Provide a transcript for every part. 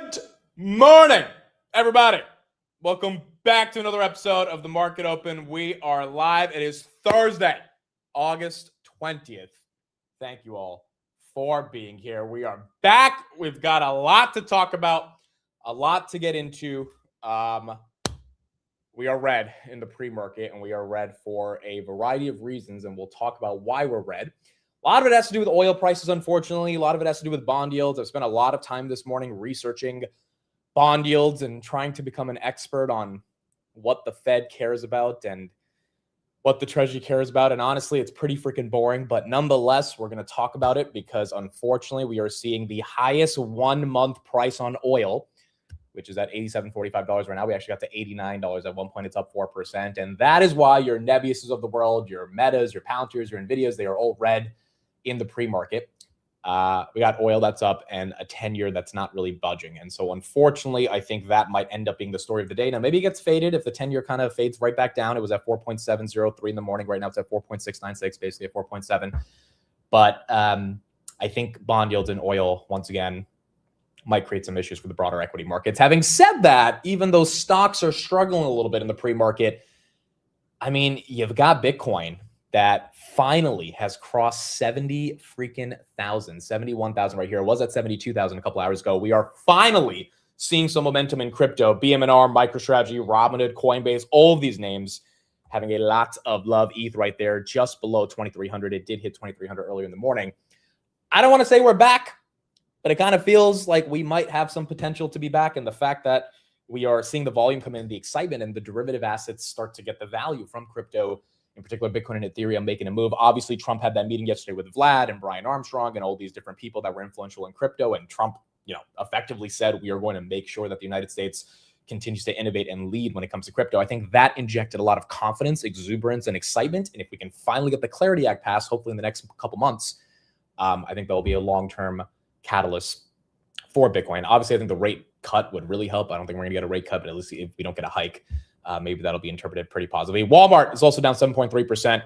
Good morning, everybody. Welcome back to another episode of the Market Open. We are live. It is Thursday, August 20th. Thank you all for being here. We are back. We've got a lot to talk about, a lot to get into. We are red in the pre-market, and we are red for a variety of reasons, and we'll talk about why we're red. A lot of it has to do with oil prices, unfortunately. A lot of it has to do with bond yields. I've spent a lot of time this morning researching bond yields and trying to become an expert on what the Fed cares about and what the Treasury cares about. And honestly, it's pretty freaking boring. But nonetheless, we're going to talk about it because, unfortunately, we are seeing the highest 1 month price on oil, which is at $87.45 right now. We actually got to $89 at one point. It's up 4%. And that is why your Nebuses of the world, your Metas, your Palantirs, your Nvidias, they are all red in the pre-market. We got oil that's up and a 10-year that's not really budging. And so, unfortunately, I think that might end up being the story of the day. Now, maybe it gets faded if the 10-year kind of fades right back down. It was at 4.703 in the morning. Right now, it's at 4.696, basically at 4.7. But I think bond yields and oil, once again, might create some issues for the broader equity markets. Having said that, even though stocks are struggling a little bit in the pre-market, I mean, you've got Bitcoin that finally has crossed 71,000 right here. It was at 72,000 a couple hours ago. We are finally seeing some momentum in crypto. BM&R, MicroStrategy, Robinhood, Coinbase, all of these names having a lot of love. ETH right there, just below 2,300. It did hit 2,300 earlier in the morning. I don't want to say we're back, but it kind of feels like we might have some potential to be back. And the fact that we are seeing the volume come in, the excitement, and the derivative assets start to get the value from crypto, in particular Bitcoin and Ethereum, making a move. Obviously, Trump had that meeting yesterday with Vlad and Brian Armstrong and all these different people that were influential in crypto. And Trump, effectively said, we are going to make sure that the United States continues to innovate and lead when it comes to crypto. I think that injected a lot of confidence, exuberance, and excitement. And if we can finally get the Clarity Act passed, hopefully in the next couple months, I think there'll be a long-term catalyst for Bitcoin. Obviously, I think the rate cut would really help. I don't think we're going to get a rate cut, but at least if we don't get a hike, maybe that'll be interpreted pretty positively. Walmart is also down 7.3%.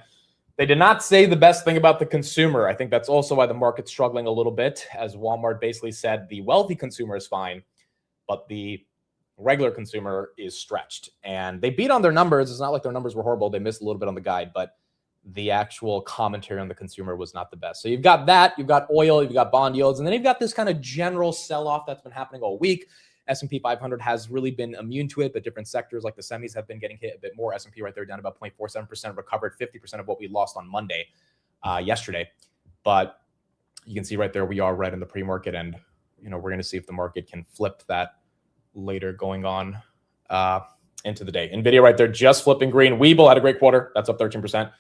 They did not say the best thing about the consumer. I think that's also why the market's struggling a little bit, as Walmart basically said the wealthy consumer is fine, but the regular consumer is stretched. And they beat on their numbers. It's not like their numbers were horrible. They missed a little bit on the guide, but the actual commentary on the consumer was not the best. So you've got that, you've got oil, you've got bond yields, and then you've got this kind of general sell-off that's been happening all week. S&P 500 has really been immune to it, but different sectors like the semis have been getting hit a bit more. S&P right there down about 0.47%, recovered 50% of what we lost on Monday, yesterday. But you can see right there, we are red in the pre-market, and we're going to see if the market can flip that later going on into the day. Nvidia right there just flipping green. Webull had a great quarter. That's up 13%.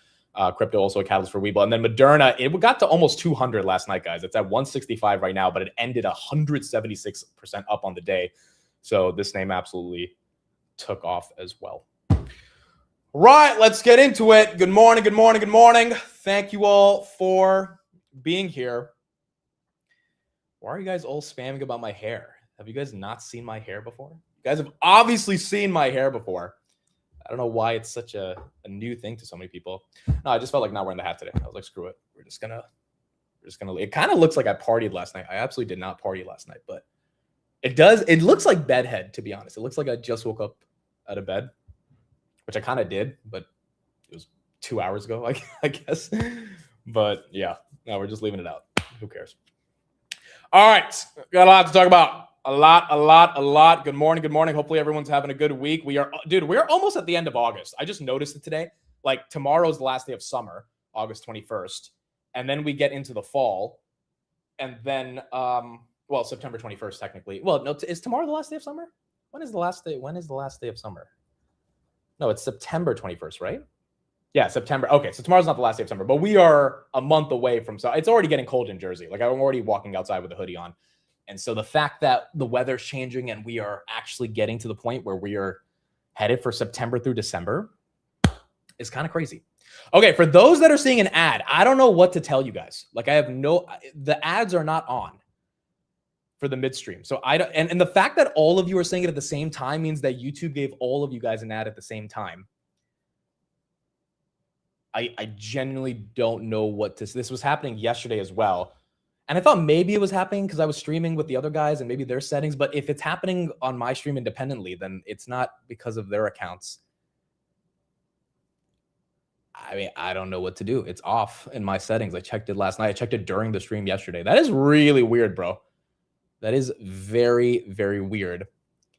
Crypto also a catalyst for Webull. And then Moderna, it got to almost 200 last night, guys. It's at 165 right now, but it ended 176% up on the day. So this name absolutely took off as well. Right, let's get into it. Good morning, good morning, good morning. Thank you all for being here. Why are you guys all spamming about my hair? Have you guys not seen my hair before? You guys have obviously seen my hair before. I don't know why it's such a new thing to so many people. No, I just felt like not wearing the hat today. I was like, screw it. We're just gonna. It kind of looks like I partied last night. I absolutely did not party last night, but it does. It looks like bedhead, to be honest. It looks like I just woke up out of bed, which I kind of did, but it was 2 hours ago, I guess. But yeah, no, we're just leaving it out. Who cares? All right, got a lot to talk about. A lot. Good morning. Hopefully everyone's having a good week. We're almost at the end of August. I just noticed it today. Like tomorrow's the last day of summer, August 21st. And then we get into the fall. And then, September 21st, technically. Well, no, is tomorrow the last day of summer? When is the last day of summer? No, it's September 21st, right? Yeah, September. Okay, so tomorrow's not the last day of summer, but we are a month away from, so it's already getting cold in Jersey. Like I'm already walking outside with a hoodie on. And so the fact that the weather's changing and we are actually getting to the point where we are headed for September through December is kind of crazy. Okay, for those that are seeing an ad, I don't know what to tell you guys. Like the ads are not on for the midstream. So and the fact that all of you are saying it at the same time means that YouTube gave all of you guys an ad at the same time. I genuinely don't know this was happening yesterday as well. And I thought maybe it was happening because I was streaming with the other guys and maybe their settings. But if it's happening on my stream independently, then it's not because of their accounts. I mean, I don't know what to do. It's off in my settings. I checked it last night. I checked it during the stream yesterday. That is really weird, bro. That is very, very weird.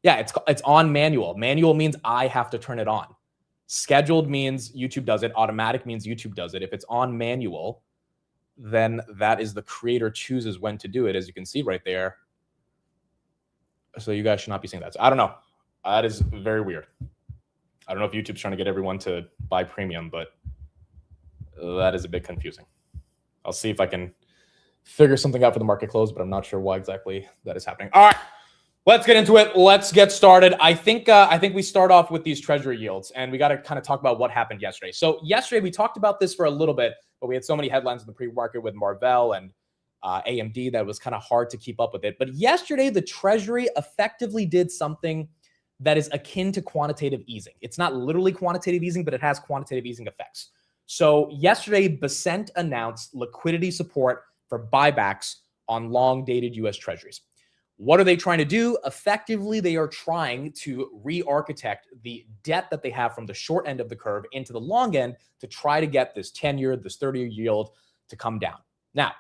Yeah, it's on manual. Manual means I have to turn it on. Scheduled means YouTube does it. Automatic means YouTube does it. If it's on manual, then that is the creator chooses when to do it, as you can see right there. So you guys should not be seeing that. So I don't know. That is very weird. I don't know if YouTube's trying to get everyone to buy premium, but that is a bit confusing. I'll see if I can figure something out for the market close, but I'm not sure why exactly that is happening. All right, let's get into it. Let's get started. I think we start off with these treasury yields, and we got to kind of talk about what happened yesterday. So yesterday we talked about this for a little bit, but we had so many headlines in the pre-market with Marvell and AMD that it was kind of hard to keep up with it. But yesterday the Treasury effectively did something that is akin to quantitative easing. It's not literally quantitative easing, but it has quantitative easing effects. So yesterday, Basent announced liquidity support for buybacks on long-dated U.S. Treasuries. What are they trying to do? Effectively, they are trying to re-architect the debt that they have from the short end of the curve into the long end to try to get this 10-year, this 30-year yield to come down. Now,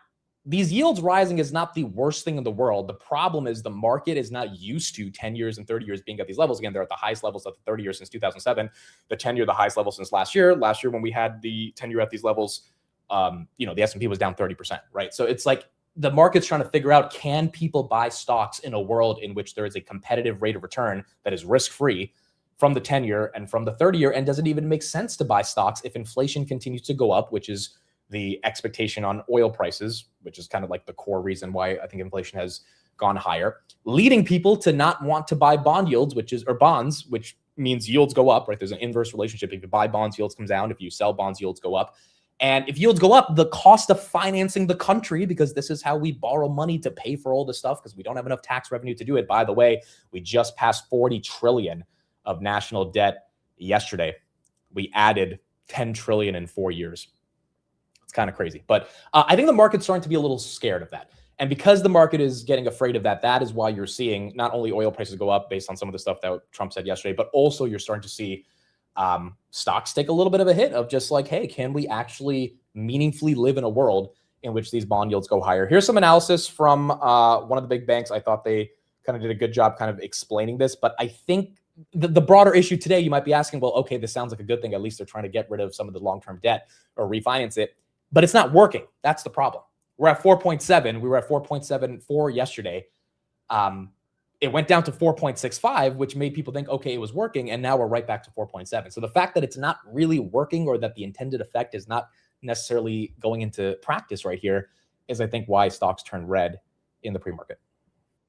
these yields rising is not the worst thing in the world. The problem is the market is not used to 10 years and 30 years being at these levels. Again, they're at the highest levels of the 30 years since 2007. The 10-year, the highest level since last year. Last year when we had the 10-year at these levels, the S&P was down 30%, right? So it's like the market's trying to figure out, can people buy stocks in a world in which there is a competitive rate of return that is risk-free from the 10-year and from the 30-year? And does it even make sense to buy stocks if inflation continues to go up, which is the expectation on oil prices, which is kind of like the core reason why I think inflation has gone higher, leading people to not want to buy bond yields, or bonds, which means yields go up, right? There's an inverse relationship. If you buy bonds, yields come down. If you sell bonds, yields go up. And if yields go up, the cost of financing the country, because this is how we borrow money to pay for all this stuff, because we don't have enough tax revenue to do it. By the way, we just passed 40 trillion of national debt yesterday. We added 10 trillion in 4 years. It's kind of crazy. But I think the market's starting to be a little scared of that. And because the market is getting afraid of that, that is why you're seeing not only oil prices go up based on some of the stuff that Trump said yesterday, but also you're starting to see stocks take a little bit of a hit of just like, hey, can we actually meaningfully live in a world in which these bond yields go higher? Here's some analysis from one of the big banks. I thought they kind of did a good job kind of explaining this, but I think the broader issue today, you might be asking, well, okay, this sounds like a good thing. At least they're trying to get rid of some of the long-term debt or refinance it. But it's not working. That's the problem. We're at 4.7. We were at 4.74 yesterday. It went down to 4.65, which made people think, okay, it was working. And now we're right back to 4.7. So the fact that it's not really working, or that the intended effect is not necessarily going into practice right here, is I think why stocks turned red in the pre-market.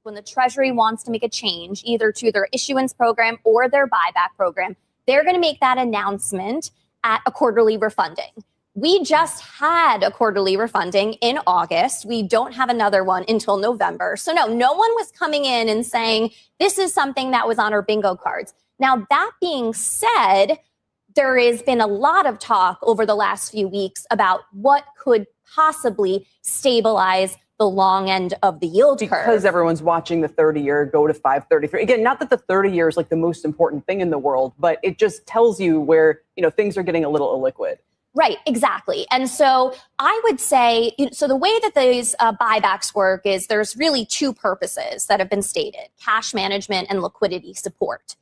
When the Treasury wants to make a change, either to their issuance program or their buyback program, they're going to make that announcement at a quarterly refunding. We just had a quarterly refunding in August. We don't have another one until November. So no one was coming in and saying, this is something that was on our bingo cards. Now, that being said, there has been a lot of talk over the last few weeks about what could possibly stabilize the long end of the yield curve. Because everyone's watching the 30-year go to 533. Again, not that the 30-year is like the most important thing in the world, but it just tells you where, things are getting a little illiquid. Right, exactly. And so I would say, so the way that these buybacks work is there's really two purposes that have been stated: cash management and liquidity support.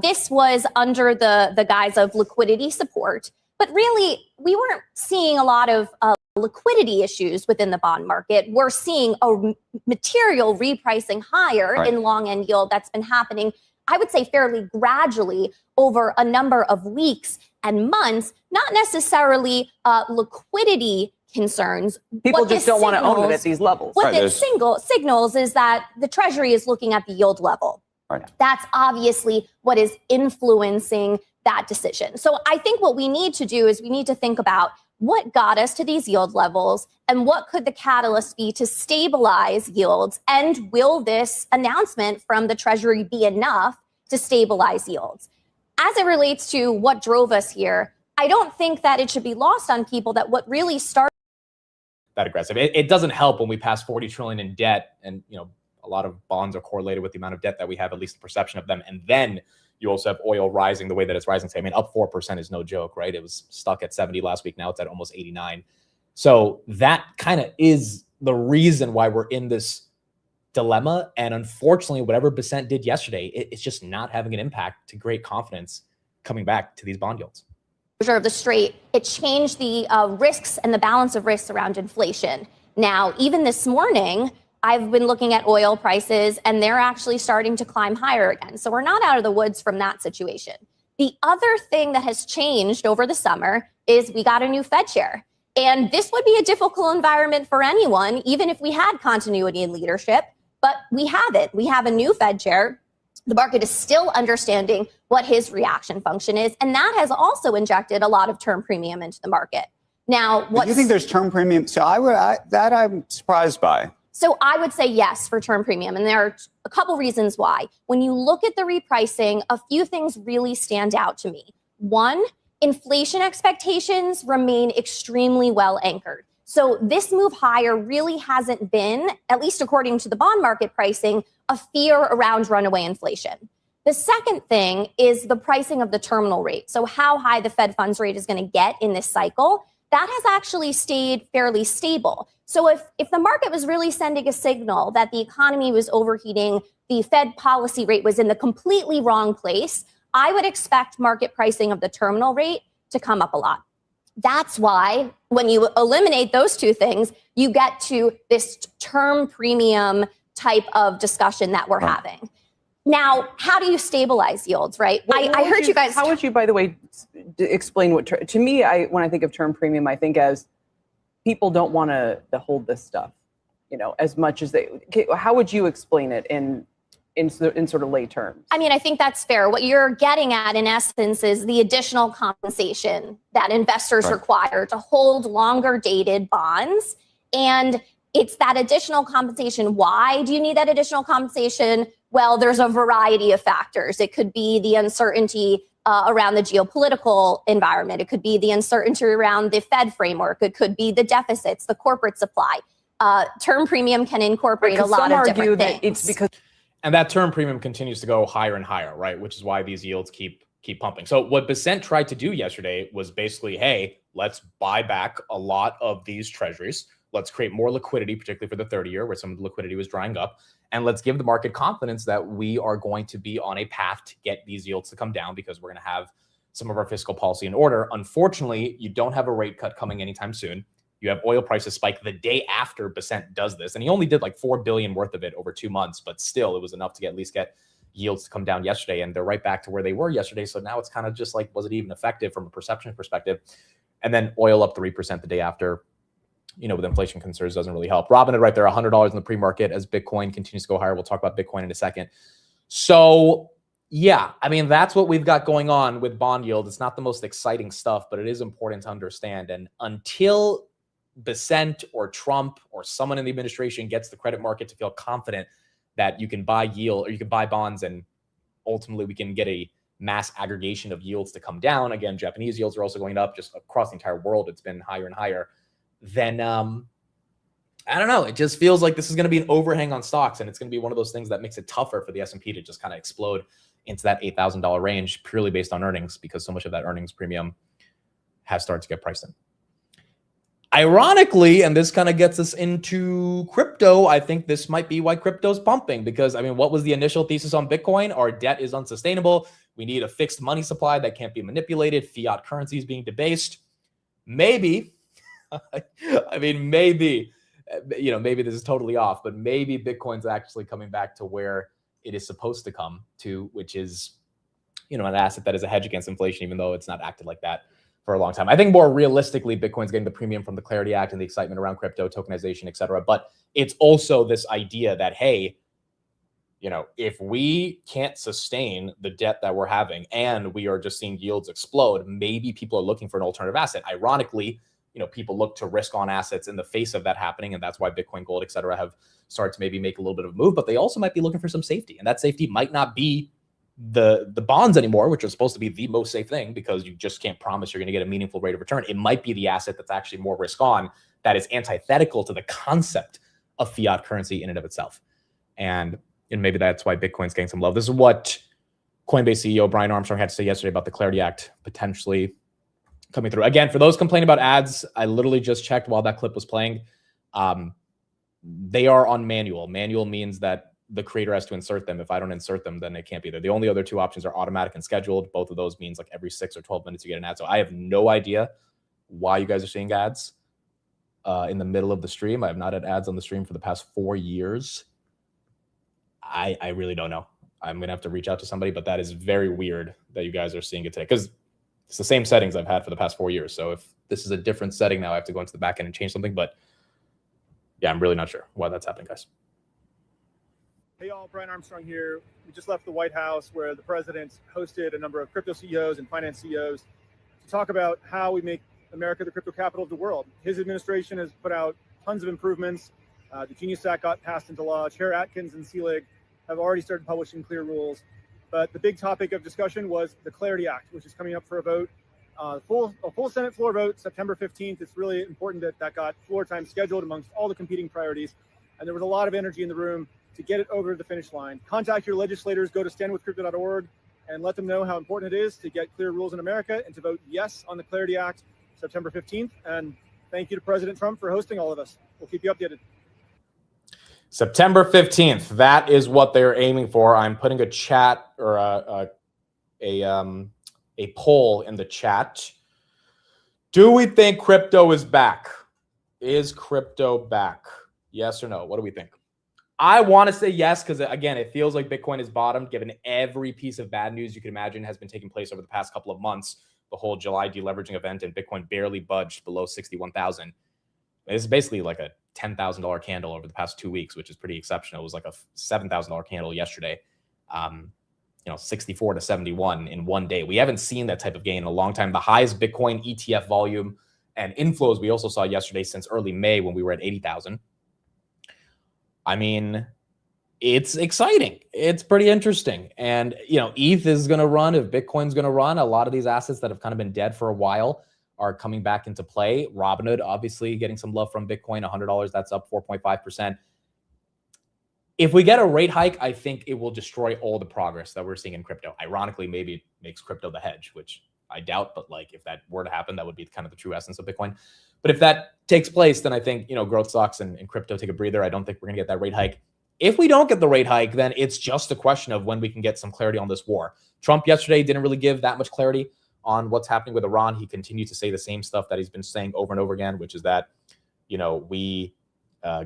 This was under the guise of liquidity support, but really we weren't seeing a lot of liquidity issues within the bond market. We're seeing a material repricing higher in long end yield that's been happening, I would say, fairly gradually over a number of weeks and months, not necessarily liquidity concerns. People just don't want to own it at these levels. What it signals is that the Treasury is looking at the yield level. Right. That's obviously what is influencing that decision. So I think what we need to do is we need to think about what got us to these yield levels and what could the catalyst be to stabilize yields, and will this announcement from the Treasury be enough to stabilize yields? As it relates to what drove us here, I don't think that it should be lost on people that what really started. that aggressive. It doesn't help when we pass 40 trillion in debt, and a lot of bonds are correlated with the amount of debt that we have, at least the perception of them. And then you also have oil rising the way that it's rising today. I mean, up 4% is no joke, right? It was stuck at 70 last week. Now it's at almost 89. So that kind of is the reason why we're in this dilemma. And unfortunately, whatever Bessent did yesterday, it's just not having an impact to great confidence coming back to these bond yields. Of the straight, it changed the risks and the balance of risks around inflation. Now, even this morning, I've been looking at oil prices and they're actually starting to climb higher again. So we're not out of the woods from that situation. The other thing that has changed over the summer is we got a new Fed chair. And this would be a difficult environment for anyone, even if we had continuity in leadership, but we haven't. We have a new Fed chair. The market is still understanding what his reaction function is. And that has also injected a lot of term premium into the market. Now, what do you think there's term premium? So I'm surprised by. So I would say yes for term premium. And there are a couple reasons why. When you look at the repricing, a few things really stand out to me. One, inflation expectations remain extremely well anchored. So this move higher really hasn't been, at least according to the bond market pricing, a fear around runaway inflation. The second thing is the pricing of the terminal rate. So how high the Fed funds rate is going to get in this cycle, that has actually stayed fairly stable. So if the market was really sending a signal that the economy was overheating, the Fed policy rate was in the completely wrong place, I would expect market pricing of the terminal rate to come up a lot. That's why when you eliminate those two things, you get to this term premium type of discussion that we're having. Now, how do you stabilize yields, right? I heard you guys. How would you, by the way, explain what to me? When I think of term premium, I think as people don't want to hold this stuff, as much as they. How would you explain it in sort of lay terms? I mean, I think that's fair. What you're getting at, in essence, is the additional compensation that investors require to hold longer dated bonds. And it's that additional compensation. Why do you need that additional compensation? Well, there's a variety of factors. It could be the uncertainty around the geopolitical environment. It could be the uncertainty around the Fed framework. It could be the deficits, the corporate supply. Term premium can incorporate a lot of different things. It's because. And that term premium continues to go higher and higher, right? Which is why these yields keep pumping. So what Bessent tried to do yesterday was basically, hey, let's buy back a lot of these treasuries. Let's create more liquidity, particularly for the 30-year, where some of the liquidity was drying up. And let's give the market confidence that we are going to be on a path to get these yields to come down because we're going to have some of our fiscal policy in order. Unfortunately, you don't have a rate cut coming anytime soon. You have oil prices spike the day after Bessent does this. And he only did like $4 billion worth of it over 2 months, but still it was enough to at least get yields to come down yesterday. And they're right back to where they were yesterday. So now it's kind of just like, was it even effective from a perception perspective? And then oil up 3% the day after. With inflation concerns doesn't really help. Robinhood right there, $100 in the pre-market as Bitcoin continues to go higher. We'll talk about Bitcoin in a second. So yeah, I mean, that's what we've got going on with bond yield. It's not the most exciting stuff, but it is important to understand. And until Bessent or Trump or someone in the administration gets the credit market to feel confident that you can buy yield or you can buy bonds and ultimately we can get a mass aggregation of yields to come down. Again, Japanese yields are also going up just across the entire world. It's been higher and higher. Then I don't know. It just feels like this is going to be an overhang on stocks, and it's going to be one of those things that makes it tougher for the S&P to just kind of explode into that $8,000 range purely based on earnings, because so much of that earnings premium has started to get priced in. Ironically, and this kind of gets us into crypto, I think this might be why crypto's pumping, because I mean, what was the initial thesis on Bitcoin? Our debt is unsustainable. We need a fixed money supply that can't be manipulated. Fiat currency is being debased. Maybe. I mean, maybe this is totally off, but maybe Bitcoin's actually coming back to where it is supposed to come to, which is, an asset that is a hedge against inflation, even though it's not acted like that for a long time. I think more realistically, Bitcoin's getting the premium from the Clarity Act and the excitement around crypto, tokenization, et cetera. But it's also this idea that, hey, if we can't sustain the debt that we're having and we are just seeing yields explode, maybe people are looking for an alternative asset. Ironically, people look to risk on assets in the face of that happening. And that's why Bitcoin, gold, et cetera, have started to maybe make a little bit of a move, but they also might be looking for some safety. And that safety might not be the bonds anymore, which are supposed to be the most safe thing because you just can't promise you're going to get a meaningful rate of return. It might be the asset that's actually more risk on that is antithetical to the concept of fiat currency in and of itself. And maybe that's why Bitcoin's getting some love. This is what Coinbase CEO Brian Armstrong had to say yesterday about the Clarity Act potentially coming through. Again, for those complaining about ads, I literally just checked while that clip was playing. They are on manual. Manual means that the creator has to insert them. If I don't insert them, then they can't be there. The only other two options are automatic and scheduled. Both of those means like every 6 or 12 minutes you get an ad. So I have no idea why you guys are seeing ads in the middle of the stream. I have not had ads on the stream for the past 4 years. I really don't know. I'm going to have to reach out to somebody, but that is very weird that you guys are seeing it today because it's the same settings I've had for the past 4 years. So if this is a different setting now, I have to go into the back end and change something. But yeah, I'm really not sure why that's happening, guys. Hey y'all, Brian Armstrong here. We just left the White House where the president hosted a number of crypto CEOs and finance CEOs to talk about how we make America the crypto capital of the world. His administration has put out tons of improvements. The Genius Act got passed into law. Chair Atkins and Selig have already started publishing clear rules. But the big topic of discussion was the Clarity Act, which is coming up for a vote. A full Senate floor vote, September 15th. It's really important that that got floor time scheduled amongst all the competing priorities. And there was a lot of energy in the room to get it over the finish line. Contact your legislators, go to standwithcrypto.org and let them know how important it is to get clear rules in America and to vote yes on the Clarity Act September 15th. And thank you to President Trump for hosting all of us. We'll keep you updated. September 15th. That is what they're aiming for. I'm putting a chat or a poll in the chat. Do we think crypto is back? Is crypto back? Yes or no? What do we think? I want to say yes, because again, it feels like Bitcoin is bottomed, given every piece of bad news you can imagine has been taking place over the past couple of months. The whole July deleveraging event and Bitcoin barely budged below 61,000. It's basically like a $10,000 candle over the past 2 weeks, which is pretty exceptional. It was like a $7,000 candle yesterday. 64 to 71 in one day. We haven't seen that type of gain in a long time. The highest Bitcoin ETF volume and inflows we also saw yesterday since early May when we were at 80,000. I mean, it's exciting. It's pretty interesting. And, ETH is going to run. If Bitcoin's going to run, a lot of these assets that have kind of been dead for a while are coming back into play. Robinhood, obviously getting some love from Bitcoin, $100. That's up 4.5%. If we get a rate hike, I think it will destroy all the progress that we're seeing in crypto. Ironically, maybe it makes crypto the hedge, which I doubt. But if that were to happen, that would be kind of the true essence of Bitcoin. But if that takes place, then I think, growth stocks and crypto take a breather. I don't think we're going to get that rate hike. If we don't get the rate hike, then it's just a question of when we can get some clarity on this war. Trump yesterday didn't really give that much clarity on what's happening with Iran. He continued to say the same stuff that he's been saying over and over again, which is that, we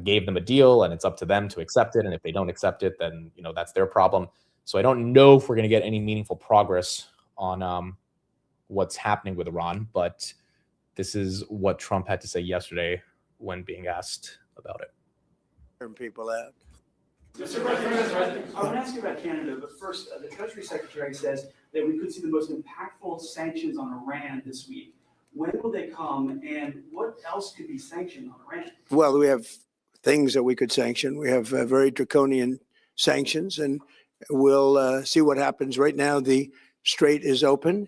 gave them a deal and it's up to them to accept it. And if they don't accept it, then, that's their problem. So I don't know if we're going to get any meaningful progress on what's happening with Iran, but this is what Trump had to say yesterday when being asked about it. Turn people out. Mr. President, I want to ask you about Canada, but first, the Treasury Secretary says that we could see the most impactful sanctions on Iran this week. When will they come, and what else could be sanctioned on Iran? Well, we have things that we could sanction. We have very draconian sanctions, and we'll see what happens. Right now, the strait is open.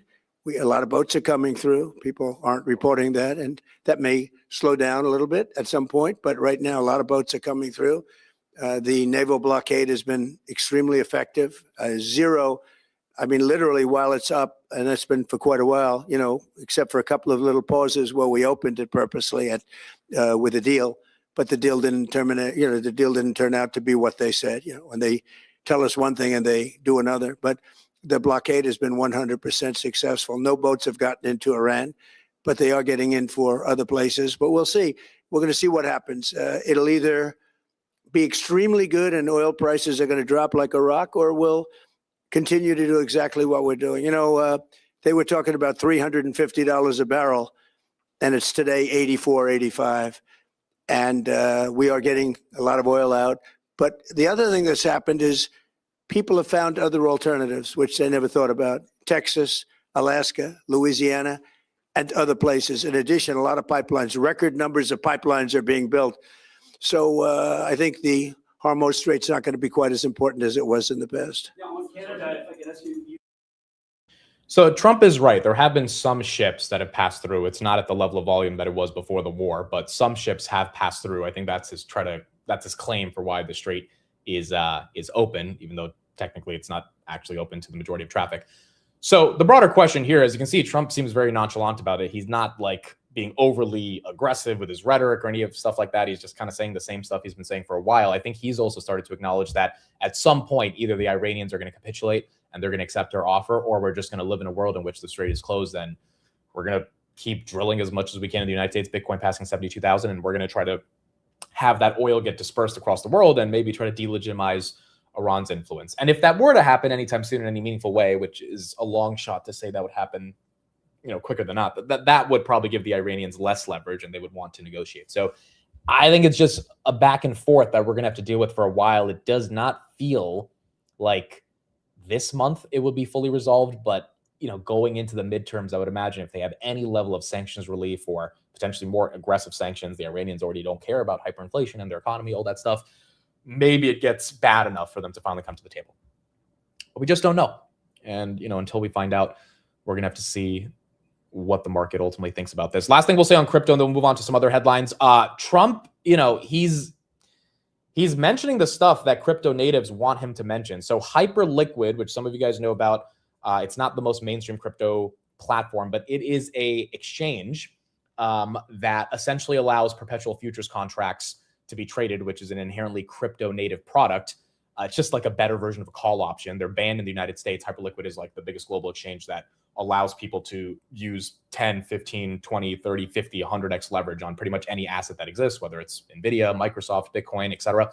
A lot of boats are coming through. People aren't reporting that, and that may slow down a little bit at some point. But right now, a lot of boats are coming through. The naval blockade has been extremely effective. Zero, literally while it's up, and that's been for quite a while, except for a couple of little pauses where we opened it purposely with a deal. But the deal didn't terminate, the deal didn't turn out to be what they said, when they tell us one thing and they do another. But the blockade has been 100% successful. No boats have gotten into Iran, but they are getting in for other places. But we'll see. We're going to see what happens. It'll either be extremely good and oil prices are going to drop like a rock, or we'll continue to do exactly what we're doing. They were talking about $350 a barrel, and it's today 84, 85. And we are getting a lot of oil out. But the other thing that's happened is people have found other alternatives, which they never thought about. Texas, Alaska, Louisiana, and other places. In addition, a lot of pipelines, record numbers of pipelines are being built. So I think the Hormuz Strait's not going to be quite as important as it was in the past. Yeah, on Canada, if I could ask you. So Trump is right. There have been some ships that have passed through. It's not at the level of volume that it was before the war, but some ships have passed through. I think that's his claim for why the strait is open, even though technically it's not actually open to the majority of traffic. So the broader question here, as you can see, Trump seems very nonchalant about it. He's not like being overly aggressive with his rhetoric or any of stuff like that. He's just kind of saying the same stuff he's been saying for a while. I think he's also started to acknowledge that at some point, either the Iranians are going to capitulate and they're going to accept our offer, or we're just going to live in a world in which the strait is closed. And we're going to keep drilling as much as we can in the United States, Bitcoin passing 72,000, and we're going to try to have that oil get dispersed across the world and maybe try to delegitimize Iran's influence. And if that were to happen anytime soon in any meaningful way, which is a long shot to say that would happen, quicker than not, that would probably give the Iranians less leverage and they would want to negotiate. So I think it's just a back and forth that we're going to have to deal with for a while. It does not feel like this month it will be fully resolved, but going into the midterms, I would imagine if they have any level of sanctions relief or potentially more aggressive sanctions, the Iranians already don't care about hyperinflation and their economy, all that stuff. Maybe it gets bad enough for them to finally come to the table. But we just don't know. And, until we find out, we're going to have to see what the market ultimately thinks about this. Last thing we'll say on crypto, and then we'll move on to some other headlines. Trump, he's mentioning the stuff that crypto natives want him to mention. So Hyperliquid, which some of you guys know about, it's not the most mainstream crypto platform, but it is a exchange that essentially allows perpetual futures contracts to be traded, which is an inherently crypto native product. It's just like a better version of a call option. They're banned in the United States. Hyperliquid is like the biggest global exchange that allows people to use 10, 15, 20, 30, 50, 100x leverage on pretty much any asset that exists, whether it's NVIDIA, Microsoft, Bitcoin, etc.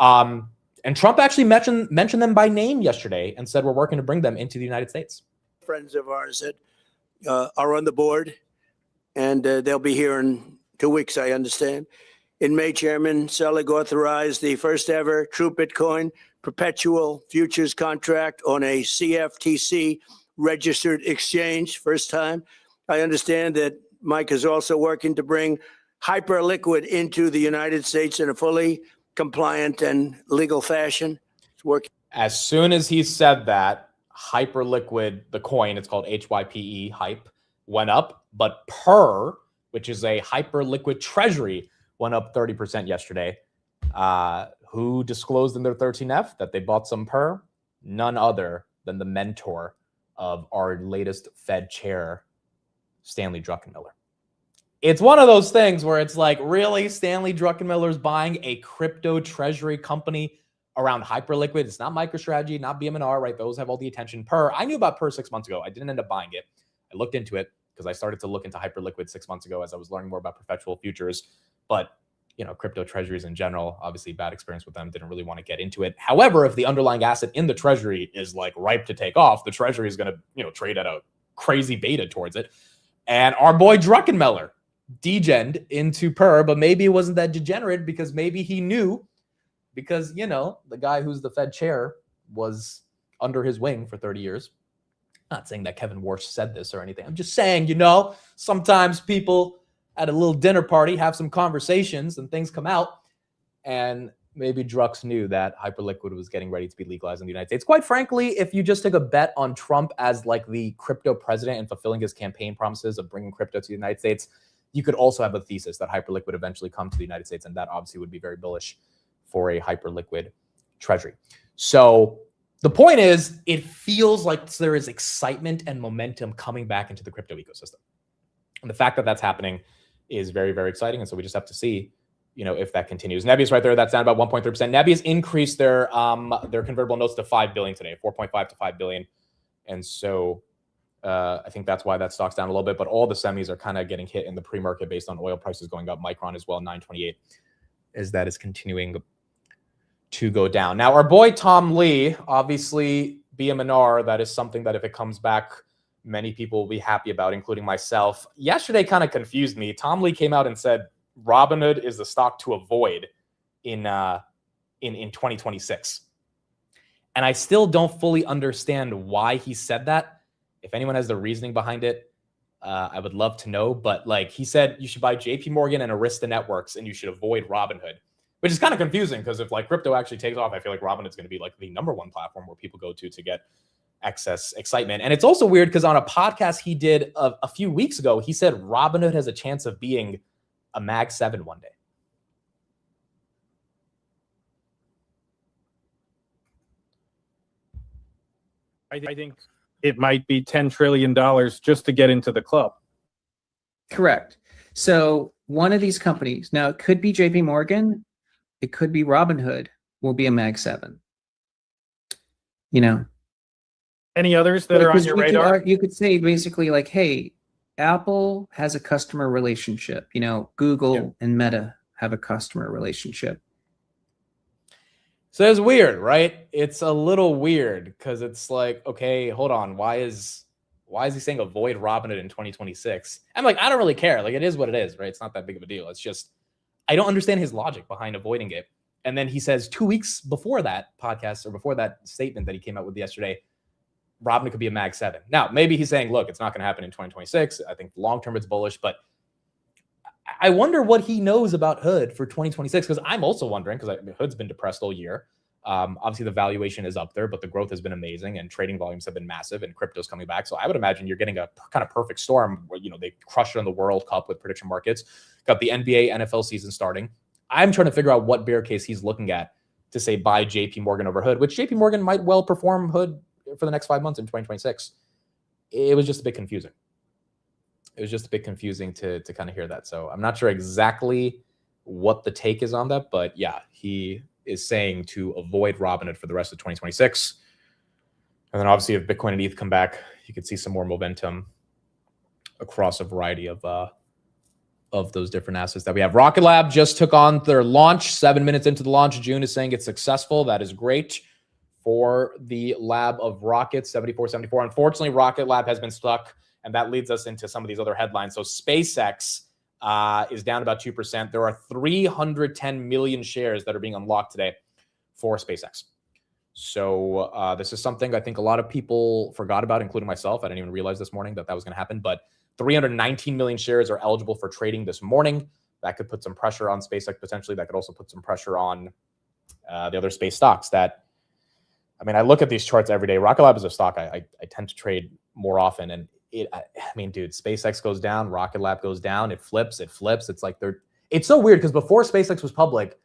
And Trump actually mentioned them by name yesterday and said, we're working to bring them into the United States. Friends of ours that are on the board, and they'll be here in 2 weeks, I understand. In May, Chairman Selig authorized the first ever true Bitcoin perpetual futures contract on a CFTC registered exchange, first time. I understand that Mike is also working to bring Hyperliquid into the United States in a fully compliant and legal fashion. It's working. As soon as he said that, Hyperliquid, the coin, it's called HYPE, hype, went up, but PER, which is a Hyperliquid Treasury, went up 30% yesterday. Who disclosed in their 13F that they bought some PER? None other than the mentor of our latest Fed chair, Stanley Druckenmiller. It's one of those things where it's like, really, Stanley Druckenmiller's buying a crypto treasury company around Hyperliquid? It's not MicroStrategy, not BM&R, right? Those have all the attention. PER, I knew about PER 6 months ago. I didn't end up buying it. I looked into it because I started to look into Hyperliquid 6 months ago as I was learning more about perpetual futures. But crypto treasuries in general, obviously bad experience with them, didn't really want to get into it. However, if the underlying asset in the treasury is like ripe to take off, the treasury is going to, trade at a crazy beta towards it. And our boy Druckenmiller degened into PER, but maybe it wasn't that degenerate because maybe he knew, because, the guy who's the Fed chair was under his wing for 30 years. Not saying that Kevin Warsh said this or anything. I'm just saying, sometimes people at a little dinner party have some conversations and things come out, and maybe Drux knew that Hyperliquid was getting ready to be legalized in the United States. Quite frankly, if you just took a bet on Trump as like the crypto president and fulfilling his campaign promises of bringing crypto to the United States, you could also have a thesis that Hyperliquid would eventually come to the United States, and that obviously would be very bullish for a Hyperliquid treasury. So the point is, it feels like there is excitement and momentum coming back into the crypto ecosystem. And the fact that that's happening is very, very exciting. And so we just have to see, if that continues. Nebius right there, that's down about 1.3%. Nebius increased their convertible notes to 5 billion today, 4.5 to 5 billion. And so I think that's why that stock's down a little bit, but all the semis are kind of getting hit in the pre-market based on oil prices going up. Micron as well, 928, as that is continuing to go down. Now, our boy Tom Lee, obviously BM&R, that is something that if it comes back, many people will be happy about, including myself. Yesterday kind of confused me. Tom Lee came out and said Robinhood is the stock to avoid in 2026. And I still don't fully understand why he said that. If anyone has the reasoning behind it, I would love to know. But like he said, you should buy JP Morgan and Arista Networks and you should avoid Robinhood, which is kind of confusing because if like crypto actually takes off, I feel like Robinhood's going to be like the #1 platform where people go to get excess excitement. And it's also weird because on a podcast he did a few weeks ago, he said Robinhood has a chance of being a Mag 7 one day. I think it might be $10 trillion just to get into the club. Correct. So one of these companies, now it could be JP Morgan, it could be Robinhood, will be a Mag 7. You know, Any others that are on your radar? You could say basically like, hey, Apple has a customer relationship. You know, Google and Meta have a customer relationship. So it's weird, right? It's a little weird because it's like, okay, hold on. Why is he saying avoid Robinhood in 2026? I'm like, I don't really care. Like, it is what it is, right? It's not that big of a deal. It's just, I don't understand his logic behind avoiding it. And then he says 2 weeks before that podcast or before that statement that he came out with yesterday, Robinhood could be a Mag 7. Now, maybe he's saying, look, it's not going to happen in 2026. I think long-term it's bullish, but I wonder what he knows about Hood for 2026, because I'm also wondering, because Hood's been depressed all year. Obviously, the valuation is up there, but the growth has been amazing, and trading volumes have been massive, and crypto's coming back. So I would imagine you're getting a kind of perfect storm where, you know, they crushed it in the World Cup with prediction markets, got the NBA, NFL season starting. I'm trying to figure out what bear case he's looking at to say buy JP Morgan over Hood, which JP Morgan might well perform Hood for the next 5 months in 2026. It was just a bit confusing. It was just a bit confusing to kind of hear that. So I'm not sure exactly what the take is on that, but yeah, he is saying to avoid Robinhood for the rest of 2026. And then obviously if Bitcoin and ETH come back, you could see some more momentum across a variety of those different assets that we have. Rocket Lab just took on their launch 7 minutes into the launch. June is saying it's successful. That is great for the lab of rockets, 7474. Unfortunately, Rocket Lab has been stuck, and that leads us into some of these other headlines. So SpaceX is down about 2%. There are 310 million shares that are being unlocked today for SpaceX. So this is something I think a lot of people forgot about, including myself. I didn't even realize this morning that was going to happen. But 319 million shares are eligible for trading this morning. That could put some pressure on SpaceX potentially. That could also put some pressure on the other space stocks that, I mean, I look at these charts every day. Rocket Lab is a stock I tend to trade more often. And I mean, dude, SpaceX goes down, Rocket Lab goes down, it flips. It's like it's so weird because before SpaceX was public,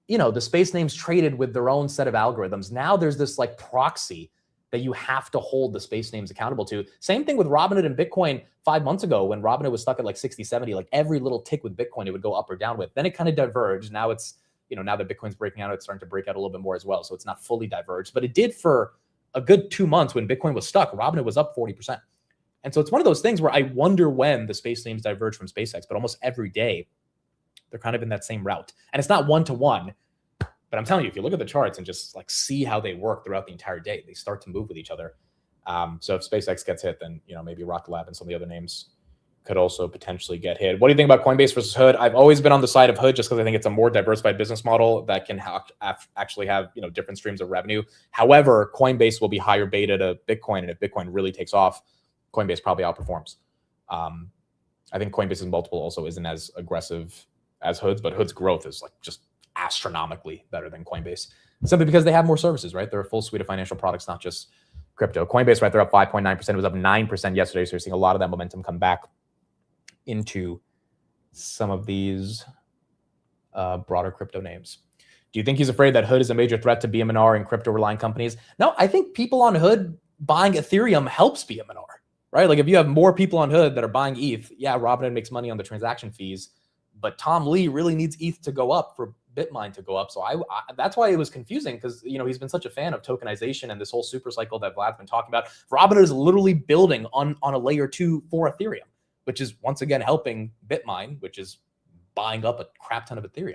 you know, the space names traded with their own set of algorithms. Now there's this like proxy that you have to hold the space names accountable to. Same thing with Robinhood and Bitcoin 5 months ago when Robinhood was stuck at like 60, 70, like every little tick with Bitcoin, it would go up or down with. Then it kind of diverged. Now it's, you know, now that Bitcoin's breaking out, it's starting to break out a little bit more as well. So it's not fully diverged, but it did for a good 2 months when Bitcoin was stuck. Robinhood was up 40%. And so it's one of those things where I wonder when the space names diverge from SpaceX, but almost every day they're kind of in that same route. And it's not one-to-one, but I'm telling you, if you look at the charts and just like see how they work throughout the entire day, they start to move with each other. So if SpaceX gets hit, then, you know, maybe Rocket Lab and some of the other names could also potentially get hit. What do you think about Coinbase versus Hood? I've always been on the side of Hood just because I think it's a more diversified business model that can actually have, you know, different streams of revenue. However, Coinbase will be higher beta to Bitcoin, and if Bitcoin really takes off, Coinbase probably outperforms. I think Coinbase's multiple also isn't as aggressive as Hood's, but Hood's growth is like just astronomically better than Coinbase, simply because they have more services, right? They're a full suite of financial products, not just crypto. Coinbase, right, they're up 5.9%. It was up 9% yesterday, so you're seeing a lot of that momentum come back into some of these broader crypto names. Do you think he's afraid that Hood is a major threat to BM&R and crypto-reliant companies? No, I think people on Hood buying Ethereum helps BM&R. Right? Like if you have more people on Hood that are buying ETH, yeah, Robinhood makes money on the transaction fees, but Tom Lee really needs ETH to go up for Bitmine to go up. So I that's why it was confusing, because, you know, he's been such a fan of tokenization and this whole super cycle that Vlad's been talking about. Robinhood is literally building on a layer 2 for Ethereum, which is once again helping Bitmine, which is buying up a crap ton of Ethereum.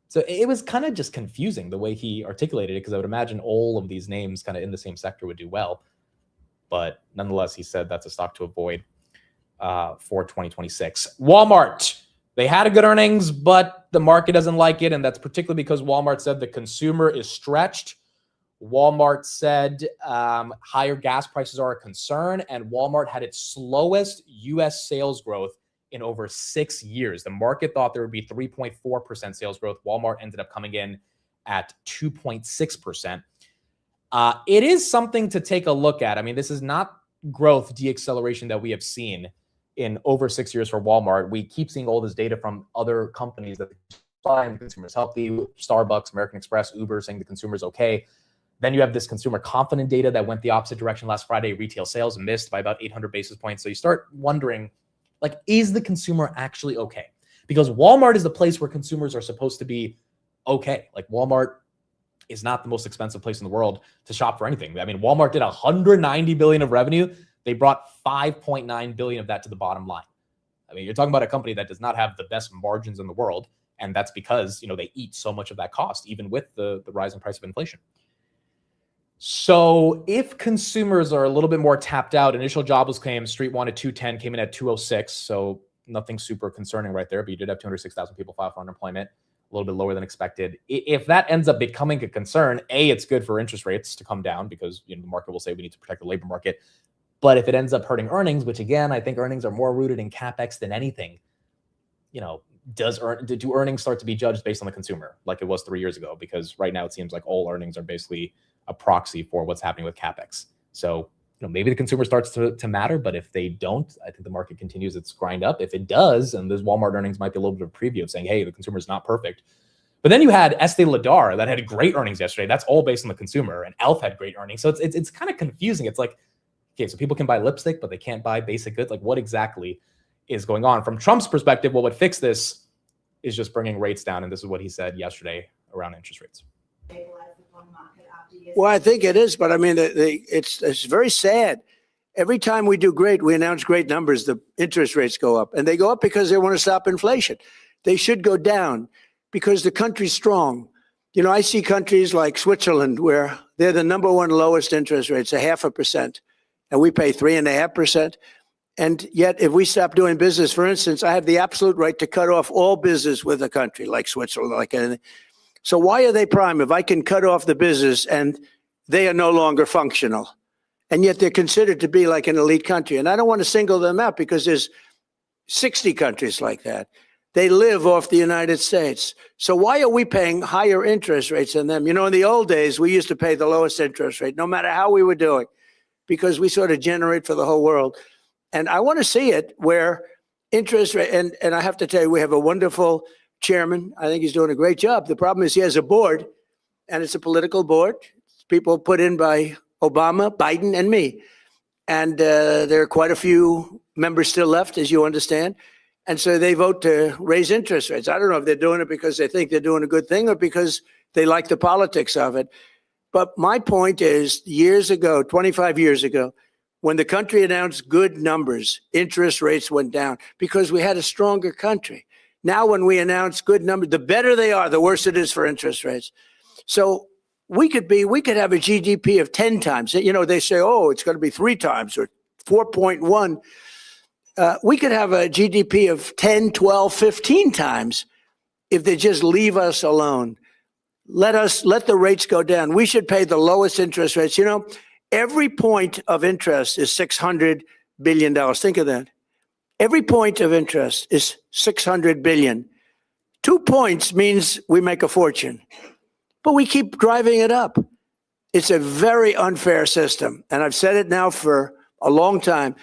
So it was kind of just confusing the way he articulated it, because I would imagine all of these names kind of in the same sector would do well. But nonetheless, he said that's a stock to avoid for 2026. Walmart, they had a good earnings, but the market doesn't like it. And that's particularly because Walmart said the consumer is stretched. Walmart said higher gas prices are a concern. And Walmart had its slowest U.S. sales growth in over 6 years. The market thought there would be 3.4% sales growth. Walmart ended up coming in at 2.6%. It is something to take a look at. I mean, this is not growth deacceleration that we have seen in over 6 years for Walmart. We keep seeing all this data from other companies that the consumer's healthy, Starbucks, American Express, Uber saying the consumer's okay. Then you have this consumer confident data that went the opposite direction last Friday. Retail sales missed by about 800 basis points. So you start wondering, like, is the consumer actually okay? Because Walmart is the place where consumers are supposed to be okay. Like, Walmart is not the most expensive place in the world to shop for anything. I mean, Walmart did 190 billion of revenue. They brought 5.9 billion of that to the bottom line. I mean, you're talking about a company that does not have the best margins in the world. And that's because, they eat so much of that cost, even with the rising price of inflation. So if consumers are a little bit more tapped out, initial jobless claims, Street wanted 210, came in at 206. So nothing super concerning right there, but you did have 206,000 people file for unemployment, a little bit lower than expected. If that ends up becoming a concern, it's good for interest rates to come down because the market will say we need to protect the labor market. But if it ends up hurting earnings, which again, I think earnings are more rooted in CapEx than anything, do earnings start to be judged based on the consumer like it was 3 years ago? Because right now it seems like all earnings are basically a proxy for what's happening with CapEx. So, maybe the consumer starts to matter, but if they don't, I think the market continues its grind up. If it does, and those Walmart earnings might be a little bit of a preview of saying, hey, the consumer is not perfect. But then you had Estee Lauder that had great earnings yesterday. That's all based on the consumer, and Elf had great earnings. So it's kind of confusing. It's like, okay, so people can buy lipstick, but they can't buy basic goods. Like, what exactly is going on? From Trump's perspective, what would fix this is just bringing rates down. And this is what he said yesterday around interest rates. Well, I think it is, but I mean, it's very sad. Every time we do great, we announce great numbers, the interest rates go up. And they go up because they want to stop inflation. They should go down because the country's strong. I see countries like Switzerland where they're the number one lowest interest rates, 0.5%, and we pay 3.5%. And yet, if we stop doing business, for instance, I have the absolute right to cut off all business with a country like Switzerland, like anything. So why are they prime if I can cut off the business and they are no longer functional? And yet they're considered to be like an elite country. And I don't want to single them out because there's 60 countries like that. They live off the United States. So why are we paying higher interest rates than them? In the old days, we used to pay the lowest interest rate, no matter how we were doing, because we sort of generate for the whole world. And I want to see it where interest rate, and I have to tell you, we have a wonderful chairman. I think he's doing a great job. The problem is he has a board, and it's a political board. It's people put in by Obama, Biden, and me. And there are quite a few members still left, as you understand. And so they vote to raise interest rates. I don't know if they're doing it because they think they're doing a good thing or because they like the politics of it. But my point is, years ago, 25 years ago, when the country announced good numbers, interest rates went down because we had a stronger country. Now, when we announce good numbers, the better they are, the worse it is for interest rates. So we could have a GDP of 10 times. They say, it's going to be 3 times or 4.1. We could have a GDP of 10, 12, 15 times if they just leave us alone. Let the rates go down. We should pay the lowest interest rates. Every point of interest is $600 billion. Think of that. Every point of interest is $600 billion. 2 points means we make a fortune, but we keep driving it up. It's a very unfair system. And I've said it now for a long time.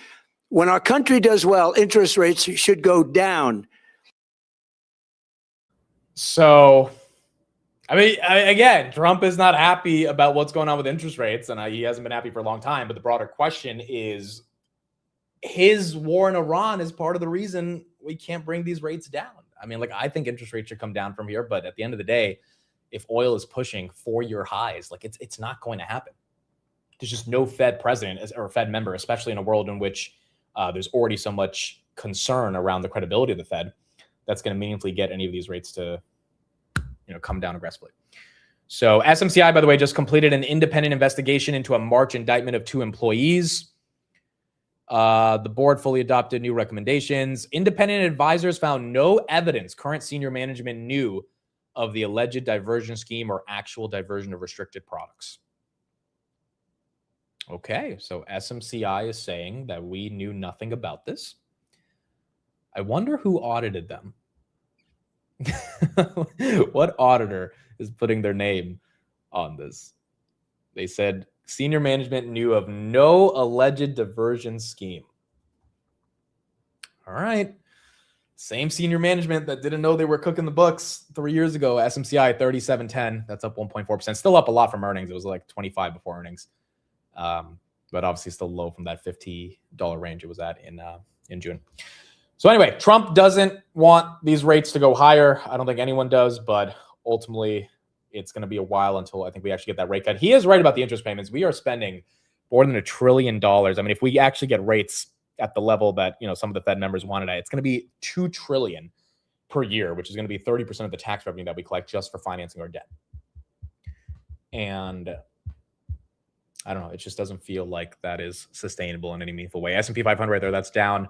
When our country does well, interest rates should go down. So, again, Trump is not happy about what's going on with interest rates, and he hasn't been happy for a long time. But the broader question is, his war in Iran is part of the reason we can't bring these rates down. I think interest rates should come down from here, but at the end of the day, if oil is pushing 4-year highs, it's not going to happen. There's just no Fed president or Fed member, especially in a world in which there's already so much concern around the credibility of the Fed, that's going to meaningfully get any of these rates to come down aggressively. So SMCI, by the way, just completed an independent investigation into a March indictment of 2 employees. The board fully adopted new recommendations. Independent advisors found no evidence current senior management knew of the alleged diversion scheme or actual diversion of restricted products. Okay, so SMCI is saying that we knew nothing about this. I wonder who audited them. What auditor is putting their name on this? They said senior management knew of no alleged diversion scheme. All right. Same senior management that didn't know they were cooking the books 3 years ago. SMCI 3710. That's up 1.4%. Still up a lot from earnings. It was like 25 before earnings. But obviously still low from that $50 range it was at in June. So anyway, Trump doesn't want these rates to go higher. I don't think anyone does, but ultimately it's going to be a while until I think we actually get that rate cut. He is right about the interest payments. We are spending more than $1 trillion. I mean, if we actually get rates at the level that, some of the Fed members wanted at, it's going to be $2 trillion per year, which is going to be 30% of the tax revenue that we collect just for financing our debt. And I don't know, it just doesn't feel like that is sustainable in any meaningful way. S&P 500 right there, that's down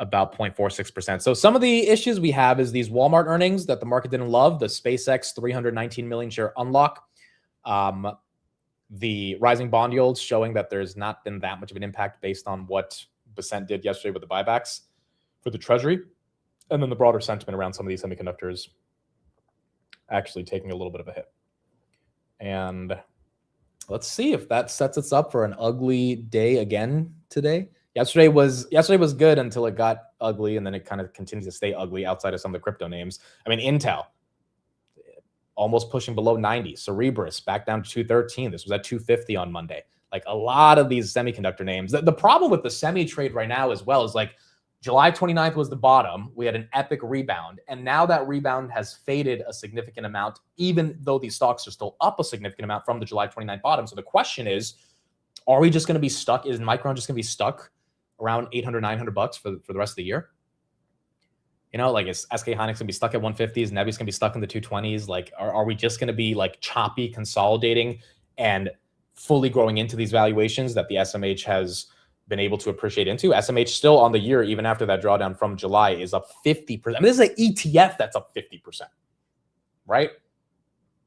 about 0.46%. So some of the issues we have is these Walmart earnings that the market didn't love, the SpaceX 319 million share unlock, the rising bond yields showing that there's not been that much of an impact based on what Bessent did yesterday with the buybacks for the Treasury, and then the broader sentiment around some of these semiconductors actually taking a little bit of a hit. And let's see if that sets us up for an ugly day again today. Yesterday was good until it got ugly, and then it kind of continues to stay ugly outside of some of the crypto names. I mean, Intel almost pushing below 90. Cerebras back down to 213. This was at 250 on Monday. Like a lot of these semiconductor names. The problem with the semi trade right now as well is like July 29th was the bottom. We had an epic rebound, and now that rebound has faded a significant amount, even though these stocks are still up a significant amount from the July 29th bottom. So the question is, are we just going to be stuck? Is Micron just going to be stuck around $800, $900 for the rest of the year? Like is SK Hynix going to be stuck at 150s? Nebi's going to be stuck in the 220s? Like, are we just going to be like choppy consolidating and fully growing into these valuations that the SMH has been able to appreciate into? SMH still on the year, even after that drawdown from July, is up 50%. I mean, this is an ETF that's up 50%, right?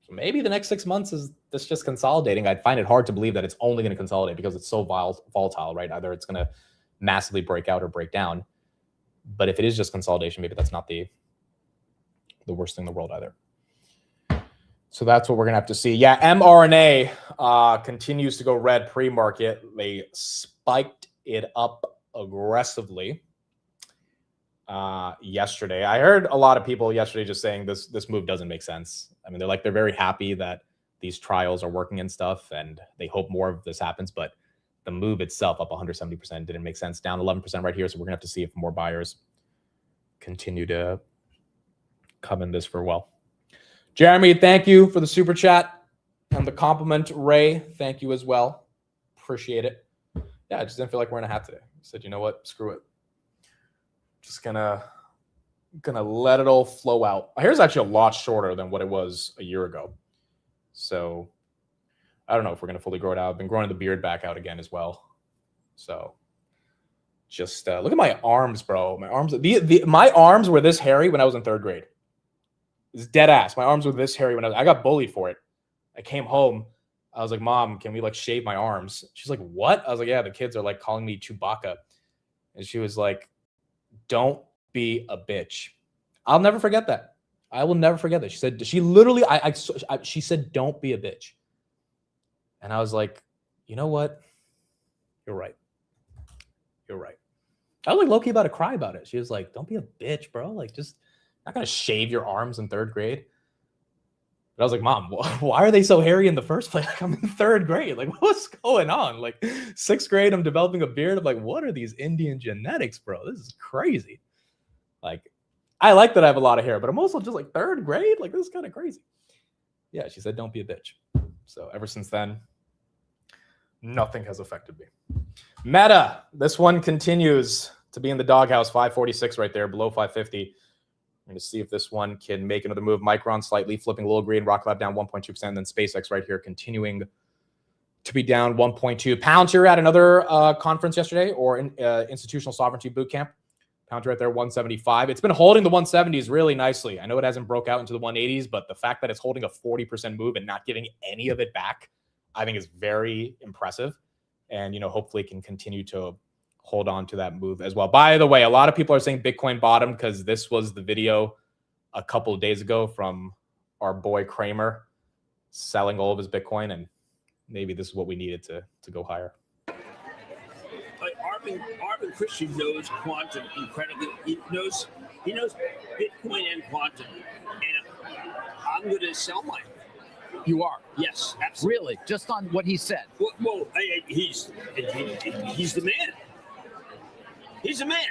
So maybe the next 6 months is this just consolidating. I'd find it hard to believe that it's only going to consolidate because it's so volatile, right? Either it's going to massively break out or break down. But if it is just consolidation, maybe that's not the worst thing in the world either. So that's what we're going to have to see. Yeah, mRNA continues to go red pre-market. They spiked it up aggressively yesterday. I heard a lot of people yesterday just saying this move doesn't make sense. I mean, they're very happy that these trials are working and stuff, and they hope more of this happens. But the move itself up 170% didn't make sense. Down 11% right here. So we're going to have to see if more buyers continue to come in this for well. Jeremy, thank you for the super chat and the compliment. Ray, thank you as well. Appreciate it. Yeah, I just didn't feel like wearing a hat today. I said, you know what? Screw it. Just gonna let it all flow out. My hair's actually a lot shorter than what it was a year ago. So I don't know if we're going to fully grow it out. I've been growing the beard back out again as well. So just look at my arms, bro. My arms, my arms were this hairy when I was in third grade. It's dead ass. My arms were this hairy when I got bullied for it. I came home. I was like, Mom, can we like shave my arms? She's like, what? I was like, yeah, the kids are like calling me Chewbacca. And she was like, don't be a bitch. I'll never forget that. I will never forget that. She said, she literally, she said, don't be a bitch. And I was like, you know what? You're right. You're right. I was like low-key about to cry about it. She was like, don't be a bitch, bro. Like, just not going to shave your arms in third grade. But I was like, Mom, why are they so hairy in the first place? Like, I'm in third grade. Like, what's going on? Like, sixth grade, I'm developing a beard. I'm like, what are these Indian genetics, bro? This is crazy. Like, I like that I have a lot of hair, but I'm also just like third grade. Like, this is kind of crazy. Yeah, she said, don't be a bitch. So ever since then, nothing has affected me. Meta, this one continues to be in the doghouse, 546 right there, below 550. I'm going to see if this one can make another move. Micron slightly flipping a little green. Rock Lab down 1.2%. Then SpaceX right here continuing to be down 1.2. Palantir at another conference yesterday, or Institutional Sovereignty Bootcamp. Palantir right there, 175. It's been holding the 170s really nicely. I know it hasn't broke out into the 180s, but the fact that it's holding a 40% move and not giving any of it back, I think is very impressive. And, hopefully can continue to hold on to that move as well. By the way, a lot of people are saying Bitcoin bottomed because this was the video a couple of days ago from our boy Kramer selling all of his Bitcoin. And maybe this is what we needed to go higher. Arvin Christian knows quantum incredibly. He knows Bitcoin and quantum, and I'm going to sell mine. You are? Yes, absolutely. Really? Just on what he said? Well, he's the man. He's the man.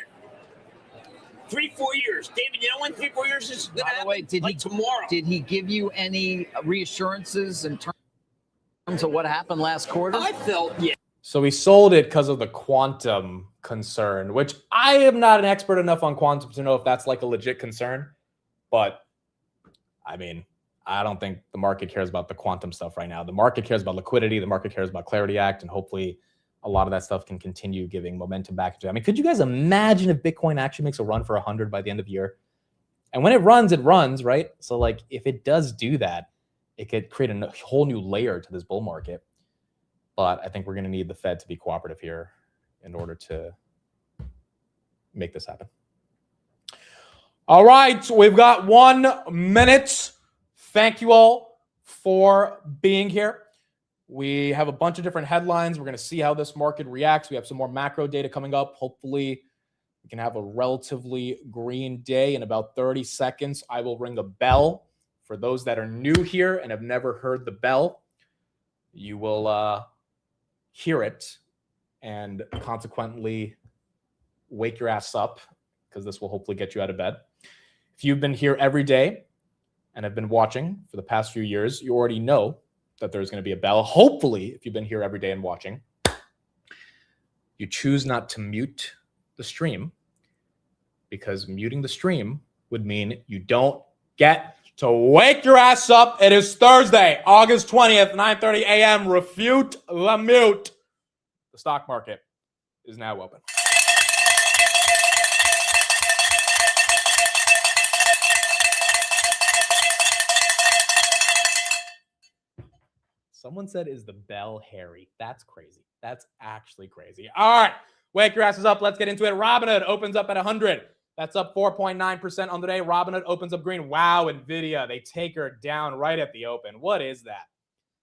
3-4 years, David. You know when 3-4 years is going to happen? By the way, tomorrow? Did he give you any reassurances in terms of what happened last quarter? I felt, yeah. So he sold it because of the quantum concern, which I am not an expert enough on quantum to know if that's like a legit concern. But I mean, I don't think the market cares about the quantum stuff right now. The market cares about liquidity. The market cares about Clarity Act, and hopefully a lot of that stuff can continue giving momentum back into it. I mean, could you guys imagine if Bitcoin actually makes a run for 100 by the end of the year? And when it runs, right? So like if it does do that, it could create a whole new layer to this bull market. But I think we're going to need the Fed to be cooperative here in order to make this happen. All right, so we've got 1 minute. Thank you all for being here. We have a bunch of different headlines. We're going to see how this market reacts. We have some more macro data coming up. Hopefully, we can have a relatively green day. In about 30 seconds, I will ring a bell. For those that are new here and have never heard the bell, you will hear it and consequently wake your ass up, because this will hopefully get you out of bed. If you've been here every day and have been watching for the past few years, you already know that there's going to be a bell. Hopefully, if you've been here every day and watching, you choose not to mute the stream, because muting the stream would mean you don't get to wake your ass up. It is Thursday, August 20th, 9:30 a.m. Refute the mute. The stock market is now open. Someone said, is the bell hairy? That's crazy. That's actually crazy. All right. Wake your asses up. Let's get into it. Robinhood opens up at 100. That's up 4.9% on the day. Robinhood opens up green. Wow, NVIDIA. They take her down right at the open. What is that?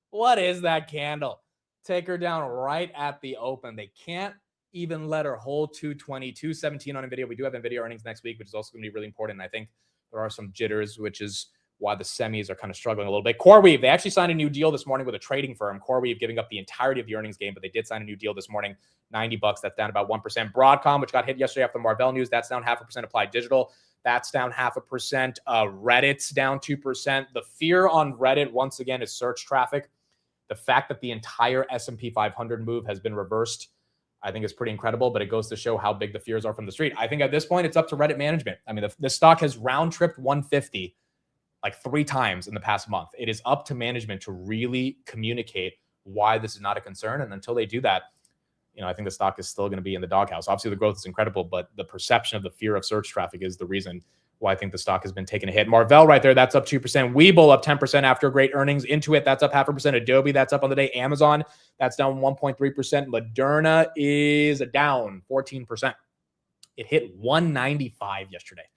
What is that candle? Take her down right at the open. They can't even let her hold 220, 217 on NVIDIA. We do have NVIDIA earnings next week, which is also going to be really important. I think there are some jitters, which is why the semis are kind of struggling a little bit. CoreWeave, they actually signed a new deal this morning with a trading firm. CoreWeave giving up the entirety of the earnings game, but they did sign a new deal this morning, $90. That's down about 1%. Broadcom, which got hit yesterday after the Marvell news, that's down 0.5%. Applied Digital, that's down 0.5%. Reddit's down 2%. The fear on Reddit, once again, is search traffic. The fact that the entire S&P 500 move has been reversed, I think is pretty incredible, but it goes to show how big the fears are from the street. I think at this point, it's up to Reddit management. I mean, the stock has round-tripped 150 like 3 times in the past month. It is up to management to really communicate why this is not a concern. And until they do that, I think the stock is still going to be in the doghouse. Obviously, the growth is incredible, but the perception of the fear of search traffic is the reason why I think the stock has been taking a hit. Marvell right there, that's up 2%. Webull up 10% after great earnings. Intuit, that's up 0.5%. Adobe, that's up on the day. Amazon, that's down 1.3%. Moderna is down 14%. It hit 195 yesterday.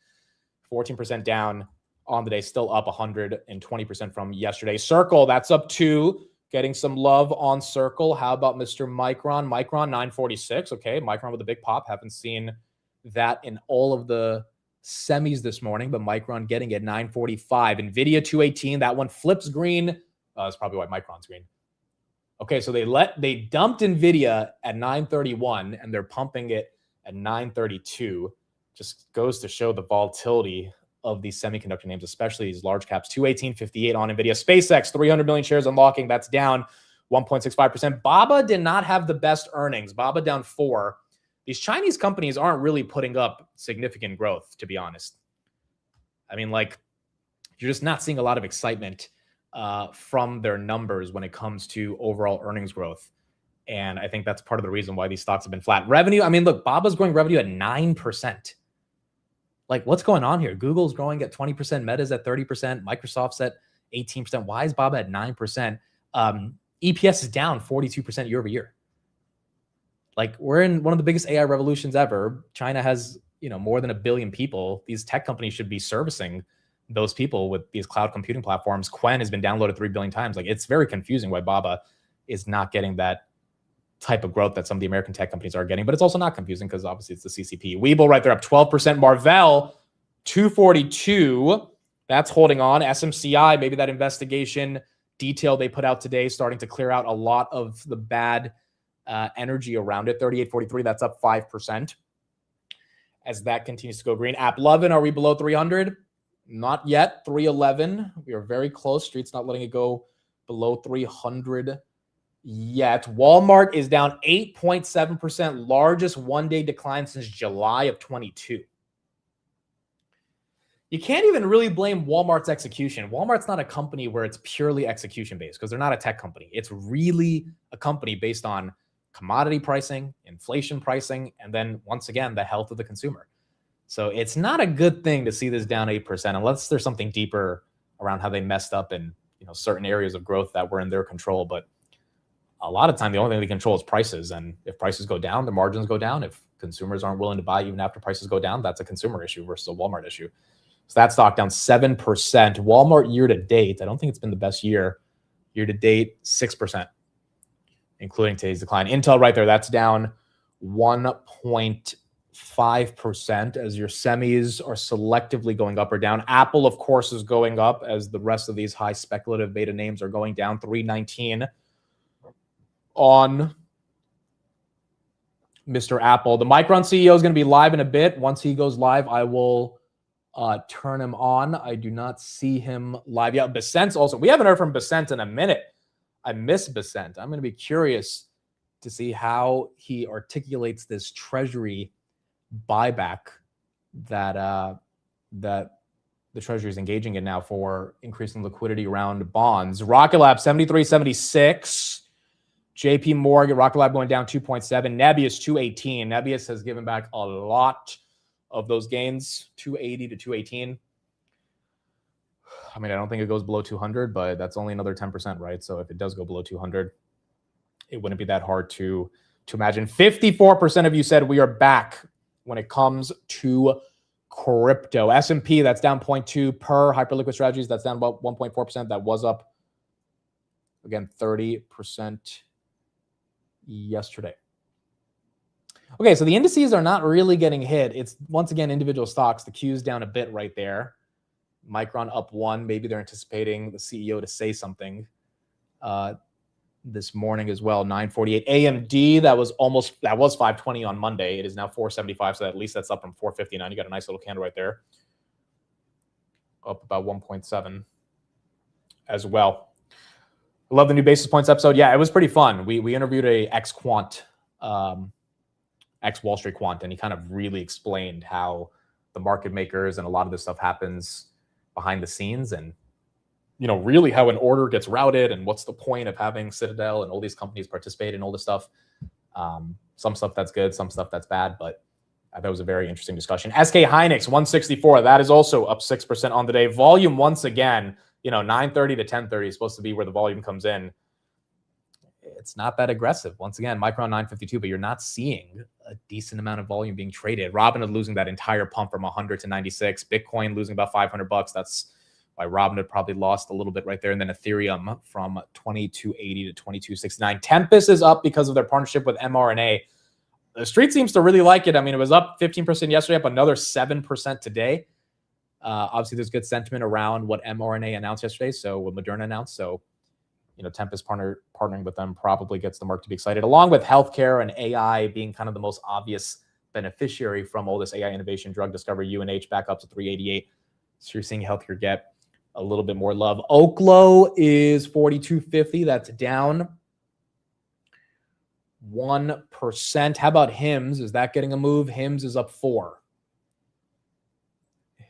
14% down on the day, still up 120% from yesterday. Circle, that's up 2%. Getting some love on Circle. How about Mr. Micron? Micron, 946. Okay, Micron with a big pop. Haven't seen that in all of the semis this morning, but Micron getting it, 945. NVIDIA, 218. That one flips green. That's probably why Micron's green. Okay, so they dumped NVIDIA at 931, and they're pumping it at 932. Just goes to show the volatility of these semiconductor names, especially these large caps. 218.58 on NVIDIA. SpaceX, 300 million shares unlocking. That's down 1.65%. Baba did not have the best earnings. Baba down 4%. These Chinese companies aren't really putting up significant growth, to be honest. I mean, like, you're just not seeing a lot of excitement from their numbers when it comes to overall earnings growth. And I think that's part of the reason why these stocks have been flat. Revenue, I mean, look, Baba's growing revenue at 9%. Like, what's going on here? Google's growing at 20%, Meta's at 30%, Microsoft's at 18%. Why is Baba at 9%? EPS is down 42% year over year. Like, we're in one of the biggest AI revolutions ever. China has, more than 1 billion people. These tech companies should be servicing those people with these cloud computing platforms. Quen has been downloaded 3 billion times. Like, it's very confusing why Baba is not getting that type of growth that some of the American tech companies are getting. But it's also not confusing because obviously it's the CCP. Webull right there up 12%. Marvell 242. That's holding on. SMCI, maybe that investigation detail they put out today starting to clear out a lot of the bad energy around it. 38.43. That's up 5%. As that continues to go green. AppLovin, are we below 300? Not yet. 311. We are very close. Street's not letting it go below 300 yet. Walmart is down 8.7%, largest one-day decline since July of 22. You can't even really blame Walmart's execution. Walmart's not a company where it's purely execution-based because they're not a tech company. It's really a company based on commodity pricing, inflation pricing, and then once again, the health of the consumer. So it's not a good thing to see this down 8% unless there's something deeper around how they messed up in certain areas of growth that were in their control. But a lot of time, the only thing they control is prices. And if prices go down, the margins go down. If consumers aren't willing to buy even after prices go down, that's a consumer issue versus a Walmart issue. So that stock down 7%. Walmart year to date, I don't think it's been the best year. Year to date, 6%. Including today's decline. Intel right there, that's down 1.5% as your semis are selectively going up or down. Apple, of course, is going up as the rest of these high speculative beta names are going down. 319 on Mr. Apple. The Micron CEO is going to be live in a bit. Once he goes live, I will turn him on. I do not see him live yet. Besant's also, we haven't heard from Besant in a minute. I miss Besant. I'm going to be curious to see how he articulates this Treasury buyback that that the Treasury is engaging in now for increasing liquidity around bonds. Rocket Lab 73.76. JP Morgan, Rocket Lab going down 2.7. Nebius 218. Nebius has given back a lot of those gains, 280 to 218. I mean, I don't think it goes below 200, but that's only another 10%, right? So if it does go below 200, it wouldn't be that hard to imagine. 54% of you said we are back when it comes to crypto. S&P, that's down 0.2 per Hyperliquid Strategies. That's down about 1.4%. That was up, again, 30% yesterday. Okay, so the indices are not really getting hit. It's, once again, individual stocks. The Q's down a bit right there. Micron up 1. Maybe they're anticipating the CEO to say something this morning as well. 948. AMD, that was 520 on Monday. It is now 475, so at least that's up from 459. You got a nice little candle right there. Up about 1.7 as well. I love the new Basis Points episode. Yeah, it was pretty fun. We interviewed a ex-quant, ex-Wall Street quant, and he kind of really explained how the market makers and a lot of this stuff happens behind the scenes, and really how an order gets routed and what's the point of having Citadel and all these companies participate in all this stuff. Some stuff that's good, some stuff that's bad, but I thought it was a very interesting discussion. SK Hynix 164, that is also up 6% on the day. Volume once again, 9:30 to 10:30 is supposed to be where the volume comes in. It's not that aggressive. Once again, Micron 952, but you're not seeing a decent amount of volume being traded. Robinhood losing that entire pump from 100 to 96. Bitcoin losing about $500. That's why Robinhood probably lost a little bit right there. And then Ethereum from 2280 to 2269. Tempest is up because of their partnership with mRNA. The street seems to really like it. I mean, it was up 15% yesterday, up another 7% today. Obviously, there's good sentiment around what mRNA announced yesterday. So what Moderna announced. So Tempest partnering with them probably gets the market to be excited, along with healthcare and AI being kind of the most obvious beneficiary from all this AI innovation, drug discovery. UNH back up to 388. So you're seeing healthcare get a little bit more love. Oklo is 42.50. That's down 1%. How about HIMS? Is that getting a move? HIMS is up 4.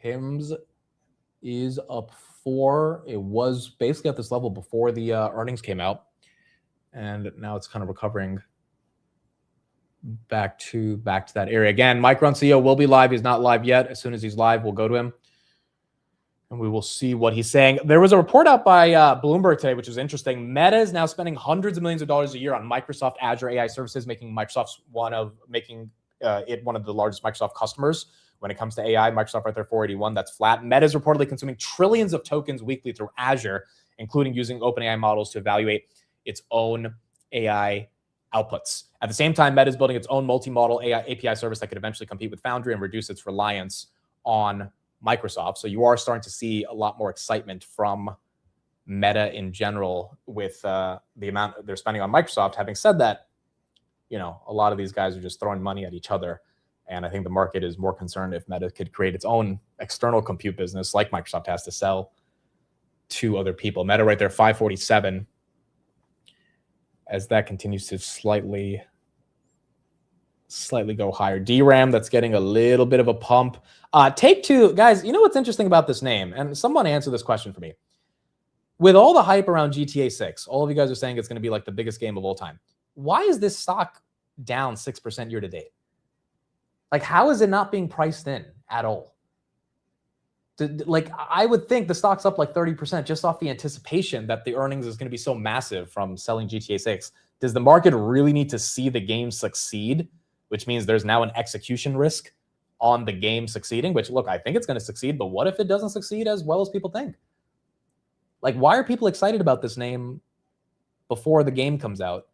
HIMS is up 4. It was basically at this level before the earnings came out, and now it's kind of recovering back to that area again. Micron CEO will be live. He's not live yet. As soon as he's live, we'll go to him and we will see what he's saying. There was a report out by Bloomberg today, which is interesting. Meta is now spending hundreds of millions of dollars a year on Microsoft Azure AI services, making it one of the largest Microsoft customers. When it comes to AI, Microsoft right there, 481, that's flat. Meta is reportedly consuming trillions of tokens weekly through Azure, including using OpenAI models to evaluate its own AI outputs. At the same time, Meta is building its own multi-model AI API service that could eventually compete with Foundry and reduce its reliance on Microsoft. So you are starting to see a lot more excitement from Meta in general with the amount they're spending on Microsoft. Having said that, a lot of these guys are just throwing money at each other. And I think the market is more concerned if Meta could create its own external compute business like Microsoft has to sell to other people. Meta right there, 547, as that continues to slightly go higher. DRAM, that's getting a little bit of a pump. Take-Two, guys, you know what's interesting about this name? And someone answer this question for me. With all the hype around GTA 6, all of you guys are saying it's going to be like the biggest game of all time. Why is this stock down 6% year to date? Like, how is it not being priced in at all? Like, I would think the stock's up like 30% just off the anticipation that the earnings is going to be so massive from selling GTA 6. Does the market really need to see the game succeed, which means there's now an execution risk on the game succeeding, which, look, I think it's going to succeed, but what if it doesn't succeed as well as people think? Like, why are people excited about this name before the game comes out?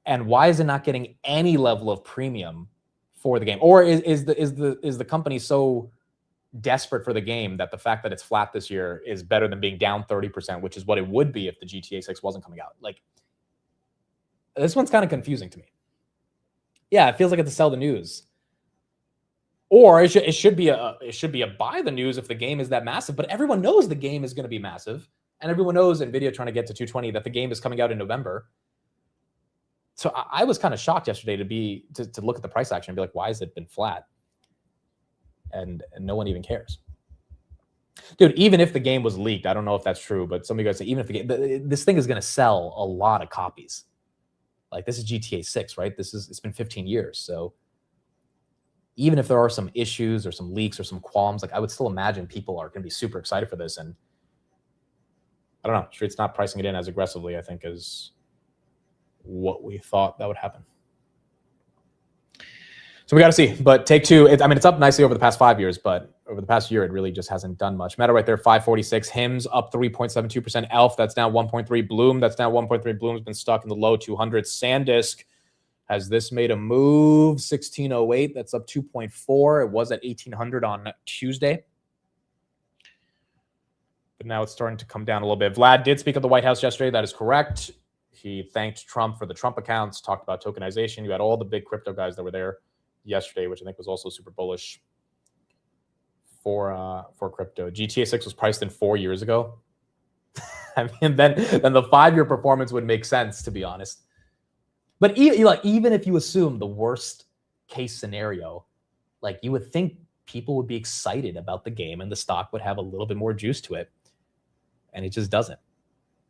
And why is it not getting any level of premium for the game? Or is the company so desperate for the game that the fact that it's flat this year is better than being down 30%, which is what it would be if the GTA 6 wasn't coming out? Like, this one's kind of confusing to me. Yeah, it feels like it's to sell the news. Or it should be a buy the news if the game is that massive. But everyone knows the game is going to be massive. And everyone knows NVIDIA trying to get to 220, that the game is coming out in November. So I was kind of shocked yesterday to look at the price action and be like, why has it been flat? And no one even cares. Dude, even if the game was leaked, I don't know if that's true, but some of you guys say, even if the game, this thing is going to sell a lot of copies. Like, this is GTA 6, right? It's been 15 years. So even if there are some issues or some leaks or some qualms, like, I would still imagine people are going to be super excited for this. And I don't know, Street's not pricing it in as aggressively, I think, as what we thought that would happen. So we got to see. But Take-Two, it's up nicely over the past 5 years, but over the past year, it really just hasn't done much. Meta right there, 546. Hims up 3.72%. Elf, that's down 1.3. Bloom, that's down 1.3. Bloom's been stuck in the low 200s. SanDisk, has this made a move? 1608, that's up 2.4. It was at 1800 on Tuesday. But now it's starting to come down a little bit. Vlad did speak at the White House yesterday. That is correct. He thanked Trump for the Trump accounts, talked about tokenization. You had all the big crypto guys that were there yesterday, which I think was also super bullish for crypto. GTA 6 was priced in 4 years ago. I mean, then the 5-year performance would make sense, to be honest. But even if you assume the worst case scenario, like, you would think people would be excited about the game and the stock would have a little bit more juice to it. And it just doesn't.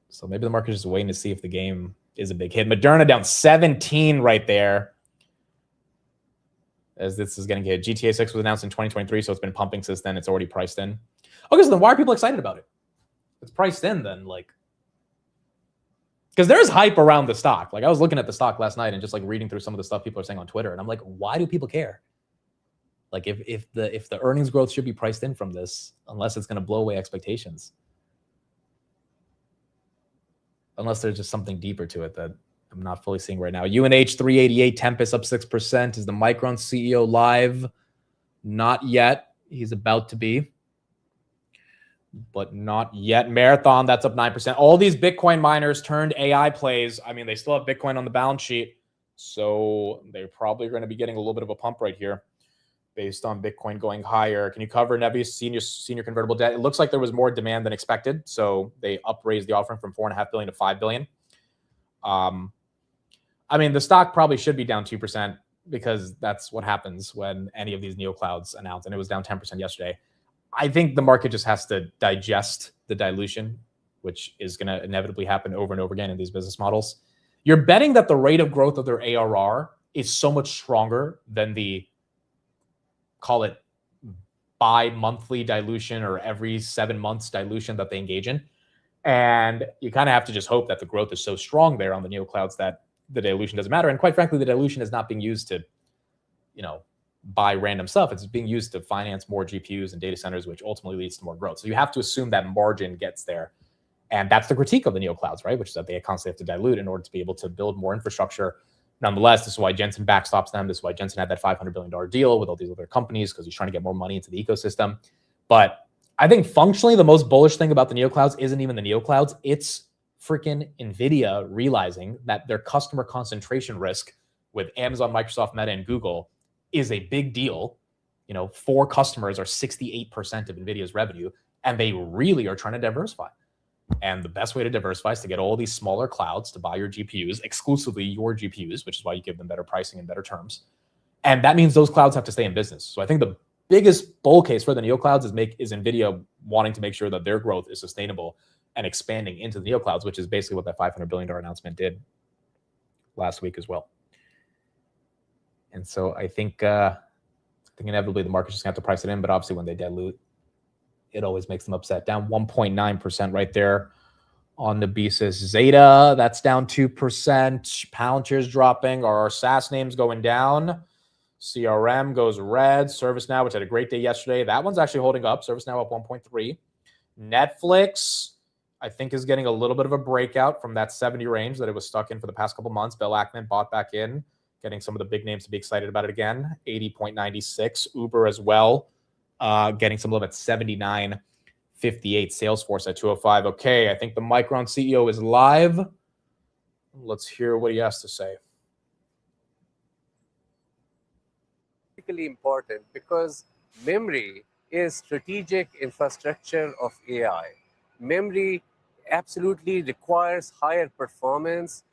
So maybe the market is just waiting to see if the game is a big hit. Moderna down 17 right there, as this is getting hit. GTA 6 was announced in 2023, so it's been pumping since then. It's already priced in. Okay, so then why are people excited about it? It's priced in then, like, because there's hype around the stock. Like, I was looking at the stock last night and just like reading through some of the stuff people are saying on Twitter, and I'm like, why do people care? Like, if the earnings growth should be priced in from this, unless it's going to blow away expectations. Unless there's just something deeper to it that I'm not fully seeing right now. UNH 388, Tempest up 6%. Is the Micron CEO live? Not yet. He's about to be, but not yet. Marathon, that's up 9%. All these Bitcoin miners turned AI plays. I mean, they still have Bitcoin on the balance sheet, so they're probably going to be getting a little bit of a pump right here based on Bitcoin going higher. Can you cover Nebius senior convertible debt? It looks like there was more demand than expected, so they upraised the offering from $4.5 billion to $5 billion. I mean, the stock probably should be down 2% because that's what happens when any of these neoclouds announce, and it was down 10% yesterday. I think the market just has to digest the dilution, which is going to inevitably happen over and over again in these business models. You're betting that the rate of growth of their ARR is so much stronger than the, call it, bi-monthly dilution or every 7 months dilution that they engage in. And you kind of have to just hope that the growth is so strong there on the neoclouds that the dilution doesn't matter. And quite frankly, the dilution is not being used to, buy random stuff. It's being used to finance more GPUs and data centers, which ultimately leads to more growth. So you have to assume that margin gets there. And that's the critique of the neoclouds, right? Which is that they constantly have to dilute in order to be able to build more infrastructure. Nonetheless, this is why Jensen backstops them. This is why Jensen had that $500 billion deal with all these other companies, because he's trying to get more money into the ecosystem. But I think functionally, the most bullish thing about the neoclouds isn't even the neoclouds. It's freaking NVIDIA realizing that their customer concentration risk with Amazon, Microsoft, Meta, and Google is a big deal. 4 customers are 68% of NVIDIA's revenue, and they really are trying to diversify. And the best way to diversify is to get all these smaller clouds to buy your GPUs, exclusively your GPUs, which is why you give them better pricing and better terms. And that means those clouds have to stay in business. So I think the biggest bull case for the neoclouds is NVIDIA wanting to make sure that their growth is sustainable and expanding into the neoclouds, which is basically what that $500 billion announcement did last week as well. And so I think inevitably the market's just going to have to price it in, but obviously when they dilute, it always makes them upset. Down 1.9% right there on the basis. Zeta, that's down 2%. Palantir's dropping. Our SaaS names going down. CRM goes red. ServiceNow, which had a great day yesterday, that one's actually holding up. ServiceNow up 1.3. Netflix, I think, is getting a little bit of a breakout from that 70 range that it was stuck in for the past couple months. Bill Ackman bought back in, getting some of the big names to be excited about it again. 80.96. Uber as well, getting some love at 79.58. Salesforce at 205. Okay, I think the Micron CEO is live. Let's hear what he has to say. Important because memory is strategic infrastructure of AI. Memory absolutely requires higher performance.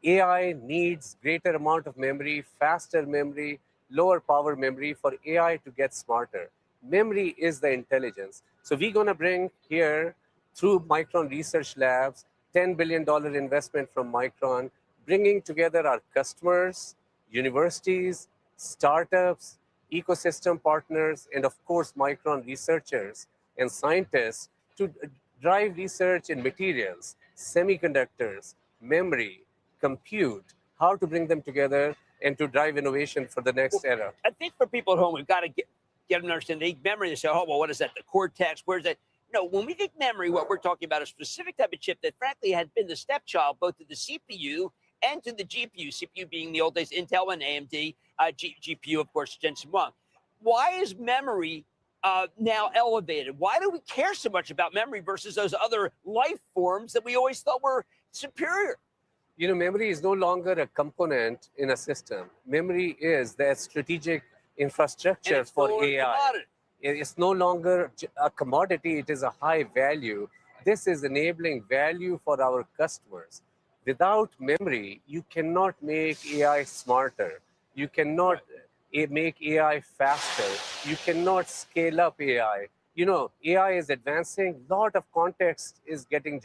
AI needs greater amount of memory, faster memory, lower power memory for AI to get smarter. Memory is the intelligence. So we're going to bring here, through Micron Research Labs, $10 billion investment from Micron, bringing together our customers, universities, startups, ecosystem partners, and of course, Micron researchers and scientists to drive research in materials, semiconductors, memory, compute, how to bring them together and to drive innovation for the next era. I think for people at home, we've got to get them to understand the memory. They say, oh, well, what is that? The cortex? Where's that? No, when we think memory, what we're talking about is a specific type of chip that frankly had been the stepchild both to the CPU and to the GPU, CPU being the old days Intel and AMD, GPU, of course, Jensen Huang. Why is memory now elevated? Why do we care so much about memory versus those other life forms that we always thought were superior? Memory is no longer a component in a system. Memory is the strategic infrastructure for AI. It's no longer a commodity, it is a high value. This is enabling value for our customers. Without memory, you cannot make AI smarter. You cannot make AI faster. You cannot scale up AI. AI is advancing. A lot of context is getting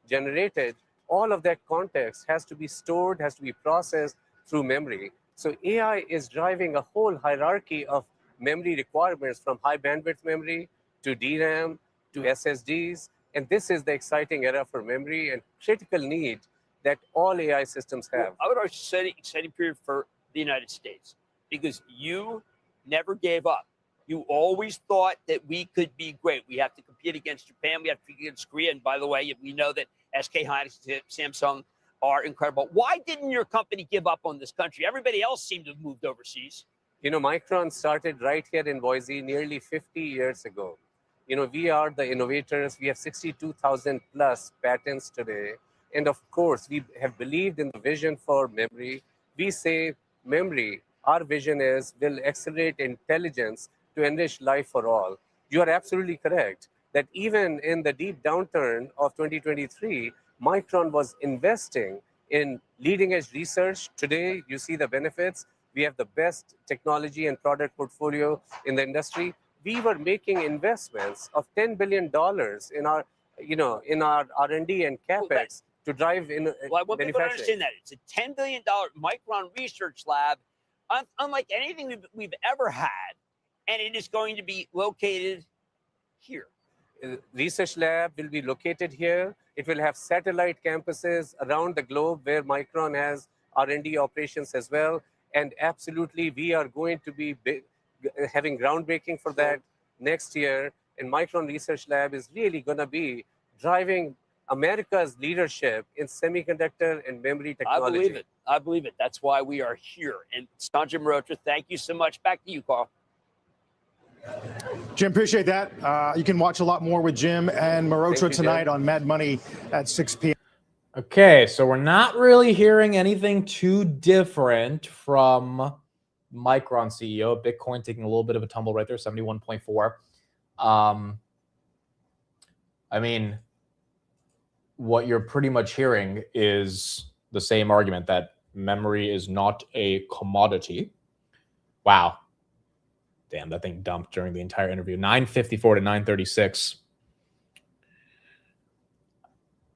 generated. All of that context has to be stored, has to be processed through memory. So AI is driving a whole hierarchy of memory requirements, from high bandwidth memory to DRAM to SSDs. And this is the exciting era for memory and critical need that all AI systems have. I would argue it's an exciting period for the United States because you never gave up. You always thought that we could be great. We have to compete against Japan. We have to compete against Korea. And by the way, we know that SK Hynix, Samsung are incredible. Why didn't your company give up on this country? Everybody else seemed to have moved overseas. Micron started right here in Boise nearly 50 years ago. We are the innovators. We have 62,000 plus patents today. And of course, we have believed in the vision for memory. We say memory, our vision will accelerate intelligence to enrich life for all. You are absolutely correct that even in the deep downturn of 2023, Micron was investing in leading edge research. Today, you see the benefits. We have the best technology and product portfolio in the industry. We were making investments of $10 billion in our, in our R&D and CapEx to drive in manufacturing. Well, I want people to understand that it's a $10 billion Micron Research Lab, unlike anything we've ever had, and it is going to be located here. Research lab will be located here. It will have satellite campuses around the globe where Micron has R&D operations as well. And absolutely, we are going to be having groundbreaking for that next year. And Micron Research Lab is really going to be driving America's leadership in semiconductor and memory technology. I believe it. I believe it. That's why we are here. And Sanjay Mehrotra, thank you so much. Back to you, Carl. Jim, appreciate that. You can watch a lot more with Jim and Mehrotra tonight on Mad Money at 6 p.m. Okay, so we're not really hearing anything too different from Micron CEO. Bitcoin taking a little bit of a tumble right there, 71.4. I mean, what you're pretty much hearing is the same argument that memory is not a commodity. Wow. Damn, that thing dumped during the entire interview. 954 to 936.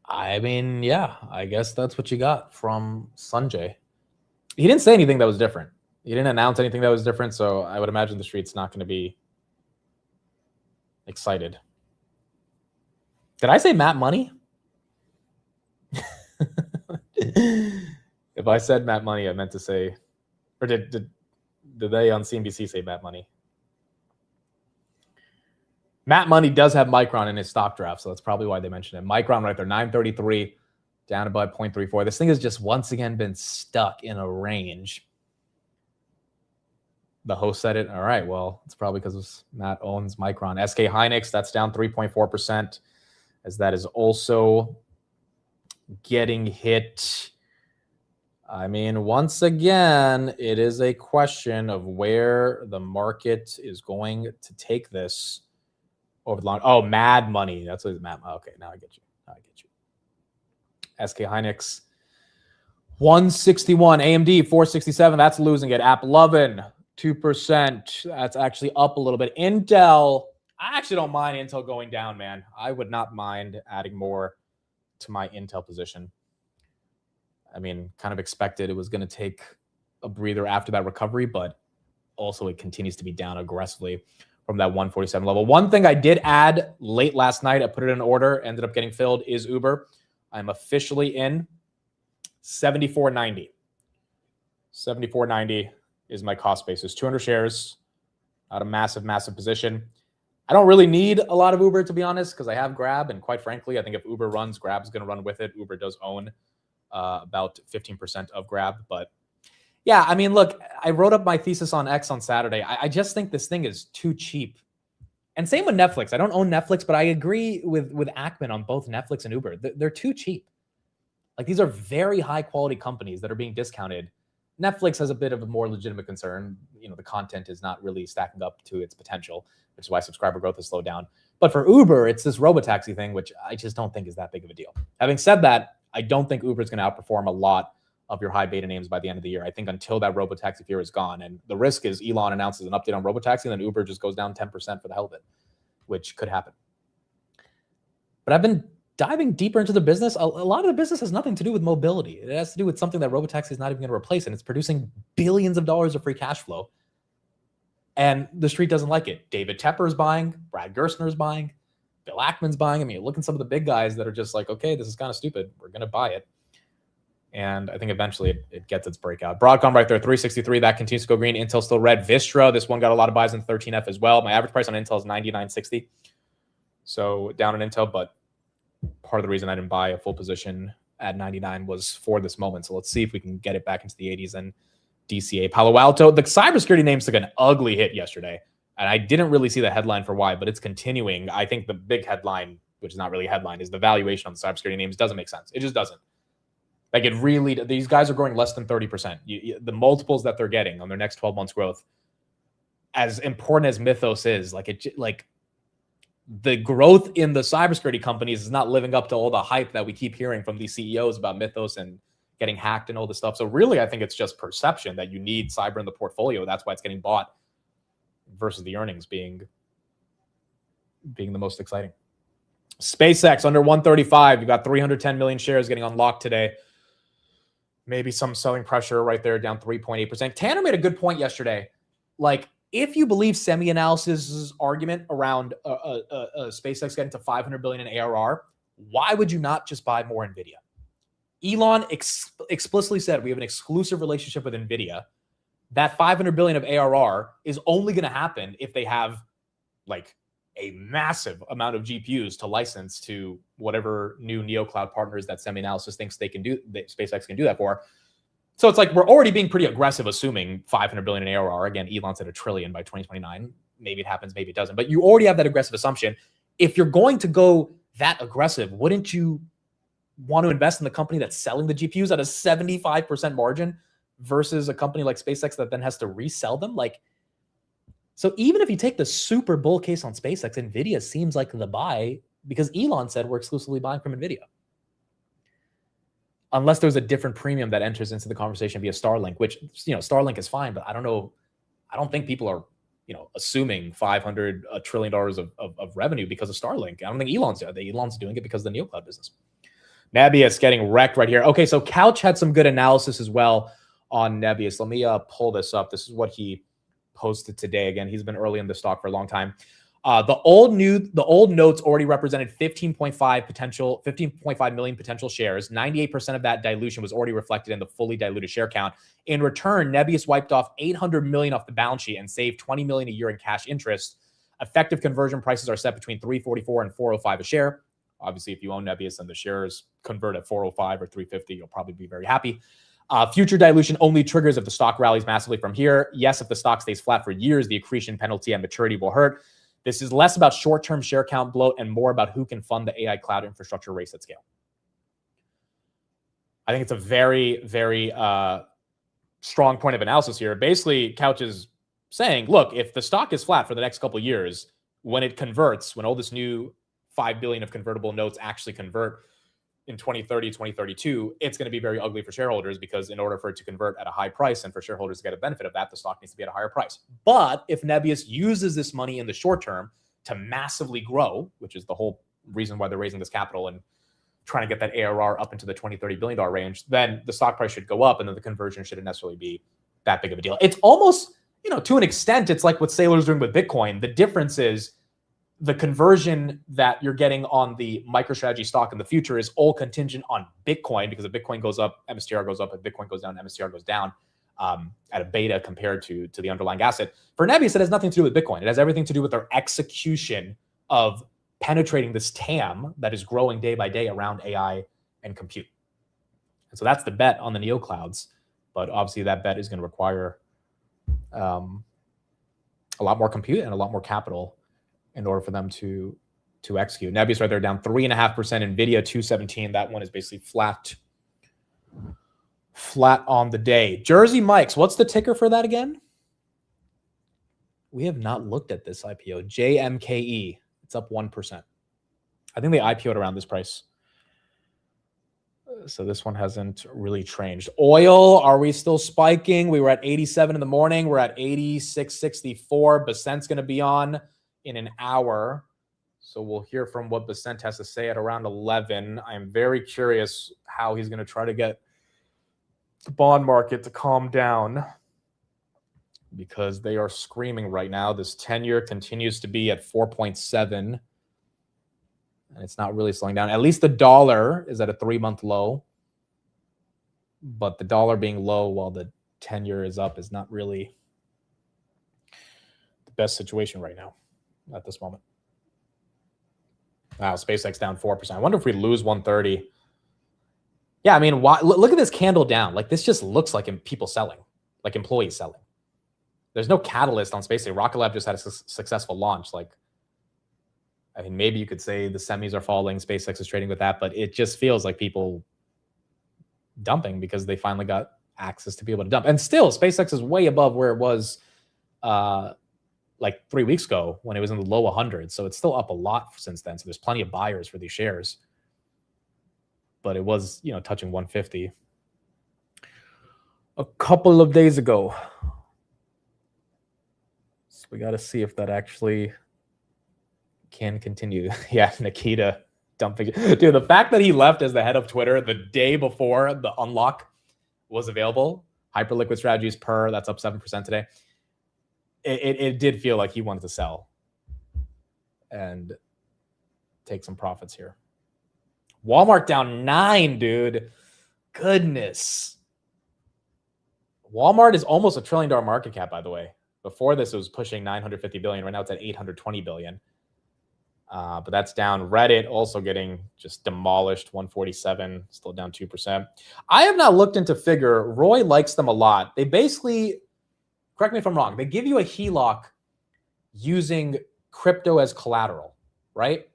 I mean, yeah, I guess that's what you got from Sanjay. He didn't say anything that was different. He didn't announce anything that was different, so I would imagine the street's not going to be excited. Did I say Matt Money? If I said Matt Money, I meant to say, or did they on CNBC say Matt Money? Matt Money does have Micron in his stock draft, so that's probably why they mentioned it. Micron right there, 933, down about 0.34. This thing has just once again been stuck in a range. The host said it. All right, well, it's probably because Matt owns Micron. SK Hynix, that's down 3.4%, as that is also getting hit. I mean, once again, it is a question of where the market is going to take this over the long. Oh, Mad Money. That's what it's Mad. Okay, now I get you. SK Hynix, 161. AMD, 467. That's losing it. AppLovin, 2%. That's actually up a little bit. Intel, I actually don't mind Intel going down, man. I would not mind adding more to my Intel position. I mean, kind of expected it was going to take a breather after that recovery, but also it continues to be down aggressively from that 147 level. One thing I did add late last night, I put it in order, ended up getting filled, is Uber. I'm officially in 74.90. 74.90 is my cost basis. 200 shares, not a massive, massive position. I don't really need a lot of Uber, to be honest, because I have Grab, and quite frankly, I think if Uber runs, Grab's going to run with it. Uber does own about 15% of Grab. But yeah, I mean, look, I wrote up my thesis on X on Saturday. I just think this thing is too cheap. And same with Netflix. I don't own Netflix, but I agree with Ackman on both Netflix and Uber. They're too cheap. Like, these are very high quality companies that are being discounted. Netflix has a bit of a more legitimate concern. You know, the content is not really stacking up to its potential, which is why subscriber growth has slowed down. But for Uber, it's this robotaxi thing, which I just don't think is that big of a deal. Having said that, I don't think Uber is going to outperform a lot of your high beta names by the end of the year. I think until that robotaxi fear is gone, and the risk is Elon announces an update on robotaxi, and then Uber just goes down 10% for the hell of it, which could happen. But I've been diving deeper into the business. A lot of the business has nothing to do with mobility. It has to do with something that robotaxi is not even going to replace, and it's producing billions of dollars of free cash flow. And the street doesn't like it. David Tepper is buying, Brad Gerstner is buying, Bill Ackman's buying. I mean, look at some of the big guys that are just like, okay, this is kind of stupid. We're going to buy it. And I think eventually it gets its breakout. Broadcom right there, 363. That continues to go green. Intel still red. Vistra, this one got a lot of buys in 13F as well. My average price on Intel is 99.60. So down on Intel, but part of the reason I didn't buy a full position at 99 was for this moment. So let's see if we can get it back into the 80s. And DCA, Palo Alto, the cybersecurity names took an ugly hit yesterday. And I didn't really see the headline for why, but it's continuing. I think the big headline, which is not really a headline, is the valuation on the cybersecurity names doesn't make sense. It just doesn't. Like, it really, these guys are growing less than 30%. The multiples that they're getting on their next 12 months growth, as important as Mythos is, like the growth in the cybersecurity companies is not living up to all the hype that we keep hearing from these CEOs about Mythos and getting hacked and all this stuff. So really, I think it's just perception that you need cyber in the portfolio. That's why it's getting bought versus the earnings being the most exciting. SpaceX under 135. You got 310 million shares getting unlocked today. Maybe some selling pressure right there, down 3.8%. Tanner made a good point yesterday. Like, if you believe SemiAnalysis's argument around SpaceX getting to 500 billion in ARR, why would you not just buy more NVIDIA? Elon explicitly said we have an exclusive relationship with NVIDIA. That 500 billion of ARR is only going to happen if they have like a massive amount of GPUs to license to whatever new NeoCloud partners that SemiAnalysis thinks they can do, that SpaceX can do that for. So it's like we're already being pretty aggressive, assuming 500 billion in ARR. Again, Elon said $1 trillion by 2029. Maybe it happens, maybe it doesn't. But you already have that aggressive assumption. If you're going to go that aggressive, wouldn't you want to invest in the company that's selling the GPUs at a 75% margin versus a company like SpaceX that then has to resell them? Like, so even if you take the super bull case on SpaceX, NVIDIA seems like the buy because Elon said we're exclusively buying from NVIDIA. Unless there's a different premium that enters into the conversation via Starlink, which, you know, Starlink is fine, but I don't know. I don't think people are, you know, assuming $500 trillion of revenue because of Starlink. I don't think Elon's doing it. Elon's doing it because of the NeoCloud business. Nebius getting wrecked right here. Okay, so Couch had some good analysis as well on Nebius. Let me pull this up. This is what he posted today. Again, he's been early in the stock for a long time. The old notes already represented 15.5 million potential shares. 98% of that dilution was already reflected in the fully diluted share count. In return, Nebius wiped off 800 million off the balance sheet and saved 20 million a year in cash interest. Effective conversion prices are set between 344 and 405 a share. Obviously, if you own Nebius and the shares convert at 405 or 350, you'll probably be very happy. Future dilution only triggers if the stock rallies massively from here. Yes, if the stock stays flat for years, the accretion penalty at maturity will hurt. This is less about short-term share count bloat and more about who can fund the AI cloud infrastructure race at scale. I think it's a very, very strong point of analysis here. Basically, Couch is saying, look, if the stock is flat for the next couple of years, when it converts, when all this new 5 billion of convertible notes actually convert in 2030, 2032, it's going to be very ugly for shareholders because in order for it to convert at a high price and for shareholders to get a benefit of that, the stock needs to be at a higher price. But if Nebius uses this money in the short term to massively grow, which is the whole reason why they're raising this capital and trying to get that ARR up into the $20, $30 billion range, then the stock price should go up and then the conversion shouldn't necessarily be that big of a deal. It's almost, you know, to an extent, it's like what Saylor's doing with Bitcoin. The difference is the conversion that you're getting on the MicroStrategy stock in the future is all contingent on Bitcoin, because if Bitcoin goes up, MSTR goes up. If Bitcoin goes down, MSTR goes down at a beta compared to the underlying asset. For Nebius, it has nothing to do with Bitcoin. It has everything to do with their execution of penetrating this TAM that is growing day by day around AI and compute. And so that's the bet on the NeoClouds. But obviously that bet is going to require a lot more compute and a lot more capital in order for them to execute. Nebius right there down 3.5%. NVIDIA 217. That one is basically flat on the day. Jersey Mike's. What's the ticker for that again? We have not looked at this IPO. JMKE. It's up 1%. I think they IPO'd around this price. So this one hasn't really changed. Oil, are we still spiking? We were at 87 in the morning. We're at 86.64. Basent's going to be on in an hour. So we'll hear from what Basent has to say at around 11. I'm very curious how he's going to try to get the bond market to calm down, because they are screaming right now. This 10-year continues to be at 4.7, and it's not really slowing down. At least the dollar is at a 3-month low, but the dollar being low while the 10-year is up is not really the best situation right now at this moment. Wow, SpaceX down 4%. I wonder if we lose 130. Yeah, I mean, why, look at this candle down. Like, this just looks like people selling, like employees selling. There's no catalyst on SpaceX. Rocket Lab just had a successful launch. Like, I mean, maybe you could say the semis are falling, SpaceX is trading with that, but it just feels like people dumping because they finally got access to be able to dump. And still, SpaceX is way above where it was like 3 weeks ago when it was in the low 100s. So it's still up a lot since then. So there's plenty of buyers for these shares. But it was, you know, touching 150 a couple of days ago. So we got to see if that actually can continue. Yeah, Nikita dumping. Dude, the fact that he left as the head of Twitter the day before the unlock was available, Hyperliquid Strategies per, that's up 7% today. It did feel like he wanted to sell and take some profits here. Walmart down 9, dude. Goodness. Walmart is almost $1 trillion market cap, by the way. Before this, it was pushing 950 billion. Right now, it's at 820 billion. But that's down. Reddit also getting just demolished, 147, still down 2%. I have not looked into Figure. Roy likes them a lot. They basically, correct me if I'm wrong, they give you a HELOC using crypto as collateral, right?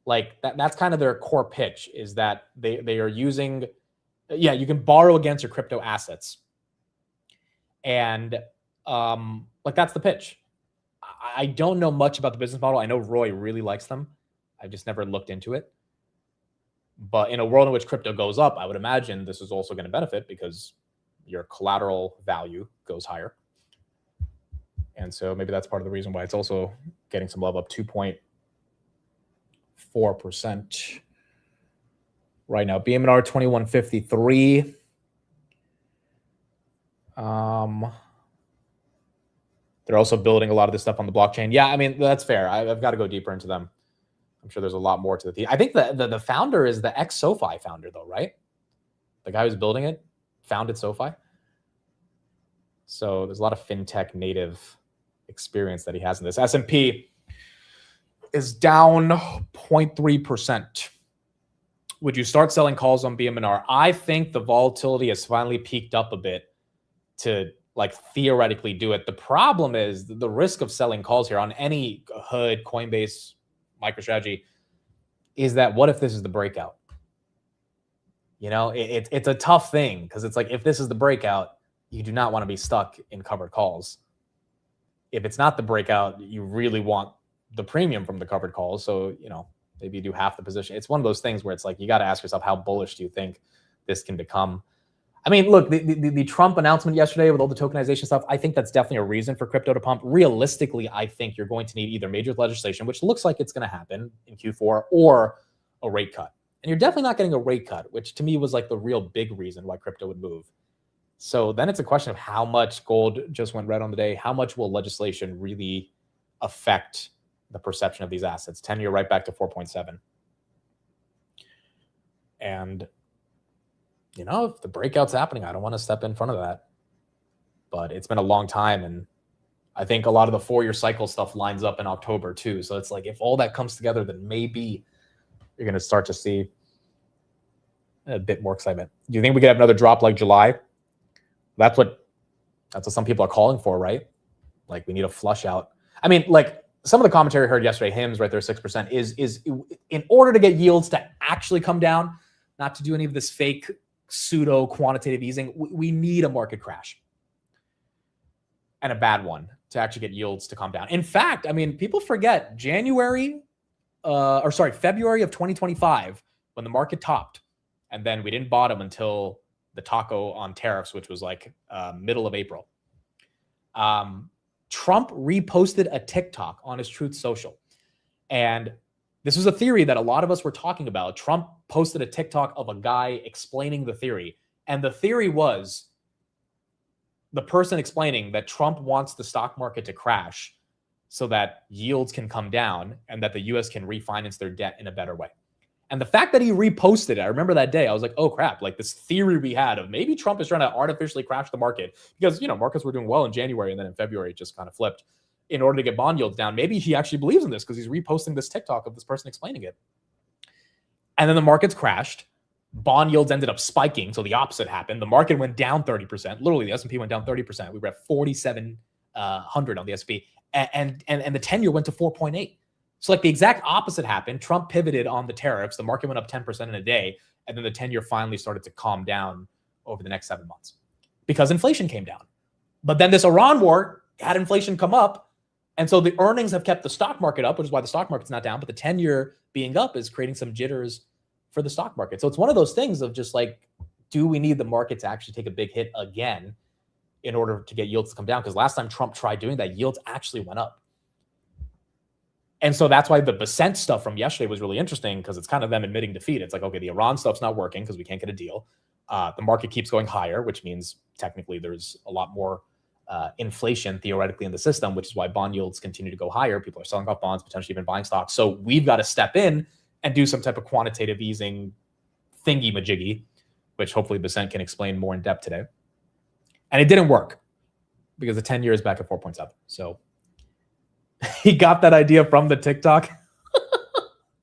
Like that's kind of their core pitch, is that they are using, you can borrow against your crypto assets. And like that's the pitch. I don't know much about the business model. I know Roy really likes them. I've just never looked into it. But in a world in which crypto goes up, I would imagine this is also going to benefit because your collateral value goes higher. And so maybe that's part of the reason why it's also getting some love, up 2.4% right now. BMNR 2153. They're also building a lot of this stuff on the blockchain. Yeah, I mean, that's fair. I've got to go deeper into them. I'm sure there's a lot more to the. I think the founder is the ex-SoFi founder, though, right? The guy who's building it founded SoFi. So there's a lot of fintech native experience that he has in this. S&P is down 0.3%. Would you start selling calls on BMNR? I think the volatility has finally peaked up a bit to like theoretically do it. The problem is the risk of selling calls here on any HUD, Coinbase, MicroStrategy is that what if this is the breakout? You know, it's a tough thing because it's like if this is the breakout, you do not want to be stuck in covered calls. If it's not the breakout, you really want the premium from the covered calls. So, you know, maybe you do half the position. It's one of those things where it's like you got to ask yourself, how bullish do you think this can become? I mean, look, the Trump announcement yesterday with all the tokenization stuff, I think that's definitely a reason for crypto to pump. Realistically, I think you're going to need either major legislation, which looks like it's going to happen in Q4, or a rate cut. And you're definitely not getting a rate cut, which to me was like the real big reason why crypto would move. So then it's a question of how much gold just went red on the day. How much will legislation really affect the perception of these assets? 10-year right back to 4.7. And you know, if the breakout's happening, I don't want to step in front of that. But it's been a long time, and I think a lot of the 4-year cycle stuff lines up in October too. So it's like if all that comes together, then maybe you're going to start to see a bit more excitement. Do you think we could have another drop like July? That's what some people are calling for, right? Like we need a flush out. I mean, like some of the commentary I heard yesterday, HIMS right there, 6%, is in order to get yields to actually come down, not to do any of this fake pseudo quantitative easing, we need a market crash, and a bad one, to actually get yields to come down. In fact, I mean, people forget February of 2025 when the market topped, and then we didn't bottom until the taco on tariffs, which was like middle of April. Trump reposted a TikTok on his Truth Social, and this was a theory that a lot of us were talking about. Trump posted a TikTok of a guy explaining the theory. And the theory was the person explaining that Trump wants the stock market to crash so that yields can come down and that the US can refinance their debt in a better way. And the fact that he reposted it, I remember that day, I was like, oh crap, like this theory we had of maybe Trump is trying to artificially crash the market because, you know, markets were doing well in January and then in February it just kind of flipped in order to get bond yields down. Maybe he actually believes in this because he's reposting this TikTok of this person explaining it. And then the markets crashed. Bond yields ended up spiking. So the opposite happened. The market went down 30%. Literally, the S&P went down 30%. We were at 4,700 on the S&P. And the 10-year went to 4.8. So like the exact opposite happened. Trump pivoted on the tariffs. The market went up 10% in a day. And then the 10-year finally started to calm down over the next 7 months because inflation came down. But then this Iran war had inflation come up. And so the earnings have kept the stock market up, which is why the stock market's not down. But the 10-year being up is creating some jitters for the stock market. So it's one of those things of just like, do we need the market to actually take a big hit again in order to get yields to come down? Because last time Trump tried doing that, yields actually went up. And so that's why the Basent stuff from yesterday was really interesting, because it's kind of them admitting defeat. It's like, okay, the Iran stuff's not working because we can't get a deal. The market keeps going higher, which means technically there's a lot more inflation theoretically in the system, which is why bond yields continue to go higher. People are selling off bonds, potentially even buying stocks. So we've got to step in and do some type of quantitative easing thingy majiggy, which hopefully Basent can explain more in depth today. And it didn't work because the 10-year is back at 4.7. So he got that idea from the TikTok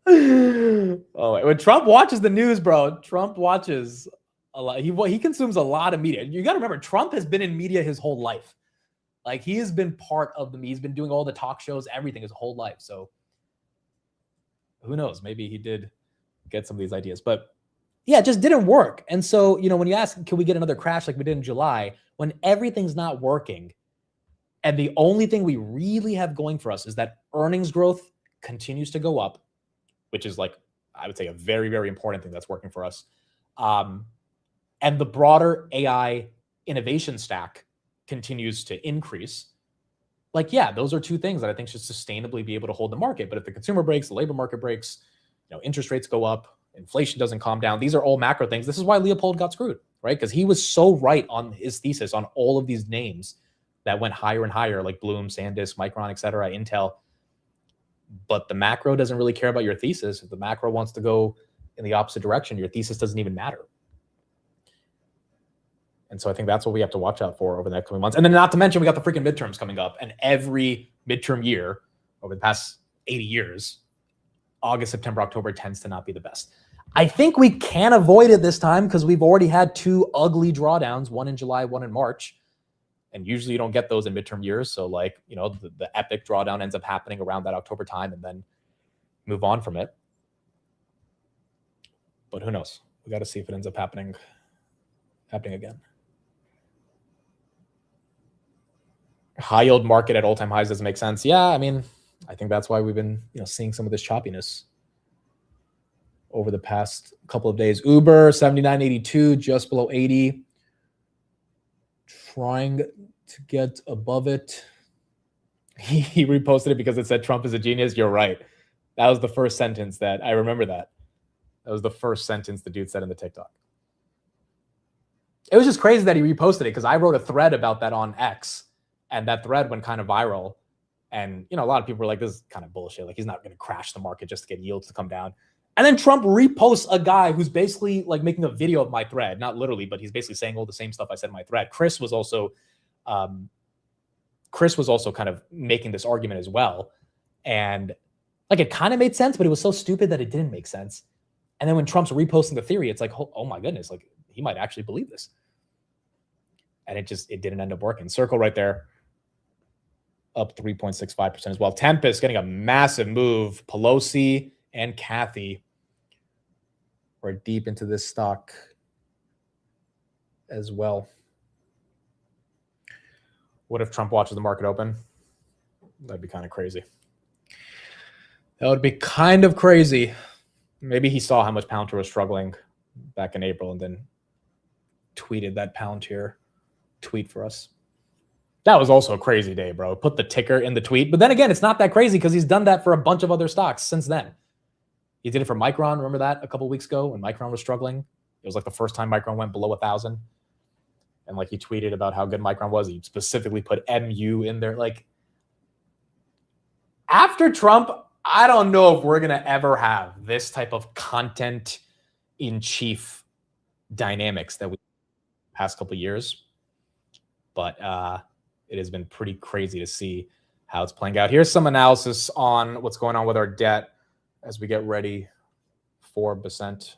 Oh, when Trump watches the news, bro, Trump watches a lot. He consumes a lot of media. You got to remember, Trump has been in media his whole life. Like, he has been part of the media. He's been doing all the talk shows, everything his whole life. So who knows? Maybe he did get some of these ideas, but yeah, it just didn't work. And so, when you ask, can we get another crash like we did in July, when everything's not working, and the only thing we really have going for us is that earnings growth continues to go up, which is, like, I would say, a very, very important thing that's working for us. And the broader AI innovation stack continues to increase. Like, yeah, those are two things that I think should sustainably be able to hold the market. But if the consumer breaks, the labor market breaks, interest rates go up, inflation doesn't calm down. These are all macro things. This is why Leopold got screwed, right? Because he was so right on his thesis on all of these names that went higher and higher, like Bloom, SanDisk, Micron, et cetera, Intel. But the macro doesn't really care about your thesis. If the macro wants to go in the opposite direction, your thesis doesn't even matter. And so I think that's what we have to watch out for over the next coming months. And then, not to mention, we got the freaking midterms coming up. And every midterm year over the past 80 years, August, September, October tends to not be the best. I think we can avoid it this time because we've already had two ugly drawdowns, one in July, one in March. And usually you don't get those in midterm years. So, like, the epic drawdown ends up happening around that October time and then move on from it. But who knows? We got to see if it ends up happening again. High yield market at all-time highs doesn't make sense. Yeah, I mean, I think that's why we've been seeing some of this choppiness over the past couple of days. Uber 79.82, just below 80. Trying to get above it. He reposted it because it said Trump is a genius. You're right. That was the first sentence that I remember. That was the first sentence the dude said in the TikTok. It was just crazy that he reposted it because I wrote a thread about that on X, and that thread went kind of viral. And a lot of people were like, "This is kind of bullshit. Like, he's not going to crash the market just to get yields to come down." And then Trump reposts a guy who's basically like making a video of my thread, not literally, but he's basically saying all the same stuff I said in my thread. Chris was also kind of making this argument as well. And like, it kind of made sense, but it was so stupid that it didn't make sense. And then when Trump's reposting the theory, it's like, oh my goodness, like, he might actually believe this. And it didn't end up working. Circle right there, up 3.65% as well. Tempest getting a massive move. Pelosi and Kathy are deep into this stock as well. What if Trump watches the market open? That'd be kind of crazy. That would be kind of crazy. Maybe he saw how much Palantir was struggling back in April and then tweeted that Palantir tweet for us. That was also a crazy day, bro. Put the ticker in the tweet. But then again, it's not that crazy because he's done that for a bunch of other stocks since then. He did it for Micron. Remember that a couple of weeks ago when Micron was struggling? It was like the first time Micron went below 1,000. And like, he tweeted about how good Micron was. He specifically put MU in there. Like, after Trump, I don't know if we're going to ever have this type of content in chief dynamics that we past couple of years. But it has been pretty crazy to see how it's playing out. Here's some analysis on what's going on with our debt as we get ready for Basent.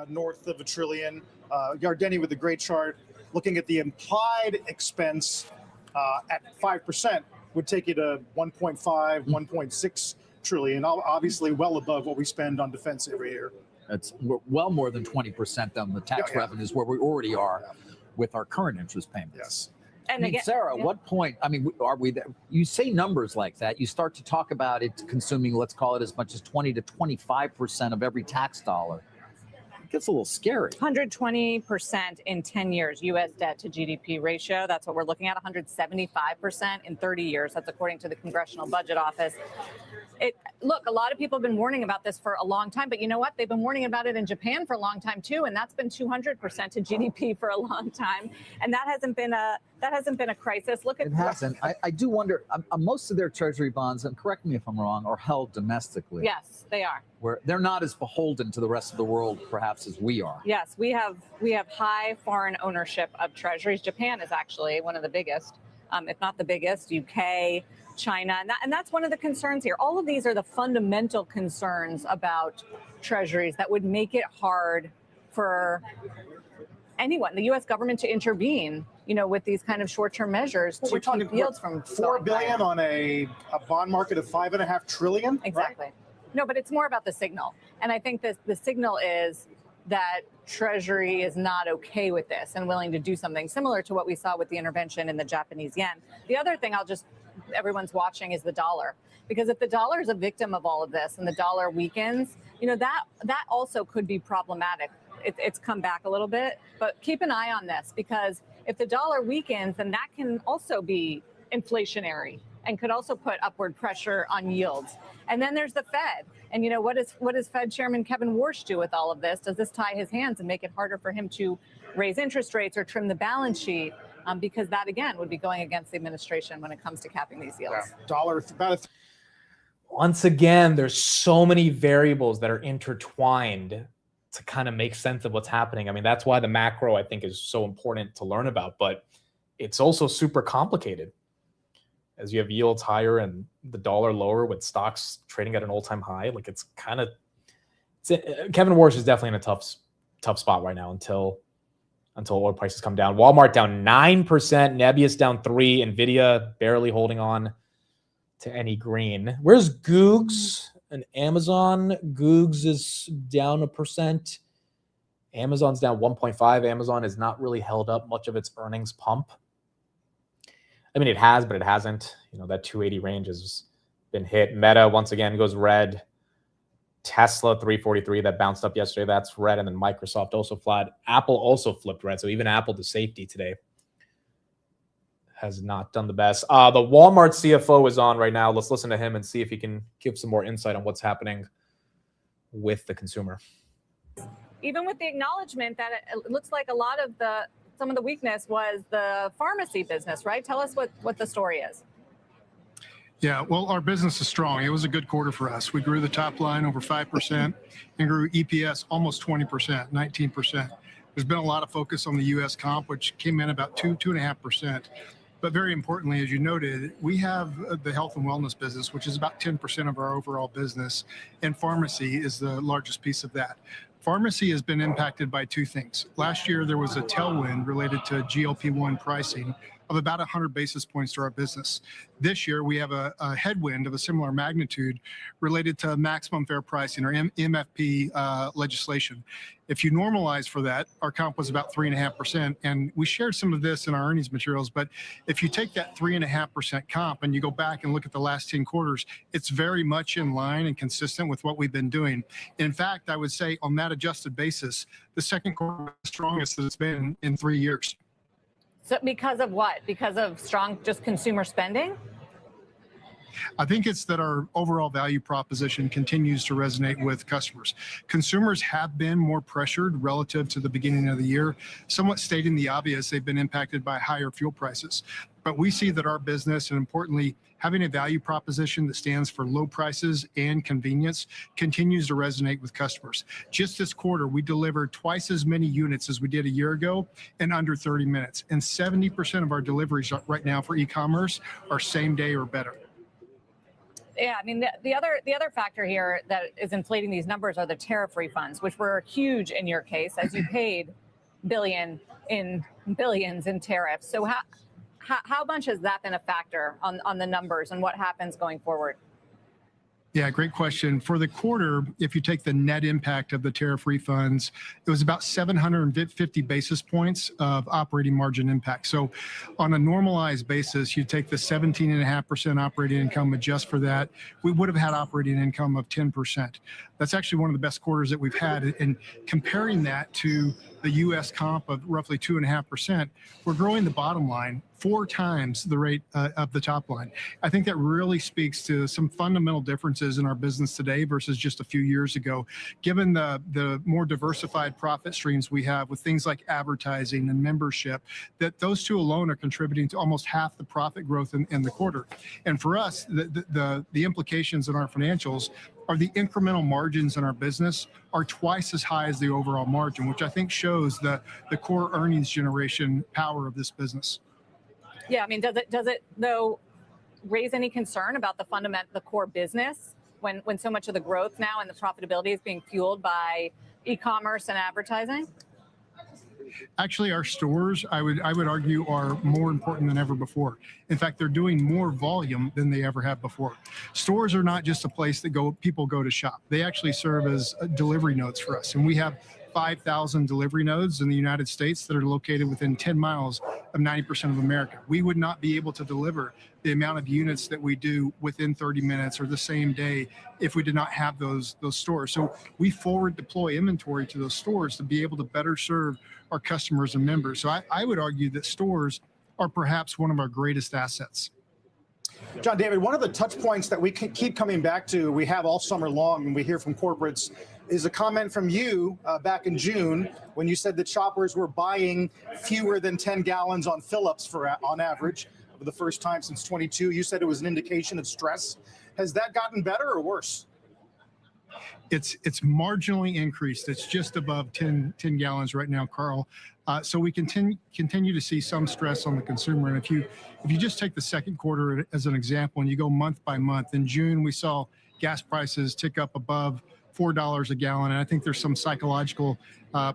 North of $1 trillion. Yardeni with a great chart, looking at the implied expense at 5% would take you to 1.5, 1.6 trillion, obviously well above what we spend on defense every year. That's well more than 20% on the tax revenues where we already are with our current interest payments. Yes. And again, Sarah, at what point, are we there? You say numbers like that, you start to talk about it consuming, let's call it as much as 20 to 25% of every tax dollar. It gets a little scary. 120% in 10 years, U.S. debt to GDP ratio. That's what we're looking at, 175% in 30 years. That's according to the Congressional Budget Office. Look, a lot of people have been warning about this for a long time, but you know what? They've been warning about it in Japan for a long time too, and that's been 200% to GDP for a long time, and that hasn't been a crisis. Look at it hasn't. I do wonder. Most of their Treasury bonds, and correct me if I'm wrong, are held domestically. Yes, they are. Where they're not as beholden to the rest of the world, perhaps, as we are. Yes, we have high foreign ownership of Treasuries. Japan is actually one of the biggest. if not the biggest, UK, China. And that's one of the concerns here. All of these are the fundamental concerns about treasuries that would make it hard for anyone, the U.S. government, to intervene, with these kind of short-term measures to keep yields from $4 billion on a bond market of $5.5 trillion. Exactly. Right? No, but it's more about the signal. And I think the signal is that Treasury is not okay with this and willing to do something similar to what we saw with the intervention in the Japanese yen. The other thing everyone's watching is the dollar. Because if the dollar is a victim of all of this and the dollar weakens, that also could be problematic. It's come back a little bit, but keep an eye on this, because if the dollar weakens, then that can also be inflationary and could also put upward pressure on yields. And then there's the Fed. And what does Fed Chairman Kevin Warsh do with all of this? Does this tie his hands and make it harder for him to raise interest rates or trim the balance sheet? Because that, again, would be going against the administration when it comes to capping these yields. Once again, there's so many variables that are intertwined to kind of make sense of what's happening. I mean, that's why the macro, I think, is so important to learn about, but it's also super complicated as you have yields higher and the dollar lower with stocks trading at an all-time high. Like, Kevin Warsh is definitely in a tough spot right now until oil prices come down. Walmart down 9%, Nebius down 3%, Nvidia barely holding on to any green. Where's Googs and Amazon? Googs is down 1%. Amazon's down 1.5%. Amazon has not really held up much of its earnings pump. I mean, it has, but it hasn't. That 280 range has been hit. Meta, once again, goes red. Tesla, 343, that bounced up yesterday. That's red. And then Microsoft also flat. Apple also flipped red. So even Apple, the safety today, has not done the best. The Walmart CFO is on right now. Let's listen to him and see if he can give some more insight on what's happening with the consumer. Even with the acknowledgement that it looks like some of the weakness was the pharmacy business, right? Tell us what the story is. Yeah, well, our business is strong. It was a good quarter for us. We grew the top line over 5% and grew EPS almost 20%, 19%. There's been a lot of focus on the U.S. comp, which came in about 2.5%. But very importantly, as you noted, we have the health and wellness business, which is about 10% of our overall business, and pharmacy is the largest piece of that. Pharmacy has been impacted by two things. Last year, there was a tailwind related to GLP-1 pricing of about 100 basis points to our business. This year, we have a headwind of a similar magnitude related to maximum fair pricing, or MFP legislation. If you normalize for that, our comp was about 3.5%, and we shared some of this in our earnings materials, but if you take that 3.5% comp and you go back and look at the last 10 quarters, it's very much in line and consistent with what we've been doing. In fact, I would say on that adjusted basis, the second quarter was the strongest that it's been in 3 years. So because of what? Because of strong just consumer spending? I think it's that our overall value proposition continues to resonate with customers. Consumers have been more pressured relative to the beginning of the year. Somewhat stating the obvious, they've been impacted by higher fuel prices. But we see that our business, and importantly, having a value proposition that stands for low prices and convenience, continues to resonate with customers. Just this quarter, we delivered twice as many units as we did a year ago in under 30 minutes. And 70% of our deliveries right now for e-commerce are same day or better. Yeah, I mean, the other factor here that is inflating these numbers are the tariff refunds, which were huge in your case, as you paid billions in tariffs. So how much has that been a factor on the numbers and what happens going forward? Yeah, great question. For the quarter, if you take the net impact of the tariff refunds, it was about 750 basis points of operating margin impact. So on a normalized basis, you take the 17.5% operating income, adjust for that, we would have had operating income of 10%. That's actually one of the best quarters that we've had. And comparing that to the U.S. comp of roughly 2.5%, we're growing the bottom line 4 times the rate of the top line. I think that really speaks to some fundamental differences in our business today versus just a few years ago, given the more diversified profit streams we have with things like advertising and membership, that those two alone are contributing to almost half the profit growth in the quarter. And for us, the implications in our financials are the incremental margins in our business are twice as high as the overall margin, which I think shows the core earnings generation power of this business. Yeah, I mean, does it though raise any concern about the core business when so much of the growth now and the profitability is being fueled by e-commerce and advertising? Actually, our stores, I would argue, are more important than ever before. In fact, they're doing more volume than they ever have before. Stores are not just a place that people go to shop. They actually serve as delivery nodes for us, and we have 5,000 delivery nodes in the United States that are located within 10 miles of 90% of America. We would not be able to deliver the amount of units that we do within 30 minutes or the same day if we did not have those stores. So we forward deploy inventory to those stores to be able to better serve our customers and members. So I would argue that stores are perhaps one of our greatest assets. John David, one of the touch points that we keep coming back to, we have all summer long, and we hear from corporates, is a comment from you back in June when you said that shoppers were buying fewer than 10 gallons on fill-ups on average for the first time since 22. You said it was an indication of stress. Has that gotten better or worse? It's marginally increased. It's just above 10 gallons right now, Carl. So we continue to see some stress on the consumer. And if you just take the second quarter as an example, and you go month by month, in June we saw gas prices tick up above $4 a gallon, and I think there's some psychological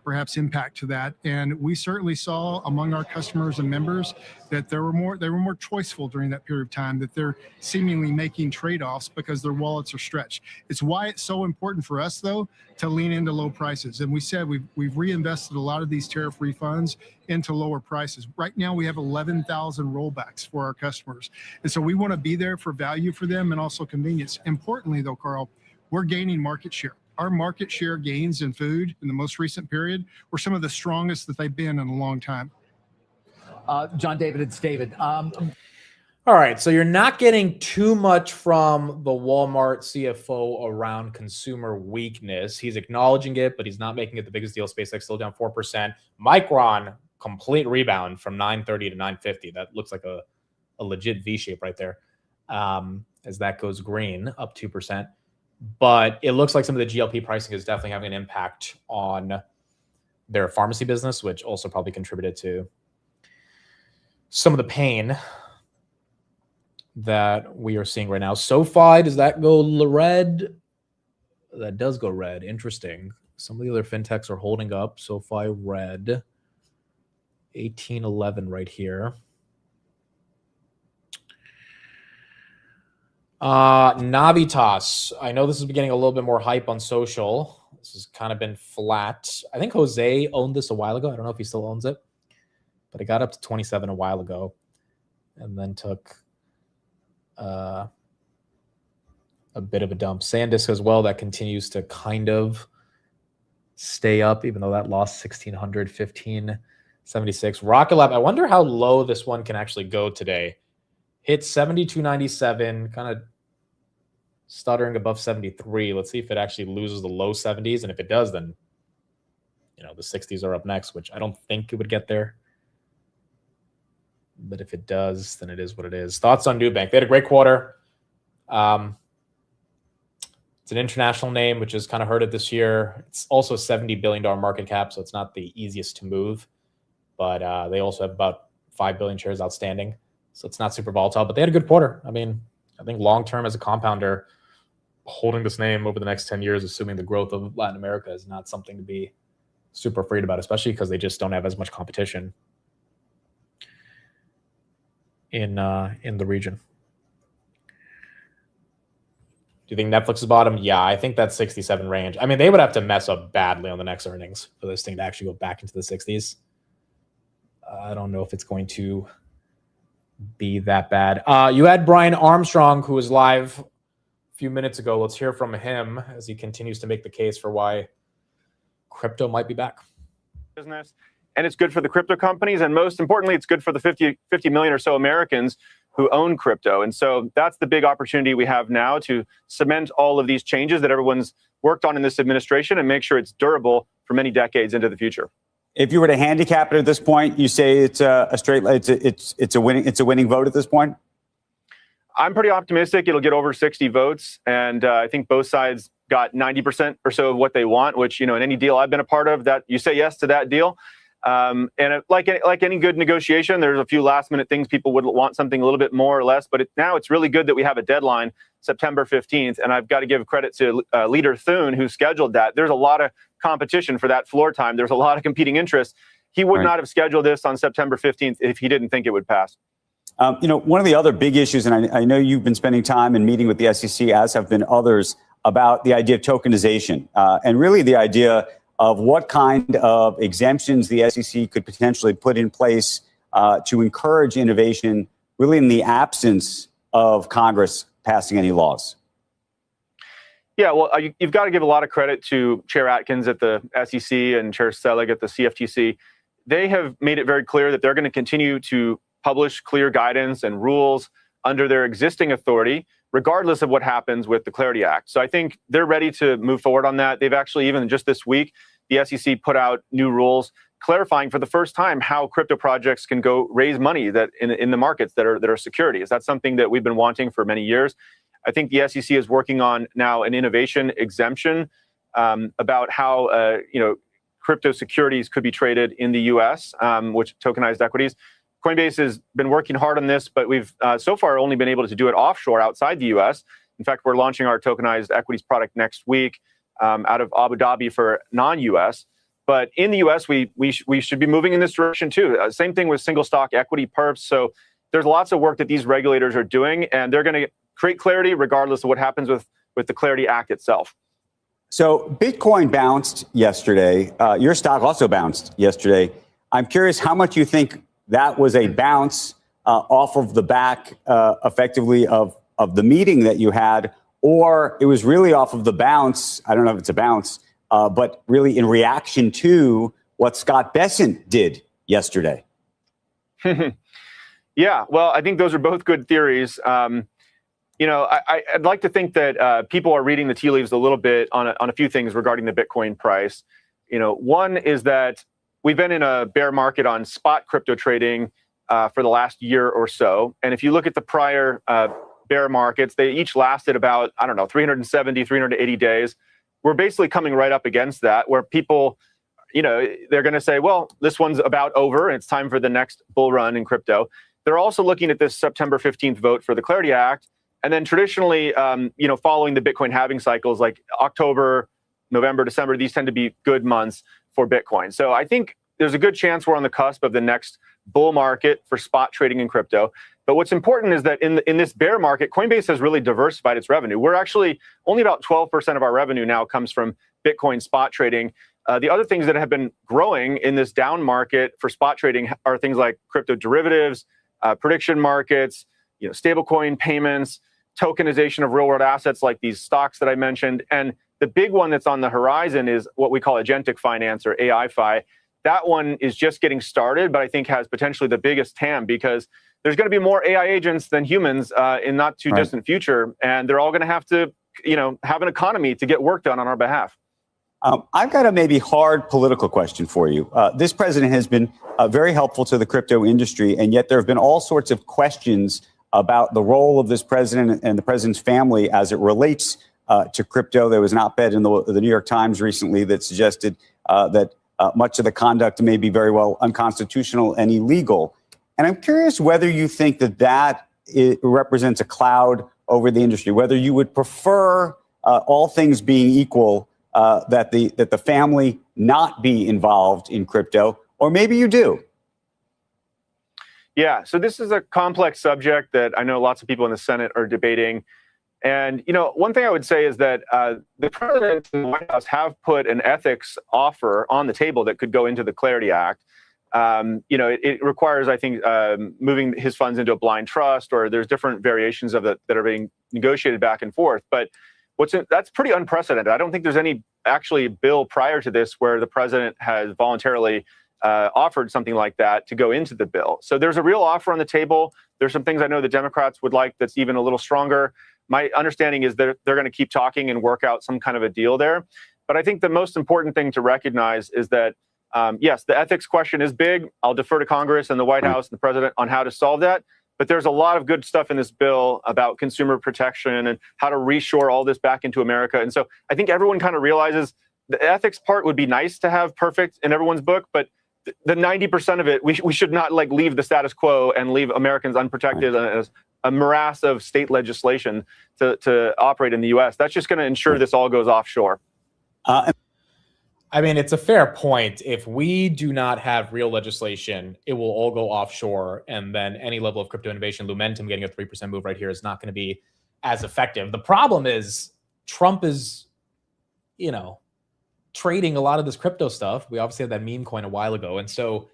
perhaps impact to that. And we certainly saw among our customers and members that they were more choiceful during that period of time, that they're seemingly making trade-offs because their wallets are stretched. It's why it's so important for us, though, to lean into low prices. And we said we've reinvested a lot of these tariff refunds into lower prices. Right now we have 11,000 rollbacks for our customers. And so we want to be there for value for them and also convenience. Importantly, though, Carl, we're gaining market share. Our market share gains in food in the most recent period were some of the strongest that they've been in a long time. John David, it's David. All right, so you're not getting too much from the Walmart CFO around consumer weakness. He's acknowledging it, but he's not making it the biggest deal. SpaceX still down 4%. Micron, complete rebound from 930 to 950. That looks like a legit V shape right there. As that goes green, up 2%. But it looks like some of the GLP pricing is definitely having an impact on their pharmacy business, which also probably contributed to some of the pain that we are seeing right now. SoFi, does that go red? That does go red. Interesting. Some of the other fintechs are holding up. SoFi red. 1811 right here. Navitas. I know this is getting a little bit more hype on social. This has kind of been flat. I think Jose owned this a while ago. I don't know if he still owns it, but it got up to 27 a while ago and then took a bit of a dump. SanDisk as well, that continues to kind of stay up, even though that lost 1,600, 1576. Rocket Lab, I wonder how low this one can actually go today. Hit 72.97, kind of stuttering above 73. Let's see if it actually loses the low 70s. And if it does, then, you know, the 60s are up next, which I don't think it would get there. But if it does, then it is what it is. Thoughts on Nubank? They had a great quarter. It's an international name, which has kind of hurt it this year. It's also a $70 billion market cap, so it's not the easiest to move. But they also have about 5 billion shares outstanding. So it's not super volatile, but they had a good quarter. I mean, I think long-term as a compounder, holding this name over the next 10 years, assuming the growth of Latin America is not something to be super afraid about, especially because they just don't have as much competition in the region. Do you think Netflix is bottom? Yeah, I think that's 67 range. I mean, they would have to mess up badly on the next earnings for this thing to actually go back into the 60s. I don't know if it's going to be that bad. You had Brian Armstrong, who was live a few minutes ago. Let's hear from him as he continues to make the case for why crypto might be back. Business, and it's good for the crypto companies, and most importantly, it's good for the 50 million or so Americans who own crypto. And so that's the big opportunity we have now to cement all of these changes that everyone's worked on in this administration and make sure it's durable for many decades into the future. If you were to handicap it at this point, you say it's a winning vote at this point? I'm pretty optimistic it'll get over 60 votes, and I think both sides got 90% or so of what they want, which, you know, in any deal I've been a part of, that you say yes to that deal, Like any good negotiation, there's a few last minute things people would want something a little bit more or less. But now it's really good that we have a deadline, September 15th. And I've got to give credit to Leader Thune, who scheduled that. There's a lot of competition for that floor time. There's a lot of competing interests. He would not have scheduled this on September 15th if he didn't think it would pass. One of the other big issues, and I know you've been spending time and meeting with the SEC, as have been others, about the idea of tokenization and really the idea of what kind of exemptions the SEC could potentially put in place to encourage innovation, really in the absence of Congress passing any laws. Yeah, well, you've got to give a lot of credit to Chair Atkins at the SEC and Chair Selig at the CFTC. They have made it very clear that they're going to continue to publish clear guidance and rules under their existing authority, regardless of what happens with the Clarity Act. So I think they're ready to move forward on that. They've actually, even just this week, the SEC put out new rules clarifying for the first time how crypto projects can go raise money that in the markets that are securities. That's something that we've been wanting for many years. I think the SEC is working on now an innovation exemption about how crypto securities could be traded in the U.S., which tokenized equities. Coinbase has been working hard on this, but we've so far only been able to do it offshore outside the U.S. In fact, we're launching our tokenized equities product next week out of Abu Dhabi for non-U.S. But in the U.S., we should be moving in this direction too. Same thing with single stock equity perps. So there's lots of work that these regulators are doing, and they're going to create clarity regardless of what happens with the Clarity Act itself. So Bitcoin bounced yesterday. Your stock also bounced yesterday. I'm curious how much you think that was a bounce off of the back, effectively, of the meeting that you had, or it was really off of the bounce. I don't know if it's a bounce, but really in reaction to what Scott Bessent did yesterday. Yeah, well, I think those are both good theories. I'd like to think that people are reading the tea leaves a little bit on a few things regarding the Bitcoin price. One is that we've been in a bear market on spot crypto trading for the last year or so. And if you look at the prior bear markets, they each lasted about, 370, 380 days. We're basically coming right up against that, where people, they're going to say, well, this one's about over and it's time for the next bull run in crypto. They're also looking at this September 15th vote for the Clarity Act. And then traditionally, following the Bitcoin halving cycles like October, November, December, these tend to be good months for Bitcoin. So I think there's a good chance we're on the cusp of the next bull market for spot trading in crypto. But what's important is that in this bear market, Coinbase has really diversified its revenue. We're actually only about 12% of our revenue now comes from Bitcoin spot trading. The other things that have been growing in this down market for spot trading are things like crypto derivatives, prediction markets, stablecoin payments, tokenization of real world assets like these stocks that I mentioned. And the big one that's on the horizon is what we call agentic finance, or AI-fi. That one is just getting started, but I think has potentially the biggest TAM, because there's going to be more AI agents than humans in not too distant future. And they're all going to have to, have an economy to get work done on our behalf. I've got a maybe hard political question for you. This president has been very helpful to the crypto industry, and yet there have been all sorts of questions about the role of this president and the president's family as it relates to crypto. There was an op-ed in the New York Times recently that suggested that much of the conduct may be very well unconstitutional and illegal. And I'm curious whether you think that it represents a cloud over the industry, whether you would prefer, all things being equal, that the family not be involved in crypto, or maybe you do. Yeah, so this is a complex subject that I know lots of people in the Senate are debating. And, one thing I would say is that the president and the White House have put an ethics offer on the table that could go into the Clarity Act. It requires, I think, moving his funds into a blind trust, or there's different variations of it that are being negotiated back and forth. But that's pretty unprecedented. I don't think there's any actually bill prior to this where the president has voluntarily offered something like that to go into the bill. So there's a real offer on the table. There's some things I know the Democrats would like that's even a little stronger. My understanding is that they're going to keep talking and work out some kind of a deal there. But I think the most important thing to recognize is that, yes, the ethics question is big. I'll defer to Congress and the White House and the president on how to solve that. But there's a lot of good stuff in this bill about consumer protection and how to reshore all this back into America. And so I think everyone kind of realizes the ethics part would be nice to have perfect in everyone's book, but the 90% of it, we should not like leave the status quo and leave Americans unprotected as a morass of state legislation to operate in the U.S. That's just going to ensure this all goes offshore. I mean, it's a fair point. If we do not have real legislation, it will all go offshore. And then any level of crypto innovation, Lumentum getting a 3% move right here is not going to be as effective. The problem is Trump is, trading a lot of this crypto stuff. We obviously had that meme coin a while ago. And so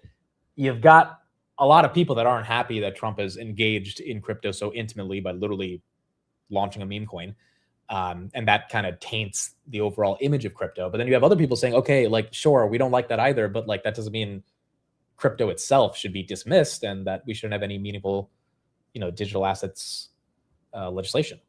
you've got a lot of people that aren't happy that Trump is engaged in crypto so intimately by literally launching a meme coin. And that kind of taints the overall image of crypto. But then you have other people saying, okay, like, sure, we don't like that either, but like, that doesn't mean crypto itself should be dismissed and that we shouldn't have any meaningful, digital assets legislation.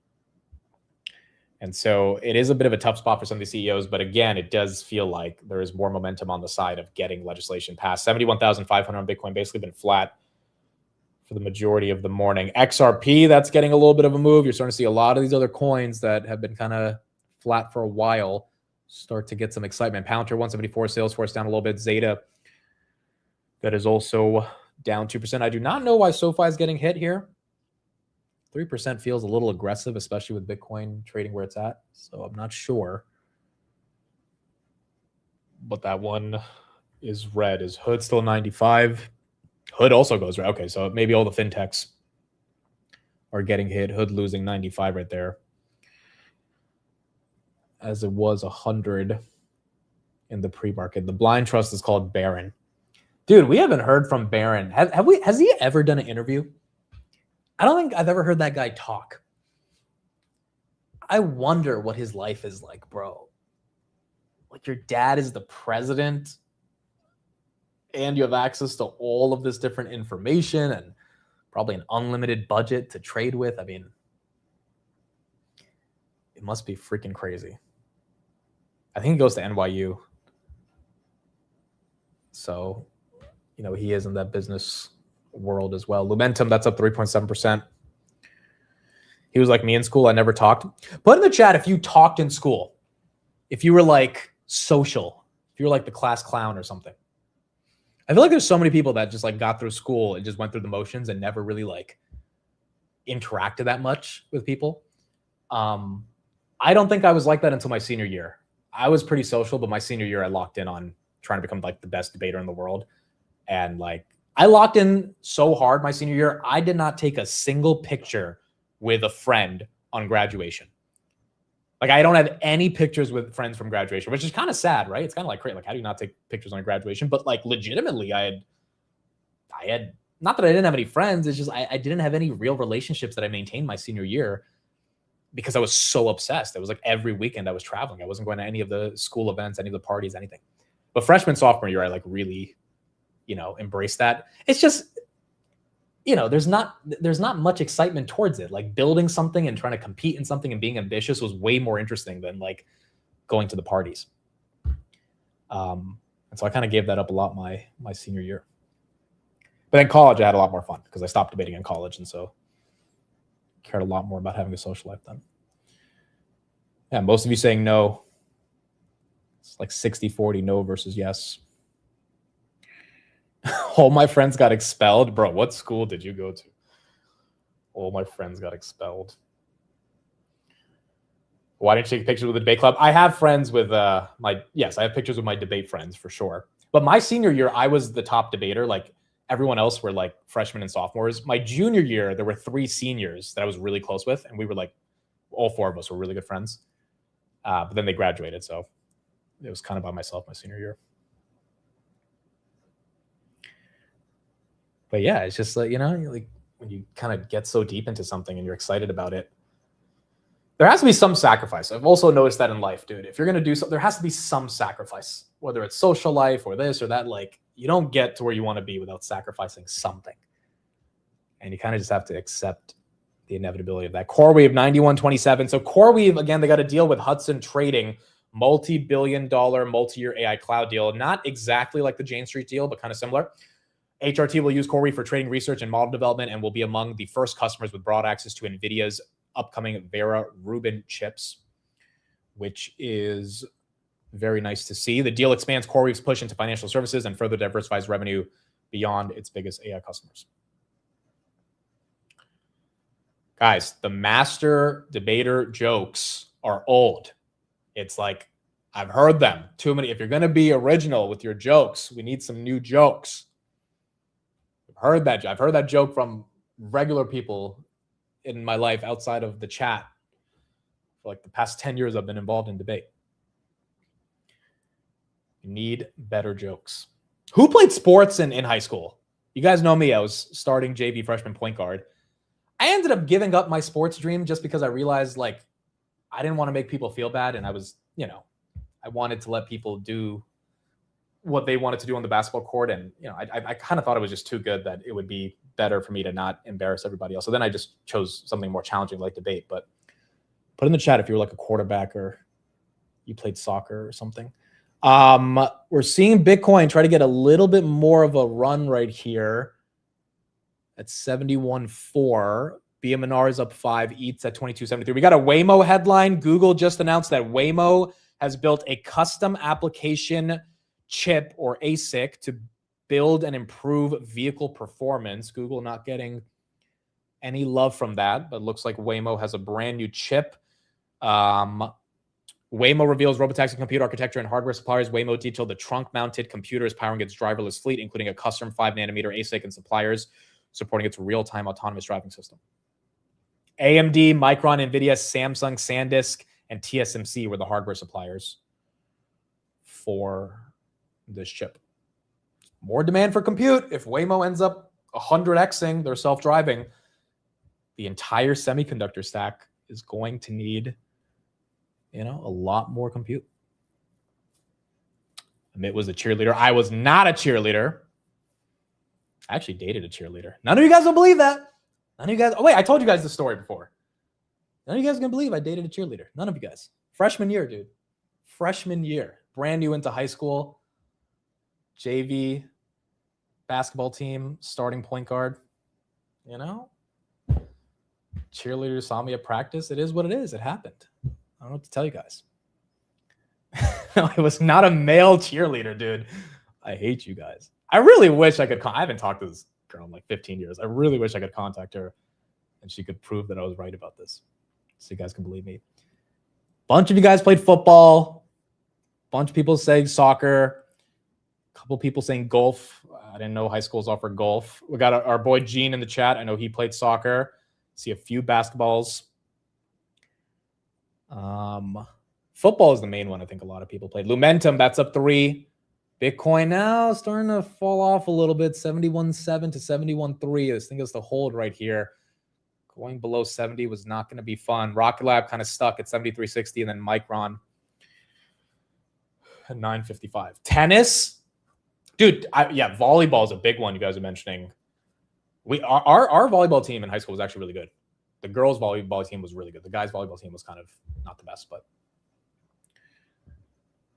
And so it is a bit of a tough spot for some of the CEOs, but again, it does feel like there is more momentum on the side of getting legislation passed. 71,500 on Bitcoin, basically been flat for the majority of the morning. XRP, that's getting a little bit of a move. You're starting to see a lot of these other coins that have been kind of flat for a while start to get some excitement. Palantir 174, Salesforce down a little bit. Zeta, that is also down 2%. I do not know why SoFi is getting hit here. 3% feels a little aggressive, especially with Bitcoin trading where it's at. So I'm not sure. But that one is red. Is Hood still 95? Hood also goes red. Okay, so maybe all the fintechs are getting hit. Hood losing 95 right there. As it was 100 in the pre-market. The blind trust is called Barron. Dude, we haven't heard from Barron. Has he ever done an interview? I don't think I've ever heard that guy talk. I wonder what his life is like, bro. Like, your dad is the president and you have access to all of this different information and probably an unlimited budget to trade with. I mean, it must be freaking crazy. I think he goes to NYU. So, he is in that business world as well. Lumentum, that's up 3.7%. He was like me in school. I never talked. Put in the chat if you talked in school. If you were like social. If you were like the class clown or something. I feel like there's so many people that just like got through school and just went through the motions and never really like interacted that much with people. I don't think I was like that until my senior year. I was pretty social, but my senior year I locked in on trying to become like the best debater in the world. And like, I locked in so hard my senior year, I did not take a single picture with a friend on graduation. Like, I don't have any pictures with friends from graduation, which is kind of sad, right? It's kind of like crazy. Like, how do you not take pictures on graduation? But like, legitimately, I had not that I didn't have any friends. It's just I didn't have any real relationships that I maintained my senior year because I was so obsessed. It was like every weekend I was traveling. I wasn't going to any of the school events, any of the parties, anything. But freshman, sophomore year, I like really, embraced that. It's just, there's not much excitement towards it. Like, building something and trying to compete in something and being ambitious was way more interesting than like going to the parties. And so I kind of gave that up a lot my senior year. But then college, I had a lot more fun because I stopped debating in college. And so cared a lot more about having a social life then. Yeah, most of you saying no. It's like 60-40 no versus yes. All my friends got expelled. Bro, what school did you go to? All my friends got expelled. Why didn't you take pictures with the debate club? I have friends with I have pictures with my debate friends for sure. But my senior year, I was the top debater. Like, everyone else were like freshmen and sophomores. My junior year, there were 3 seniors that I was really close with. And we were like, all 4 of us were really good friends. But then they graduated. So it was kind of by myself my senior year. But yeah, it's just like, like when you kind of get so deep into something and you're excited about it, there has to be some sacrifice. I've also noticed that in life, dude. If you're going to do something, there has to be some sacrifice, whether it's social life or this or that. Like, you don't get to where you want to be without sacrificing something. And you kind of just have to accept the inevitability of that. CoreWeave 91.27. So CoreWeave, again, they got a deal with Hudson Trading, multi-billion-dollar, multi-year AI cloud deal. Not exactly like the Jane Street deal, but kind of similar. HRT will use CoreWeave for trading research and model development and will be among the first customers with broad access to NVIDIA's upcoming Vera Rubin chips, which is Very nice to see. The deal expands CoreWeave's push into financial services and further diversifies revenue beyond its biggest AI customers. Guys, the master debater jokes are old. It's like, I've heard them too many. If you're going to be original with your jokes, we need some new jokes. I've heard that joke from regular people in my life outside of the chat for like the past 10 years I've been involved in debate. You need better jokes. Who played sports in high school? You guys know me. I was starting JV freshman point guard. I ended up giving up my sports dream just because I realized like I didn't want to make people feel bad. And I was, I wanted to let people do what they wanted to do on the basketball court. And, I kind of thought it was just too good that it would be better for me to not embarrass everybody else. So then I just chose something more challenging like debate. But put in the chat if you were like a quarterback or you played soccer or something. We're seeing Bitcoin try to get a little bit more of a run right here at 71.4. BMNR is up 5, ETH's at 22.73. We got a Waymo headline. Google just announced that Waymo has built a custom application chip or ASIC to build and improve vehicle performance. Google not getting any love from that, but looks like Waymo has a brand new chip. Waymo reveals robotaxi computer architecture and hardware suppliers. Waymo detailed the trunk-mounted computers powering its driverless fleet, including a custom 5-nanometer ASIC and suppliers supporting its real-time autonomous driving system. AMD, Micron, NVIDIA, Samsung, SanDisk, and TSMC were the hardware suppliers for this chip. More demand for compute. If Waymo ends up 100xing their self-driving, the entire semiconductor stack is going to need, a lot more compute. Amit was a cheerleader. I was not a cheerleader. I actually dated a cheerleader. None of you guys will believe that. None of you guys. Oh, wait, I told you guys this story before. None of you guys are going to believe I dated a cheerleader. None of you guys. Freshman year, dude. Freshman year. Brand new into high school. JV basketball team, starting point guard. Cheerleaders saw me at practice. It is what it is. It happened. I don't know what to tell you guys. It was not a male cheerleader, dude. I hate you guys. I really wish I could. I haven't talked to this girl in like 15 years. I really wish I could contact her and she could prove that I was right about this. So you guys can believe me. Bunch of you guys played football. Bunch of people saying soccer. A couple people saying golf. I didn't know high schools offer golf. We got our boy Gene in the chat. I know he played soccer. See a few basketballs. Football is the main one I think a lot of people played. Lumentum, that's up 3. Bitcoin now starting to fall off a little bit, 71.7 to 71.3. This thing has to hold right here. Going below 70 was not going to be fun. Rocket Lab kind of stuck at 73.60, and then Micron at 9.55. Tennis, dude. Volleyball is a big one. You guys are mentioning. Our volleyball team in high school was actually really good. The girls' volleyball team was really good. The guys' volleyball team was kind of not the best, but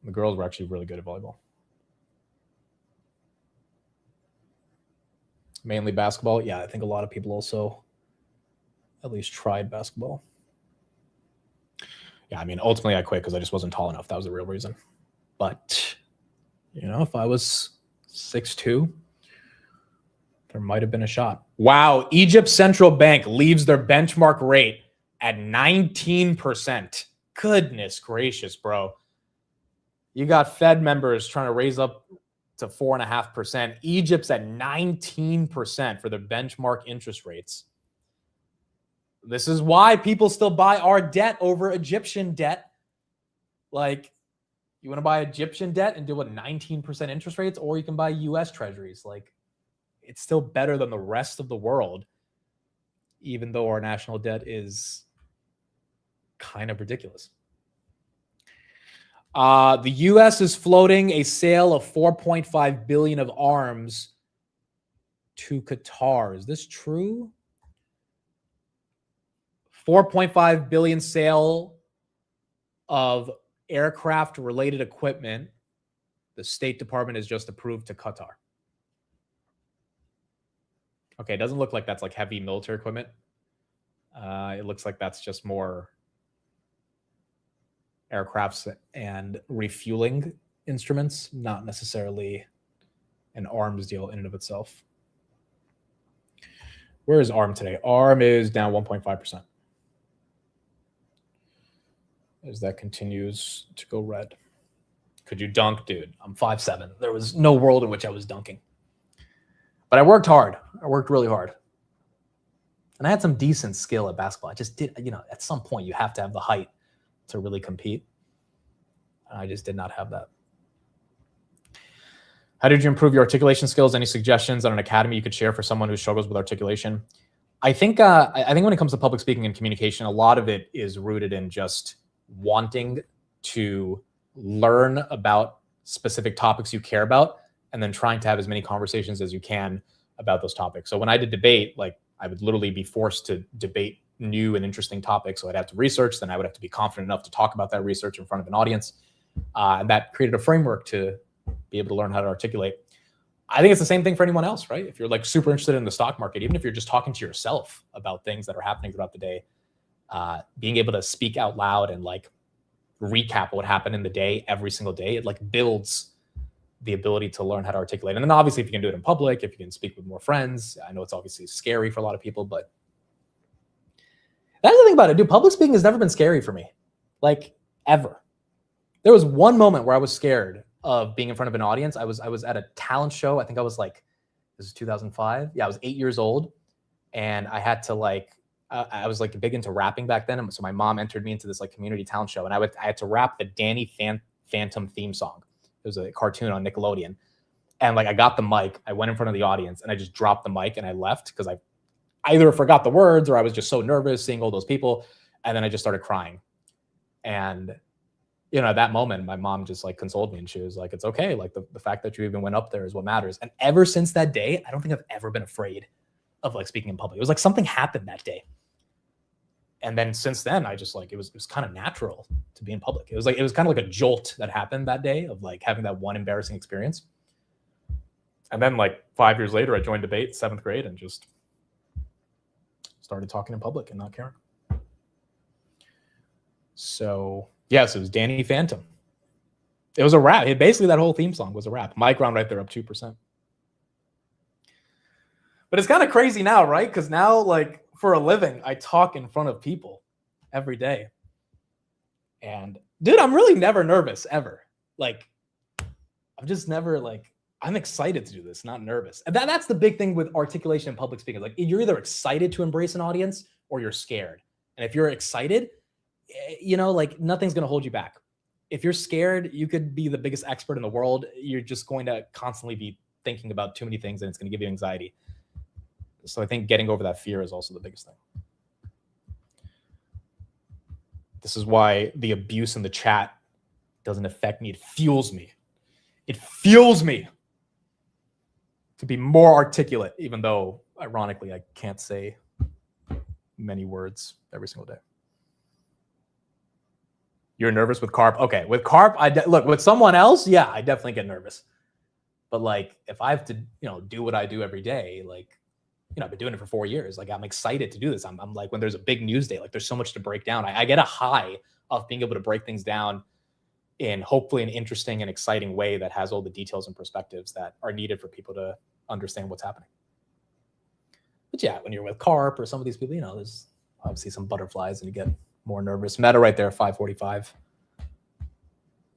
the girls were actually really good at volleyball. Mainly basketball. Yeah, I think a lot of people also at least tried basketball. Yeah, I mean, ultimately I quit because I just wasn't tall enough. That was the real reason. But, if I was 6'2", there might have been a shot. Wow, Egypt's central bank leaves their benchmark rate at 19%. Goodness gracious, bro. You got Fed members trying to raise up to 4.5%. Egypt's at 19% for their benchmark interest rates. This is why people still buy our debt over Egyptian debt. Like, you want to buy Egyptian debt and do 19% interest rates, or you can buy U.S. treasuries. Like, it's still better than the rest of the world, even though our national debt is kind of ridiculous. The U.S. is floating a sale of $4.5 billion of arms to Qatar. Is this true? $4.5 billion sale of aircraft-related equipment. The State Department has just approved to Qatar. Okay, it doesn't look like that's like heavy military equipment. It looks like that's just more aircrafts and refueling instruments, not necessarily an arms deal in and of itself. Where is ARM today? ARM is down 1.5%. As that continues to go red. Could you dunk? Dude, I'm 5'7". There was no world in which I was dunking. But I worked hard. I worked really hard. And I had some decent skill at basketball. I just did, at some point you have to have the height to really compete. I just did not have that. How did you improve your articulation skills? Any suggestions on an academy you could share for someone who struggles with articulation? I think when it comes to public speaking and communication, a lot of it is rooted in just wanting to learn about specific topics you care about and then trying to have as many conversations as you can about those topics. So when I did debate, like I would literally be forced to debate new and interesting topics. So I'd have to research, then I would have to be confident enough to talk about that research in front of an audience. And that created a framework to be able to learn how to articulate. I think it's the same thing for anyone else, right? If you're like super interested in the stock market, even if you're just talking to yourself about things that are happening throughout the day, being able to speak out loud and like recap what happened in the day every single day, it like builds the ability to learn how to articulate. And then obviously if you can do it in public, if you can speak with more friends, I know it's obviously scary for a lot of people, but that's the thing about it, dude. Public speaking has never been scary for me, like ever. There was one moment where I was scared of being in front of an audience. I was at a talent show. I think I was like, this is 2005. Yeah, I was 8 years old, and I had to like, I was like big into rapping back then. And so my mom entered me into this like community talent show, and I had to rap the Danny Phantom theme song. It was a cartoon on Nickelodeon, and like I got the mic. I went in front of the audience, and I just dropped the mic and I left because I either forgot the words or I was just so nervous seeing all those people, and then I just started crying. And at that moment, my mom just like consoled me and she was like, it's okay. Like the fact that you even went up there is what matters. And ever since that day, I don't think I've ever been afraid of like speaking in public. It was like something happened that day. And then since then, I just like, it was kind of natural to be in public. It was kind of like a jolt that happened that day of like having that one embarrassing experience. And then like 5 years later, I joined debate, 7th grade, and just started talking in public and not caring. So yes, it was Danny Phantom. It was a rap. Basically, that whole theme song was a rap. Mic round right there, up 2%. But it's kind of crazy now, right? Because now, like, for a living, I talk in front of people every day. And, dude, I'm really never nervous, ever. Like, I'm just never, like, I'm excited to do this, not nervous. And that's the big thing with articulation and public speaking. Like, you're either excited to embrace an audience or you're scared. And if you're excited, like nothing's going to hold you back. If you're scared, you could be the biggest expert in the world. You're just going to constantly be thinking about too many things and it's going to give you anxiety. So I think getting over that fear is also the biggest thing. This is why the abuse in the chat doesn't affect me. It fuels me. It fuels me to be more articulate, even though, ironically, I can't say many words every single day. You're nervous with carp? Okay, with carp, look, with someone else, yeah, I definitely get nervous. But like, if I have to, do what I do every day, like, I've been doing it for 4 years. Like, I'm excited to do this. I'm like, when there's a big news day, like, there's so much to break down. I get a high of being able to break things down in hopefully an interesting and exciting way that has all the details and perspectives that are needed for people to understand what's happening. But yeah, when you're with carp or some of these people, there's obviously some butterflies and you get more nervous. Meta right there, 545,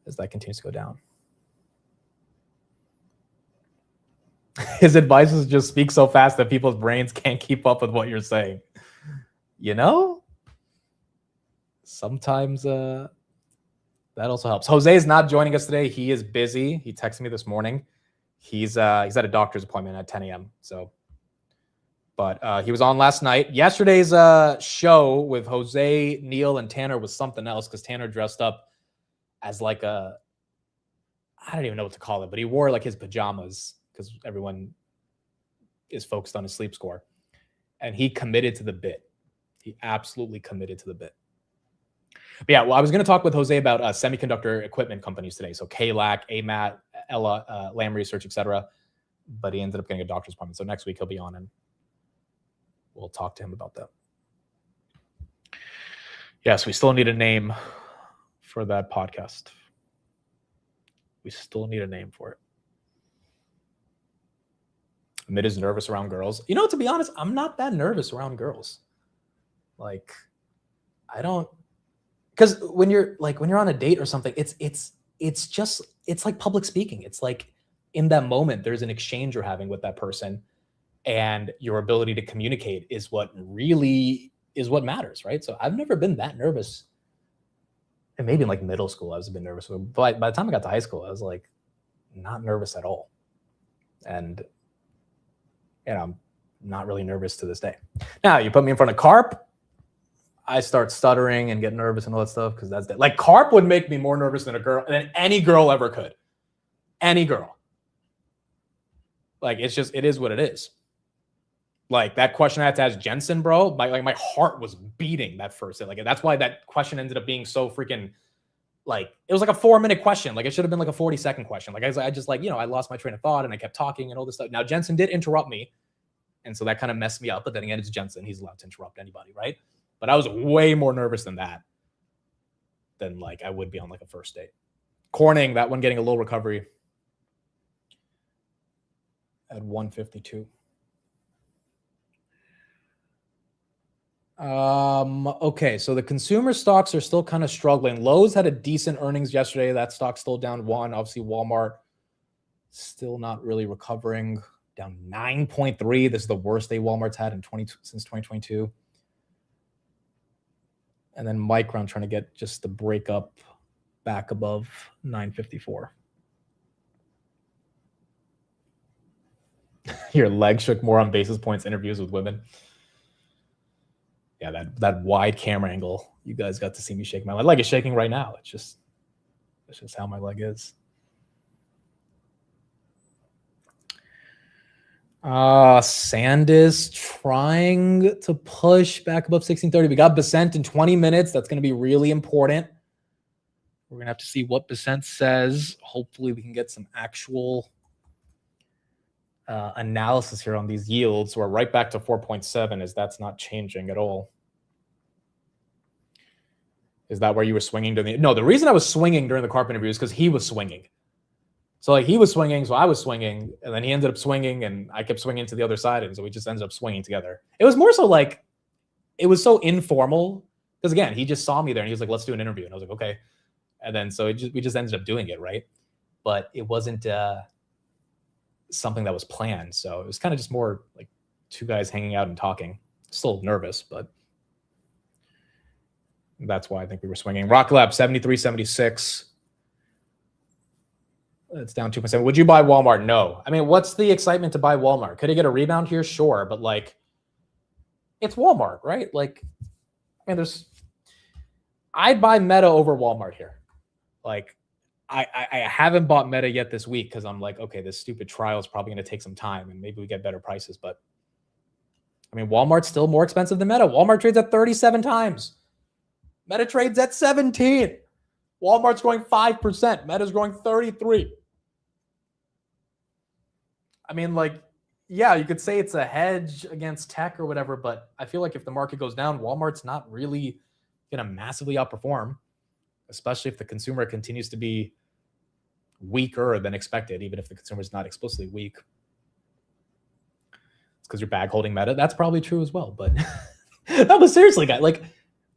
as that continues to go down. His advice is just speak so fast that people's brains can't keep up with what you're saying. Sometimes that also helps. Jose is not joining us today. He is busy. He texted me this morning. He's at a doctor's appointment at 10 a.m. But he was on last night. Yesterday's show with Jose, Neil, and Tanner was something else because Tanner dressed up as like I don't even know what to call it, but he wore like his pajamas because everyone is focused on his sleep score. And he committed to the bit. He absolutely committed to the bit. But yeah, well, I was going to talk with Jose about semiconductor equipment companies today. So KLAC, AMAT, Ella, Lam Research, etc. But he ended up getting a doctor's appointment. So next week he'll be on and we'll talk to him about that. Yes, we still need a name for that podcast. We still need a name for it. Mid is nervous around girls. You know, to be honest, I'm not that nervous around girls. Like, I don't, because when you're on a date or something, it's just like public speaking. It's like in that moment, there's an exchange you're having with that person, and your ability to communicate is what really is what matters, right? So I've never been that nervous. And maybe in like middle school, I was a bit nervous. But by the time I got to high school, I was like not nervous at all. And I'm not really nervous to this day. Now, you put me in front of Carp, I start stuttering and get nervous and all that stuff, because that's like Carp would make me more nervous than any girl ever could. Any girl. Like, it is what it is. Like, that question I had to ask Jensen, bro, my heart was beating that first. Like, that's why that question ended up being so freaking, like, it was like a 4-minute question. Like, it should have been like a 40-second question. Like, I just like, I lost my train of thought and I kept talking and all this stuff. Now, Jensen did interrupt me, and so that kind of messed me up. But then again, it's Jensen. He's allowed to interrupt anybody, right? But I was way more nervous than like I would be on like a first date. Corning, that one getting a little recovery at 152. Okay, so the consumer stocks are still kind of struggling. Lowe's had a decent earnings yesterday. That stock's still down 1. Obviously, Walmart still not really recovering, down 9.3. This is the worst day Walmart's had since 2022. And then Micron trying to get just the breakup back above 954. Your leg shook more on basis points interviews with women. Yeah, that wide camera angle, you guys got to see me shake my leg. My leg is shaking right now. It's just how my leg is. Sandis trying to push back above 1630. We got Besant in 20 minutes. That's going to be really important. We're going to have to see what Besant says. Hopefully we can get some actual analysis here on these yields. We're right back to 4.7, as that's not changing at all. Is that where you were swinging during the... No, the reason I was swinging during the Carp interview is because he was swinging. So like he was swinging, so I was swinging, and then he ended up swinging, and I kept swinging to the other side, and so we just ended up swinging together. It was more so like, it was so informal, because again, he just saw me there, and he was like, let's do an interview, and I was like, okay. And then so we just ended up doing it, right? But it wasn't something that was planned, so it was kind of just more like two guys hanging out and talking. Still nervous, but that's why I think we were swinging. Rock Lab 73.76. It's down 2%. Would you buy Walmart? No. I mean, what's the excitement to buy Walmart? Could it get a rebound here? Sure. But like, it's Walmart, right? Like, I mean, I'd buy Meta over Walmart here. Like, I haven't bought Meta yet this week because I'm like, okay, this stupid trial is probably going to take some time and maybe we get better prices. But I mean, Walmart's still more expensive than Meta. Walmart trades at 37 times. Meta trades at 17. Walmart's growing 5%. Meta's growing 33. I mean, like, yeah, you could say it's a hedge against tech or whatever, but I feel like if the market goes down, Walmart's not really going to massively outperform, especially if the consumer continues to be weaker than expected, even if the consumer is not explicitly weak. It's because you're bag holding Meta. That's probably true as well. But that was seriously, guys, like,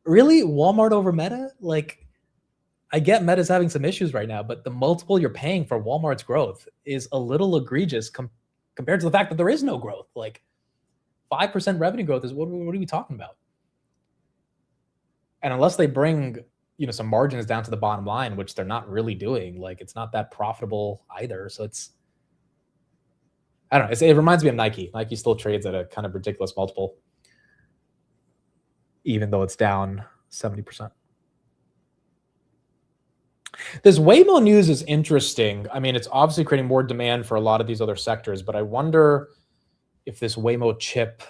really Walmart over Meta? Like, I get Meta's having some issues right now, but the multiple you're paying for Walmart's growth is a little egregious compared to the fact that there is no growth. Like 5% revenue growth is what are we talking about? And unless they bring, some margins down to the bottom line, which they're not really doing, like it's not that profitable either. So I don't know. It reminds me of Nike. Nike still trades at a kind of ridiculous multiple, even though it's down 70%. This Waymo news is interesting. I mean, it's obviously creating more demand for a lot of these other sectors, but I wonder if this Waymo chip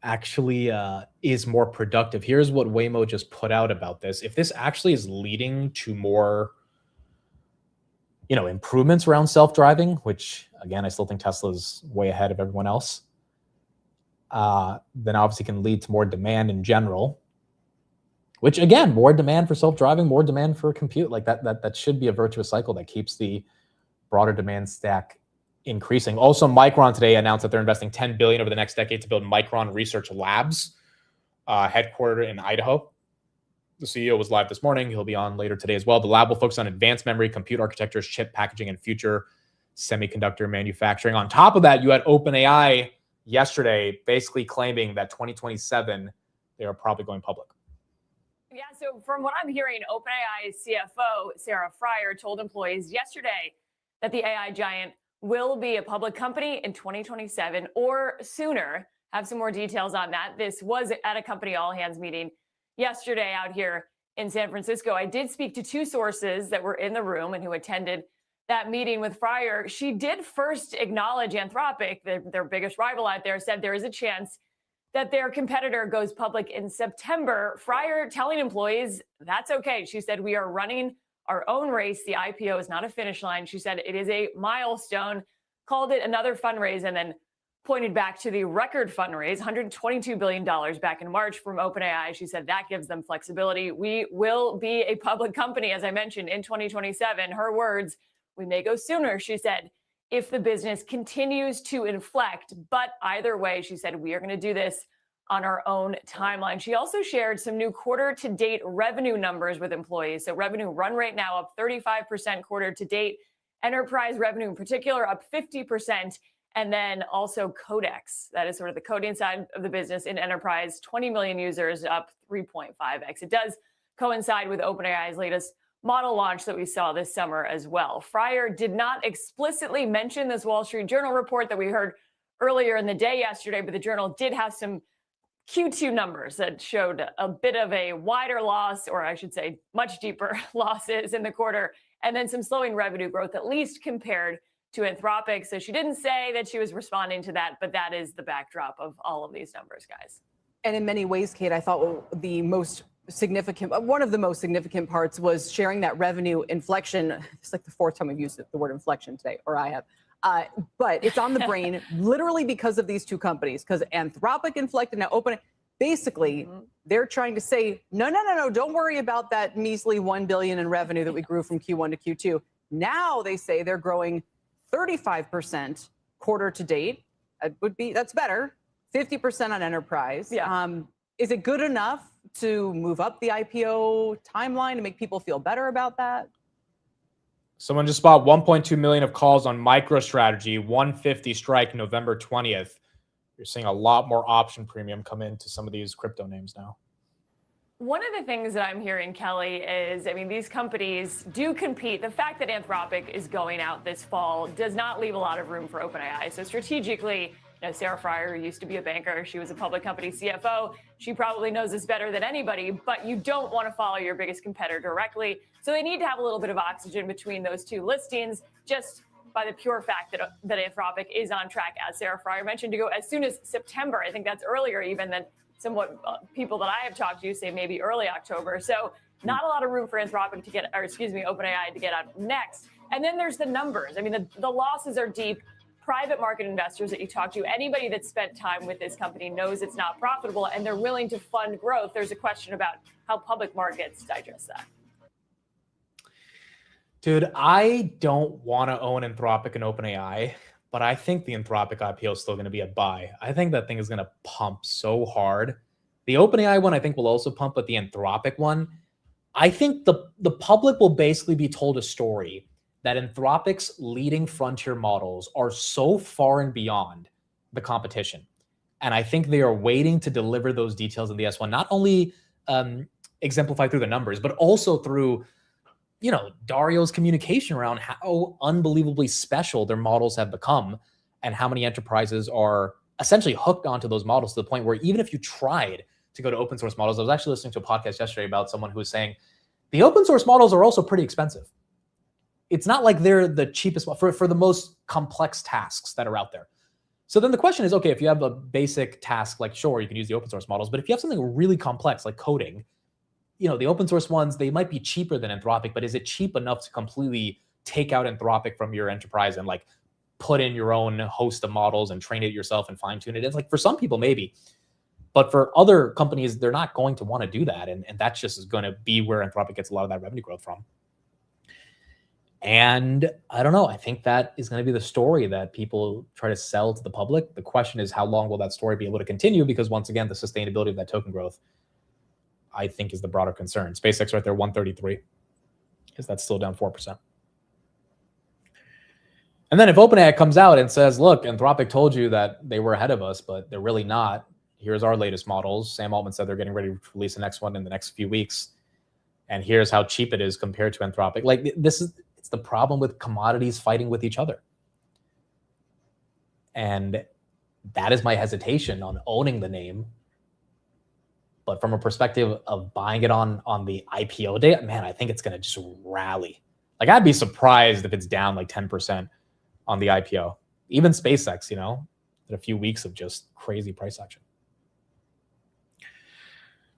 actually is more productive. Here's what Waymo just put out about this. If this actually is leading to more, improvements around self-driving, which again, I still think Tesla's way ahead of everyone else, then obviously can lead to more demand in general. which again, more demand for self-driving, more demand for compute. Like that should be a virtuous cycle that keeps the broader demand stack increasing. Also, Micron today announced that they're investing $10 billion over the next decade to build Micron Research Labs, headquartered in Idaho. The CEO was live this morning. He'll be on later today as well. The lab will focus on advanced memory, compute architectures, chip packaging, and future semiconductor manufacturing. On top of that, you had OpenAI yesterday basically claiming that 2027, they are probably going public. Yeah, so from what I'm hearing, OpenAI's CFO, Sarah Fryer, told employees yesterday that the AI giant will be a public company in 2027 or sooner. Have some more details on that. This was at a company all-hands meeting yesterday out here in San Francisco. I did speak to two sources that were in the room and who attended that meeting with Fryer. She did first acknowledge Anthropic, their biggest rival out there, said there is a chance that their competitor goes public in September. Fryer telling employees that's okay. She said, we are running our own race. The IPO is not a finish line. She said it is a milestone, called it another fundraise, and then pointed back to the record fundraise, $122 billion back in March from OpenAI. She said that gives them flexibility. We will be a public company, as I mentioned, in 2027. Her words, we may go sooner, she said, if the business continues to inflect. But either way, she said, we are going to do this on our own timeline. She also shared some new quarter-to-date revenue numbers with employees. So revenue run rate now up 35% quarter-to-date. Enterprise revenue in particular up 50%. And then also Codex, that is sort of the coding side of the business in enterprise, 20 million users, up 3.5x. It does coincide with OpenAI's latest model launch that we saw this summer as well. Fryer did not explicitly mention this Wall Street Journal report that we heard earlier in the day yesterday, but the Journal did have some Q2 numbers that showed a bit of a wider loss, or I should say much deeper losses in the quarter, and then some slowing revenue growth, at least compared to Anthropic. So she didn't say that she was responding to that, but that is the backdrop of all of these numbers, guys. And in many ways, Kate, I thought the most significant, one of the most significant parts was sharing that revenue inflection. It's like the fourth time we've used the word inflection today, or I have. But it's on the brain literally because of these two companies, because Anthropic inflected, now Open. Basically, they're trying to say, no, don't worry about that measly $1 billion in revenue that we grew from Q1 to Q2. Now they say they're growing 35% quarter to date. That's better. 50% on enterprise. Yeah. Is it good enough to move up the IPO timeline to make people feel better about that? Someone just bought 1.2 million of calls on MicroStrategy, 150 strike November 20th. You're seeing a lot more option premium come into some of these crypto names now. One of the things that I'm hearing, Kelly, is, I mean, these companies do compete. The fact that Anthropic is going out this fall does not leave a lot of room for OpenAI. So strategically, Sarah Fryer used to be a banker. She was a public company CFO. She probably knows this better than anybody, but you don't want to follow your biggest competitor directly. So they need to have a little bit of oxygen between those two listings, just by the pure fact that Anthropic is on track, as Sarah Fryer mentioned, to go as soon as September. I think that's earlier even than somewhat people that I have talked to say maybe early October. So not a lot of room for Anthropic to get, or excuse me, OpenAI to get out next. And then there's the numbers. I mean, the losses are deep. Private market investors that you talk to, anybody that's spent time with this company knows it's not profitable and they're willing to fund growth. There's a question about how public markets digest that. Dude, I don't want to own Anthropic and OpenAI, but I think the Anthropic IPO is still going to be a buy. I think that thing is going to pump so hard. The OpenAI one, I think, will also pump, but the Anthropic one, I think the public will basically be told a story that Anthropic's leading frontier models are so far and beyond the competition. And I think they are waiting to deliver those details in the S1, not only exemplified through the numbers, but also through, Dario's communication around how unbelievably special their models have become and how many enterprises are essentially hooked onto those models to the point where even if you tried to go to open source models, I was actually listening to a podcast yesterday about someone who was saying the open source models are also pretty expensive. It's not like they're the cheapest for the most complex tasks that are out there. So then the question is, okay, if you have a basic task, like sure, you can use the open source models, but if you have something really complex like coding, the open source ones, they might be cheaper than Anthropic, but is it cheap enough to completely take out Anthropic from your enterprise and like put in your own host of models and train it yourself and fine tune it? It's like for some people, maybe. But for other companies, they're not going to want to do that. And that's just is going to be where Anthropic gets a lot of that revenue growth from. And I don't know. I think that is going to be the story that people try to sell to the public. The question is, how long will that story be able to continue? Because once again, the sustainability of that token growth, I think, is the broader concern. SpaceX right there, 133. Is that still down 4%? And then if OpenAI comes out and says, look, Anthropic told you that they were ahead of us, but they're really not. Here's our latest models. Sam Altman said they're getting ready to release the next one in the next few weeks. And here's how cheap it is compared to Anthropic. Like, it's the problem with commodities fighting with each other. And that is my hesitation on owning the name. But from a perspective of buying it on the IPO day, man, I think it's going to just rally. Like, I'd be surprised if it's down like 10% on the IPO. Even SpaceX, in a few weeks of just crazy price action.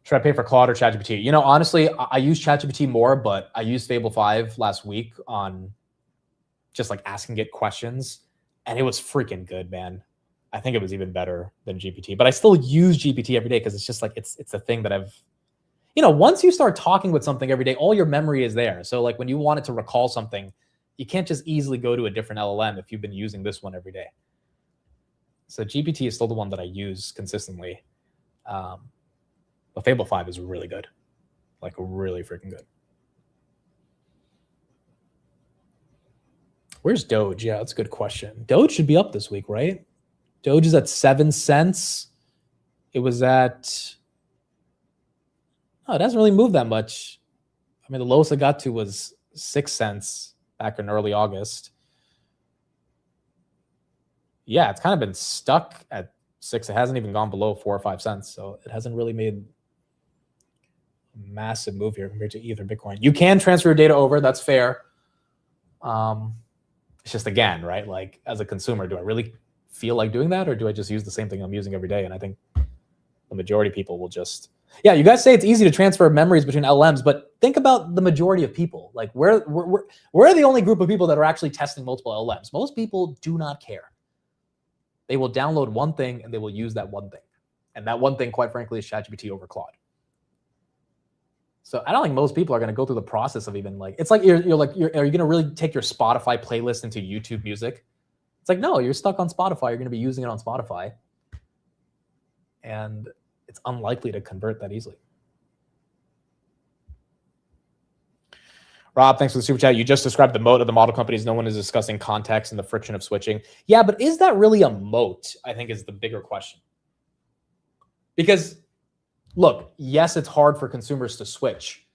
Should I pay for Claude or ChatGPT? Honestly, I use ChatGPT more, but I used Fable 5 last week on just like asking it questions, and it was freaking good, man. I think it was even better than GPT, but I still use GPT every day because it's just like, it's a thing that I've, once you start talking with something every day, all your memory is there. So like when you wanted to recall something, you can't just easily go to a different LLM if you've been using this one every day. So GPT is still the one that I use consistently. But Fable 5 is really good. Like, really freaking good. Where's Doge? Yeah, that's a good question. Doge should be up this week, right? Doge is at 7 cents. It was at... Oh, it hasn't really moved that much. I mean, the lowest it got to was 6 cents back in early August. Yeah, it's kind of been stuck at 6. It hasn't even gone below 4 or 5 cents. So it hasn't really made a massive move here compared to Ether, Bitcoin. You can transfer your data over. That's fair. It's just, again, right? Like, as a consumer, do I really feel like doing that? Or do I just use the same thing I'm using every day? And I think the majority of people will just... Yeah, you guys say it's easy to transfer memories between LLMs, but think about the majority of people. Like, we're the only group of people that are actually testing multiple LLMs. Most people do not care. They will download one thing and they will use that one thing. And that one thing, quite frankly, is ChatGPT over Claude. So I don't think most people are going to go through the process of even like, it's like, are you going to really take your Spotify playlist into YouTube Music? It's like, no, you're stuck on Spotify. You're going to be using it on Spotify. And it's unlikely to convert that easily. Rob, thanks for the super chat. You just described the moat of the model companies. No one is discussing context and the friction of switching. Yeah, but is that really a moat? I think is the bigger question. Because, look, yes, it's hard for consumers to switch,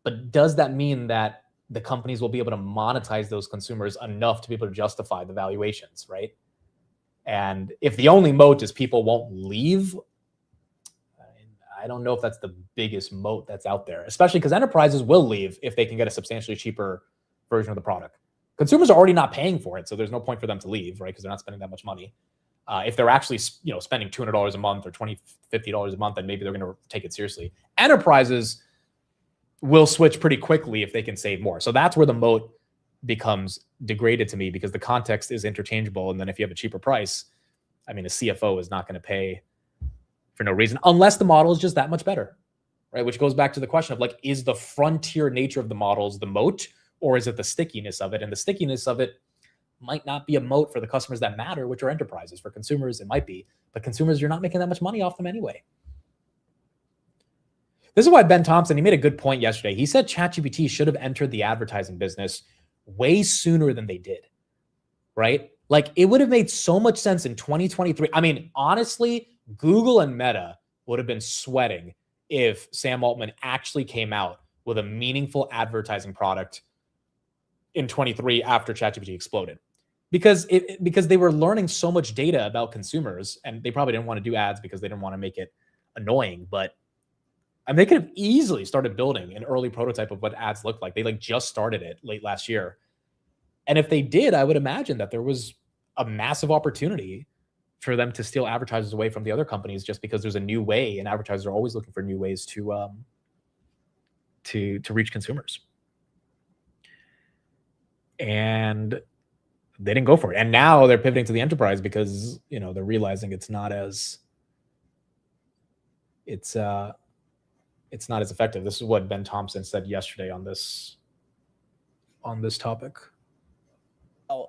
but does that mean that the companies will be able to monetize those consumers enough to be able to justify the valuations, right? And if the only moat is people won't leave, I don't know if that's the biggest moat that's out there, especially because enterprises will leave if they can get a substantially cheaper version of the product. Consumers are already not paying for it, so there's no point for them to leave, right? Because they're not spending that much money. If they're actually, spending $200 a month or $20, $50 a month, then maybe they're going to take it seriously. Enterprises will switch pretty quickly if they can save more. So that's where the moat becomes degraded to me, because the context is interchangeable. And then if you have a cheaper price, I mean, a CFO is not going to pay for no reason, unless the model is just that much better, right? Which goes back to the question of like, is the frontier nature of the models the moat, or is it the stickiness of it? And the stickiness of it might not be a moat for the customers that matter, which are enterprises. For consumers, it might be, but consumers, you're not making that much money off them anyway. This is why Ben Thompson, he made a good point yesterday. He said ChatGPT should have entered the advertising business way sooner than they did, right? Like, it would have made so much sense in 2023. I mean, honestly, Google and Meta would have been sweating if Sam Altman actually came out with a meaningful advertising product in 23 after ChatGPT exploded. Because they were learning so much data about consumers, and they probably didn't want to do ads because they didn't want to make it annoying. But I mean, they could have easily started building an early prototype of what ads look like. They like just started it late last year. And if they did, I would imagine that there was a massive opportunity for them to steal advertisers away from the other companies, just because there's a new way, and advertisers are always looking for new ways to reach consumers. And they didn't go for it. And now they're pivoting to the enterprise because, they're realizing it's not as it's not as effective. This is what Ben Thompson said yesterday on this topic.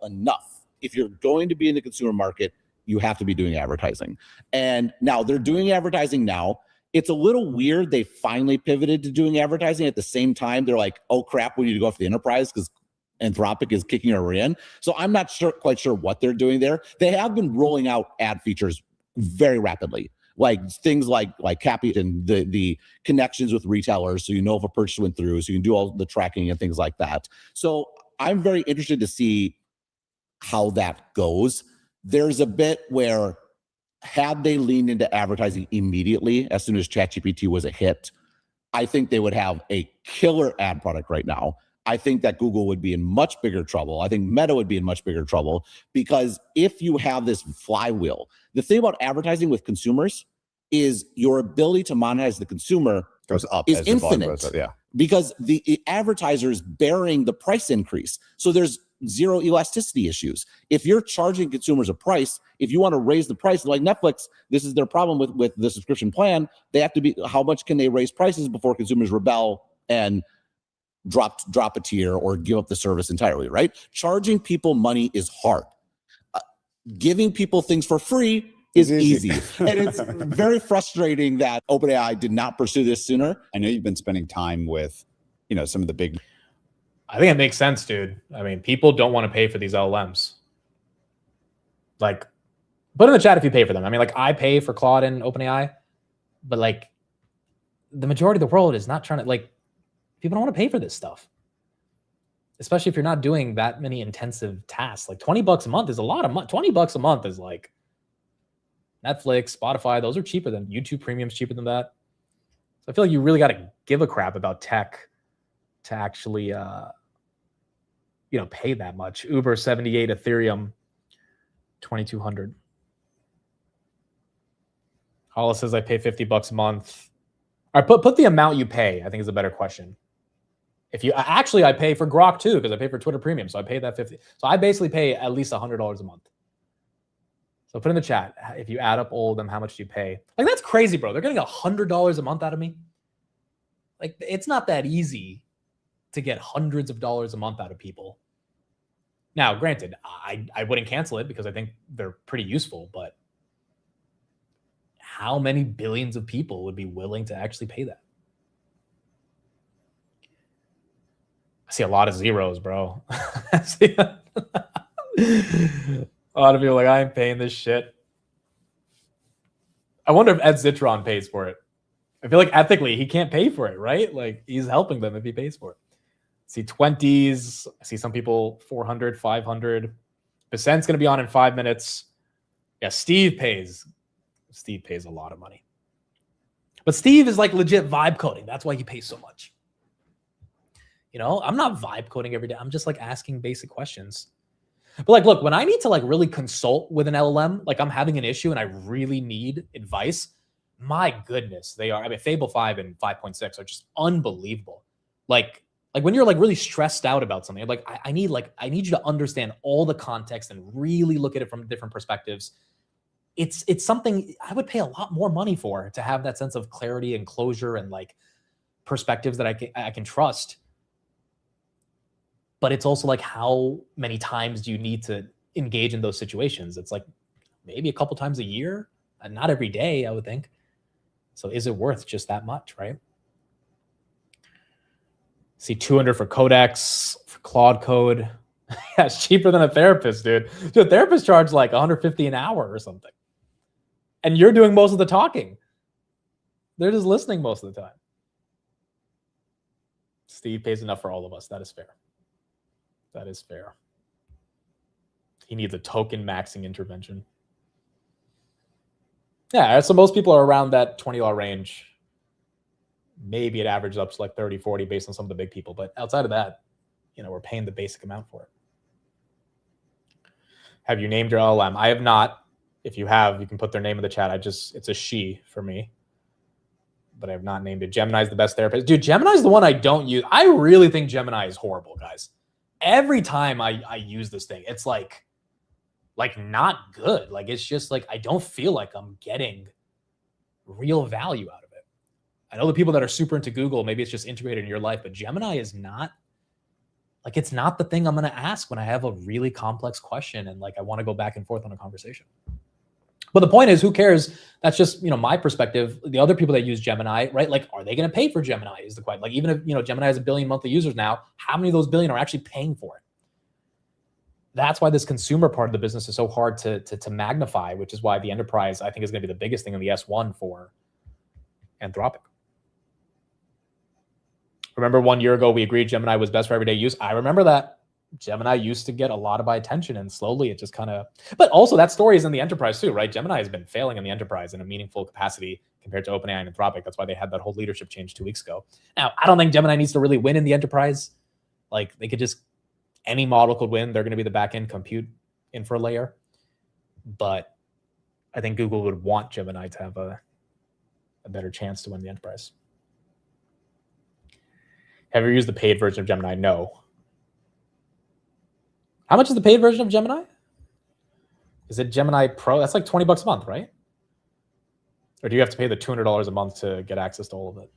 Enough. If you're going to be in the consumer market, you have to be doing advertising. And now they're doing advertising now. It's a little weird. They finally pivoted to doing advertising. At the same time, they're like, oh crap, we need to go after the enterprise because Anthropic is kicking our in. So I'm not quite sure what they're doing there. They have been rolling out ad features very rapidly, like things like Cappy and the connections with retailers, so you know if a purchase went through, so you can do all the tracking and things like that. So I'm very interested to see how that goes. There's a bit where, had they leaned into advertising immediately as soon as ChatGPT was a hit, I think they would have a killer ad product right now. I think that Google would be in much bigger trouble. I think Meta would be in much bigger trouble, because if you have this flywheel, the thing about advertising with consumers is your ability to monetize the consumer goes up is as the volume infinite. goes up, yeah. Because the advertiser is bearing the price increase. So there's zero elasticity issues. If you're charging consumers a price, if you want to raise the price, like Netflix, this is their problem with the subscription plan. They have to be, how much can they raise prices before consumers rebel and drop a tier or give up the service entirely, right? Charging people money is hard. Giving people things for free is easy. And it's very frustrating that OpenAI did not pursue this sooner. I know you've been spending time with, some of the big. I think it makes sense, dude. I mean, people don't want to pay for these LLMs. Like, put in the chat if you pay for them. I mean, like, I pay for Claude and OpenAI, but like, the majority of the world is not trying to, like, people don't want to pay for this stuff. Especially if you're not doing that many intensive tasks. Like $20 a month is a lot of money. $20 a month is like Netflix, Spotify. Those are cheaper than YouTube Premium's cheaper than that. So I feel like you really got to give a crap about tech to actually, pay that much. Uber 78, Ethereum 2,200. Hollis says I pay $50 a month. All right, put the amount you pay. I think is a better question. If you I pay for Grok too, because I pay for Twitter Premium, so I pay that $50. So I basically pay at least $100 a month. So put in the chat if you add up all of them, how much do you pay? Like, that's crazy, bro. They're getting $100 a month out of me. Like, it's not that easy to get hundreds of dollars a month out of people. Now, granted, I wouldn't cancel it because I think they're pretty useful, but how many billions of people would be willing to actually pay that? I see a lot of zeros, bro. I see a lot of people like, I ain't paying this shit. I wonder if Ed Zitron pays for it. I feel like ethically he can't pay for it, right? Like, he's helping them if he pays for it. I see 20s. I see some people 400, 500. Percent's going to be on in 5 minutes. Yeah, Steve pays. Steve pays a lot of money. But Steve is like legit vibe coding. That's why he pays so much. I'm not vibe coding every day. I'm just like asking basic questions. But like, look, when I need to like really consult with an LLM, like I'm having an issue and I really need advice, my goodness, they are. I mean, Fable 5 and 5.6 are just unbelievable. Like when you're like really stressed out about something, like I need you to understand all the context and really look at it from different perspectives. It's something I would pay a lot more money for, to have that sense of clarity and closure and like perspectives that I can trust. But it's also like, how many times do you need to engage in those situations? It's like maybe a couple times a year, and not every day, I would think. So is it worth just that much, right? See, 200 for Codex, for Claude Code. Yeah, it's cheaper than a therapist, dude. Dude, a therapist charges like $150 an hour or something. And you're doing most of the talking. They're just listening most of the time. Steve pays enough for all of us. That is fair. That is fair. He needs a token maxing intervention. Yeah, so most people are around that $20 range. Maybe it averages up to like 30, 40 based on some of the big people. But outside of that, we're paying the basic amount for it. Have you named your LLM? I have not. If you have, you can put their name in the chat. It's a she for me. But I have not named it. Gemini's the best therapist. Dude, Gemini's the one I don't use. I really think Gemini is horrible, guys. Every time I use this thing, it's like not good. Like, it's just like, I don't feel like I'm getting real value out of it. I know the people that are super into Google, maybe it's just integrated in your life, but Gemini is not, like, it's not the thing I'm going to ask when I have a really complex question and like I want to go back and forth on a conversation. But the point is, who cares? That's just, my perspective. The other people that use Gemini, right? Like, are they going to pay for Gemini is the question. Like, even if, Gemini has 1 billion monthly users now, how many of those billion are actually paying for it? That's why this consumer part of the business is so hard to magnify, which is why the enterprise, I think, is going to be the biggest thing in the S1 for Anthropic. Remember 1 year ago, we agreed Gemini was best for everyday use. I remember that. Gemini used to get a lot of my attention, and slowly it just kind of, but also that story is in the enterprise too, right? Gemini has been failing in the enterprise in a meaningful capacity compared to OpenAI and Anthropic. That's why they had that whole leadership change 2 weeks ago. Now, I don't think Gemini needs to really win in the enterprise. Like, they could just, any model could win. They're going to be the back-end compute infra layer. But I think Google would want Gemini to have a better chance to win the enterprise. Have you used the paid version of Gemini? No. How much is the paid version of Gemini? Is it Gemini Pro? That's like $20 a month, right? Or do you have to pay the $200 a month to get access to all of it?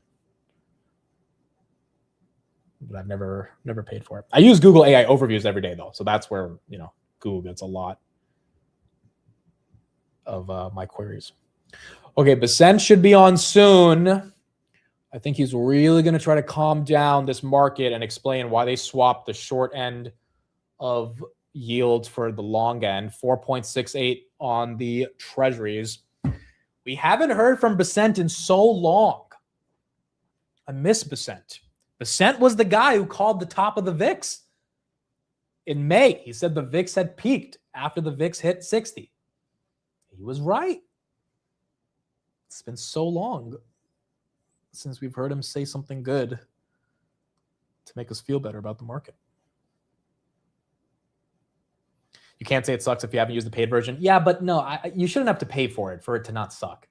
But I've never paid for it. I use Google AI overviews every day though, so that's where Google gets a lot of my queries. Okay, Basent should be on soon. I think he's really going to try to calm down this market and explain why they swapped the short end of yields for the long end, 4.68 on the treasuries. We haven't heard from Basent in so long. I miss Basent. Basent was the guy who called the top of the VIX in May. He said the VIX had peaked after the VIX hit 60. He was right. It's been so long since we've heard him say something good to make us feel better about the market. You can't say it sucks if you haven't used the paid version. Yeah, but no, you shouldn't have to pay for it to not suck.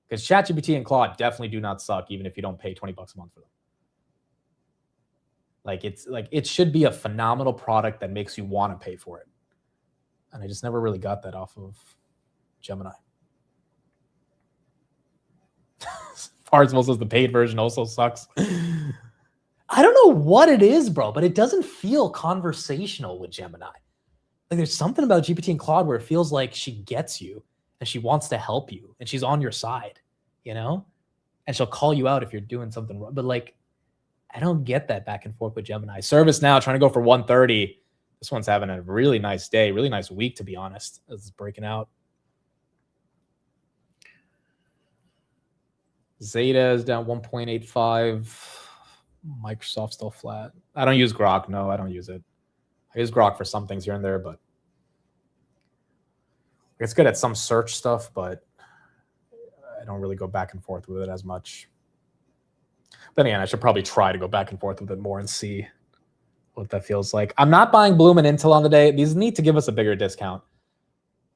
Because ChatGPT and Claude definitely do not suck, even if you don't pay $20 a month for them. It should be a phenomenal product that makes you want to pay for it. And I just never really got that off of Gemini. Partsville says the paid version also sucks. I don't know what it is, bro, but it doesn't feel conversational with Gemini. Like, there's something about GPT and Claude where it feels like she gets you and she wants to help you and she's on your side, and she'll call you out if you're doing something wrong. But I don't get that back and forth with Gemini. ServiceNow trying to go for 130. This one's having a really nice day, really nice week, to be honest, as it's breaking out. Zeta is down 1.85. Microsoft still flat. I don't use Grok. No, I don't use it. I use Grok for some things here and there, but it's good at some search stuff, but I don't really go back and forth with it as much. Then again, I should probably try to go back and forth with it more and see what that feels like. I'm not buying Bloom and Intel on the day. These need to give us a bigger discount.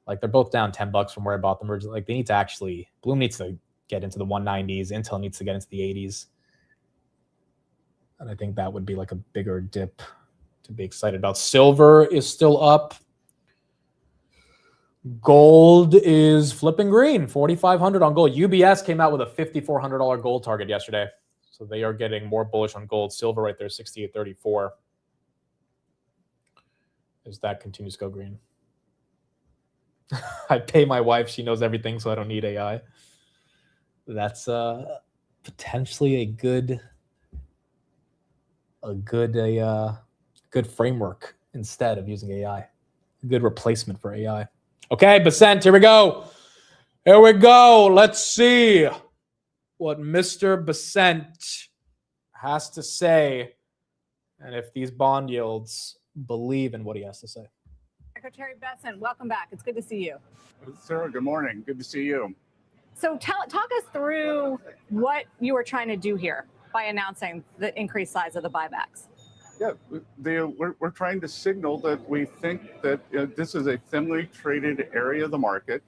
Like, they're both down $10 from where I bought them. Like, they need to actually, Bloom needs to get into the 190s. Intel needs to get into the 80s. And I think that would be like a bigger dip to be excited about. Silver is still up. Gold is flipping green, 4,500 on gold. UBS came out with a $5,400 gold target yesterday. So they are getting more bullish on gold. Silver right there, 68.34. As that continues to go green. I pay my wife. She knows everything, so I don't need AI. That's potentially a good framework instead of using AI. A good replacement for AI. Okay, Basent, here we go. Here we go. Let's see what Mr. Basent has to say and if these bond yields believe in what he has to say. Secretary Bessent, welcome back. It's good to see you. Sarah, good morning. Good to see you. So talk us through what you were trying to do here by announcing the increased size of the buybacks. Yeah, we're trying to signal that we think that this is a thinly traded area of the market,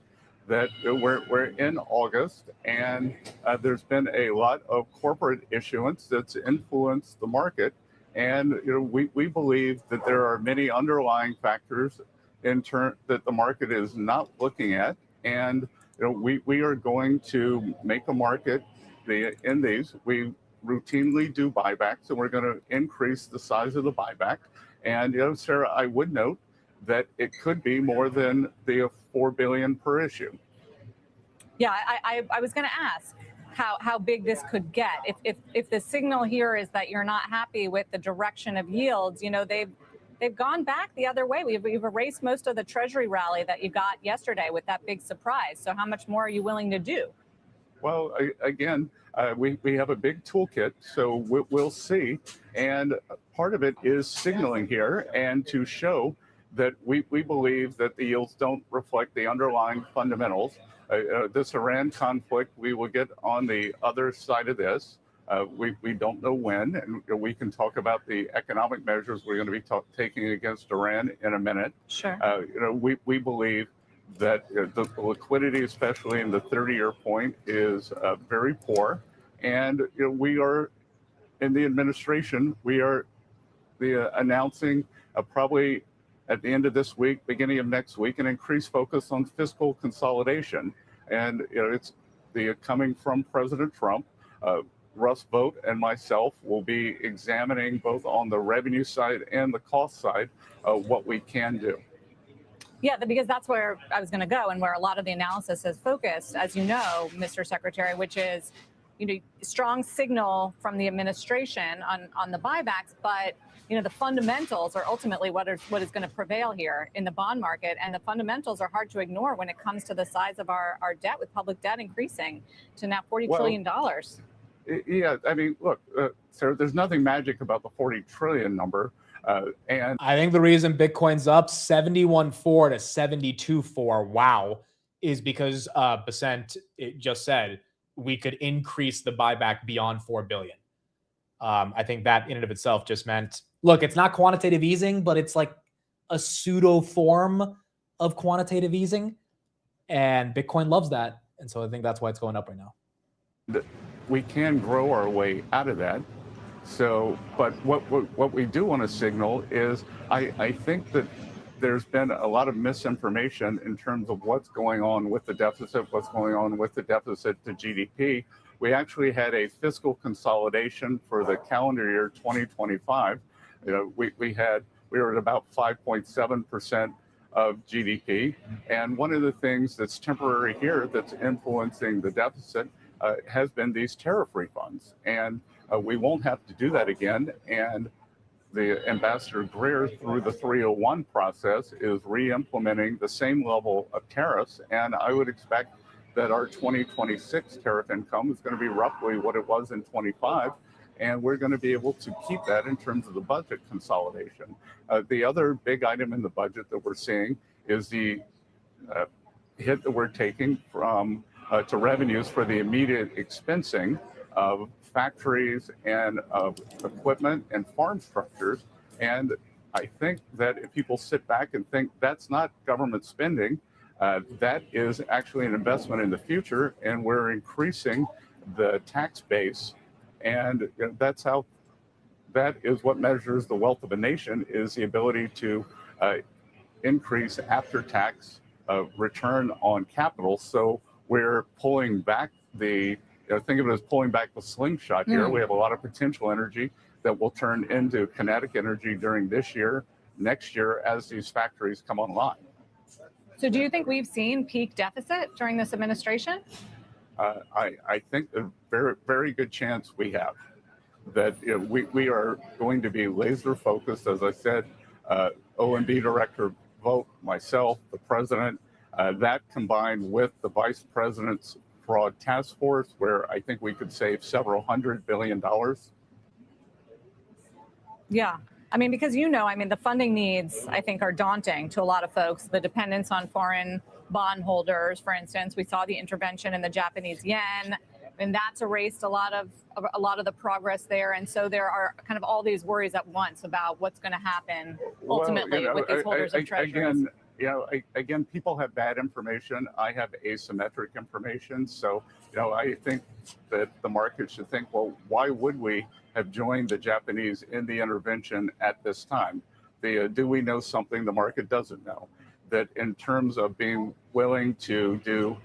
that we're in August, and there's been a lot of corporate issuance that's influenced the market. And we believe that there are many underlying factors that the market is not looking at. And we are going to make a market in these, we routinely do buybacks, and we're going to increase the size of the buyback. And Sarah, I would note that it could be more than the $4 billion per issue. Yeah, I was going to ask how big this could get. If the signal here is that you're not happy with the direction of yields, they've gone back the other way. We've erased most of the Treasury rally that you got yesterday with that big surprise. So how much more are you willing to do? Well, again, we have a big toolkit, so we'll see. And part of it is signaling here and to show that we believe that the yields don't reflect the underlying fundamentals. This Iran conflict, we will get on the other side of this. We don't know when, and we can talk about the economic measures we're going to be taking against Iran in a minute. Sure. We believe that the liquidity, especially in the 30-year point, is very poor. And we are, in the administration, we are announcing probably at the end of this week, beginning of next week, an increased focus on fiscal consolidation. And it's coming from President Trump. Russ Vought and myself will be examining both on the revenue side and the cost side what we can do. Yeah, because that's where I was going to go and where a lot of the analysis has focused, as you know, Mr. Secretary, which is, strong signal from the administration on the buybacks, but the fundamentals are ultimately what is going to prevail here in the bond market, and the fundamentals are hard to ignore when it comes to the size of our debt, with public debt increasing to now $40 trillion. Yeah, I mean, look, Sarah, there's nothing magic about the 40 trillion number. And I think the reason Bitcoin's up 71.4 to 72.4, wow, is because Basent just said we could increase the buyback beyond 4 billion. I think that in and of itself just meant, look, it's not quantitative easing, but it's like a pseudo form of quantitative easing. And Bitcoin loves that. And so I think that's why it's going up right now. We can grow our way out of that. So, but what we do want to signal is I think that there's been a lot of misinformation in terms of what's going on with the deficit, what's going on with the deficit to GDP. We actually had a fiscal consolidation for the calendar year 2025. We were at about 5.7% of GDP. And one of the things that's temporary here that's influencing the deficit has been these tariff refunds. And we won't have to do that again. And the Ambassador Greer, through the 301 process, is re-implementing the same level of tariffs. And I would expect that our 2026 tariff income is going to be roughly what it was in 25. And we're going to be able to keep that in terms of the budget consolidation. The other big item in the budget that we're seeing is the hit that we're taking from to revenues for the immediate expensing of factories and of equipment and farm structures. And I think that if people sit back and think that's not government spending, that is actually an investment in the future, and we're increasing the tax base. And that is what measures the wealth of a nation, is the ability to increase after-tax return on capital. So we're pulling back think of it as pulling back the slingshot here. We have a lot of potential energy that will turn into kinetic energy during this year, next year, as these factories come online. So do you think we've seen peak deficit during this administration? I think a very, very good chance we have. That we are going to be laser focused, as I said, OMB Director Vought, myself, the President, that combined with the Vice President's Fraud Task Force, where I think we could save several $100 billion. Yeah. I mean, because the funding needs, I think, are daunting to a lot of folks. The dependence on foreign bondholders, for instance, we saw the intervention in the Japanese yen, and that's erased a lot of the progress there. And so there are kind of all these worries at once about what's going to happen ultimately with these holders of treasuries. Again, people have bad information. I have asymmetric information. So, I think that the market should think, well, why would we have joined the Japanese in the intervention at this time? Do we know something the market doesn't know? That in terms of being willing to do,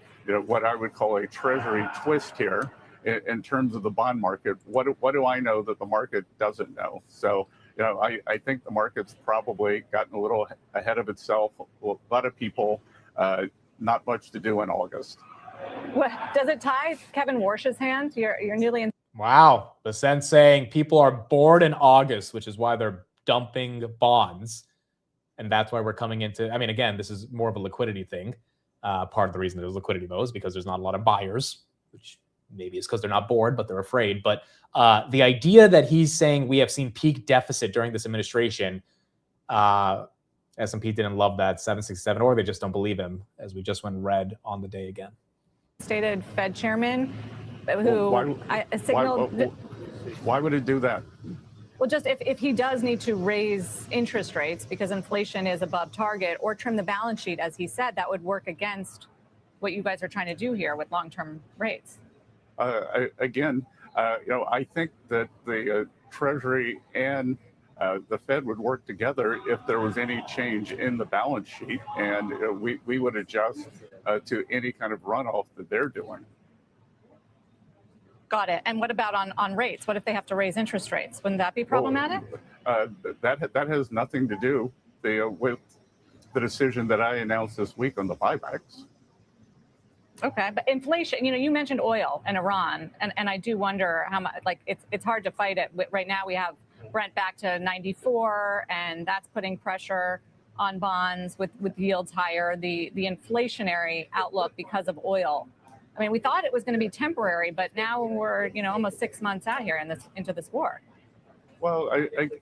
what I would call a Treasury twist here, in terms of the bond market. What do I know that the market doesn't know? So, I think the market's probably gotten a little ahead of itself. A lot of people, not much to do in August. What, does it tie Kevin Warsh's hand? You're newly in. Wow. The sense saying people are bored in August, which is why they're dumping bonds. And that's why we're coming into, I mean, again, this is more of a liquidity thing. Part of the reason there's liquidity though is because there's not a lot of buyers, which maybe is because they're not bored, but they're afraid. But the idea that he's saying we have seen peak deficit during this administration, S&P didn't love that 767, or they just don't believe him, as we just went red on the day again. Stated Fed chairman who signaled. Why would it do that? Well, just if he does need to raise interest rates because inflation is above target, or trim the balance sheet, as he said, that would work against what you guys are trying to do here with long-term rates. I think that the Treasury and the Fed would work together if there was any change in the balance sheet, and we would adjust to any kind of runoff that they're doing. Got it. And what about on rates? What if they have to raise interest rates? Wouldn't that be problematic? That has nothing to do with the decision that I announced this week on the buybacks. Okay, but inflation, you mentioned oil and Iran, and I do wonder how much, it's hard to fight it. Right now we have Brent back to 94, and that's putting pressure on bonds with yields higher, the inflationary outlook because of oil. I mean, we thought it was going to be temporary, but now we're, almost 6 months out here into this war. Well,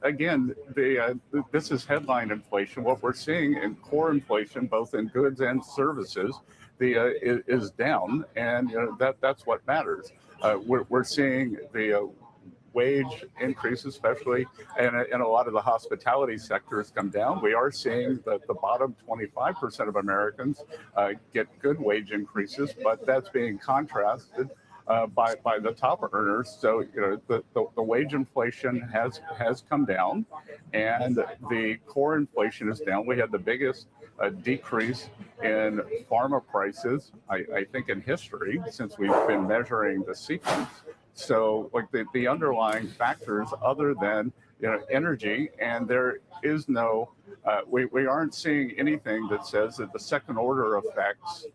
again, this is headline inflation. What we're seeing in core inflation, both in goods and services, is down, and that's what matters. We're seeing the wage increase, especially in a lot of the hospitality sectors, come down. We are seeing that the bottom 25% of Americans get good wage increases, but that's being contrasted by the top earners. So the wage inflation has come down, and the core inflation is down. We had the biggest decrease in pharma prices, I think, in history since we've been measuring the sequence. So the underlying factors other than energy, and there is no we aren't seeing anything that says that the second order effects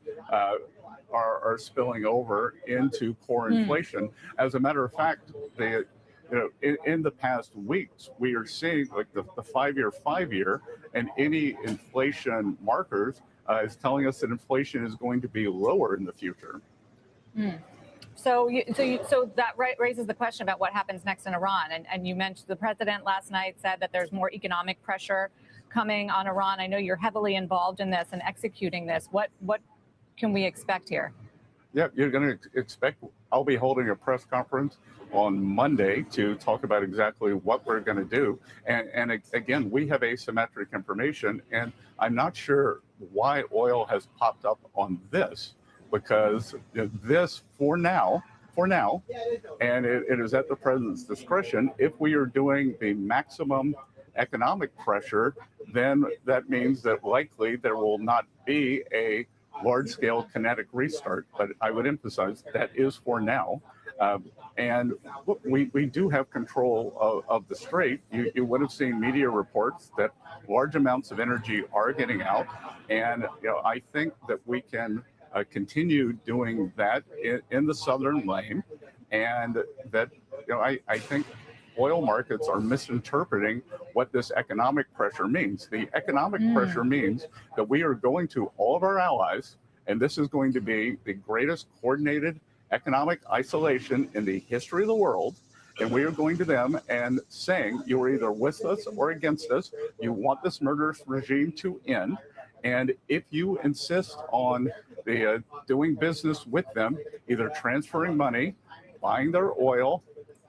are spilling over into core inflation. As a matter of fact, in the past weeks, we are seeing the 5-year, and any inflation markers is telling us that inflation is going to be lower in the future. So that raises the question about what happens next in Iran. And you mentioned the president last night said that there's more economic pressure coming on Iran. I know you're heavily involved in this and executing this. What can we expect here? Yeah, you're going to expect, I'll be holding a press conference on Monday to talk about exactly what we're going to do. And again, we have asymmetric information, and I'm not sure why oil has popped up on this, because this for now, and it is at the president's discretion. If we are doing the maximum economic pressure, then that means that likely there will not be a large-scale kinetic restart. But I would emphasize that is for now. And we do have control of the strait. You would have seen media reports that large amounts of energy are getting out. And I think that we can continue doing that in the southern lane, and that I think oil markets are misinterpreting what this economic pressure means. The economic pressure means that we are going to all of our allies, and this is going to be the greatest coordinated economic isolation in the history of the world. And we are going to them and saying, you are either with us or against us. You want this murderous regime to end. And if you insist on doing business with them, either transferring money, buying their oil,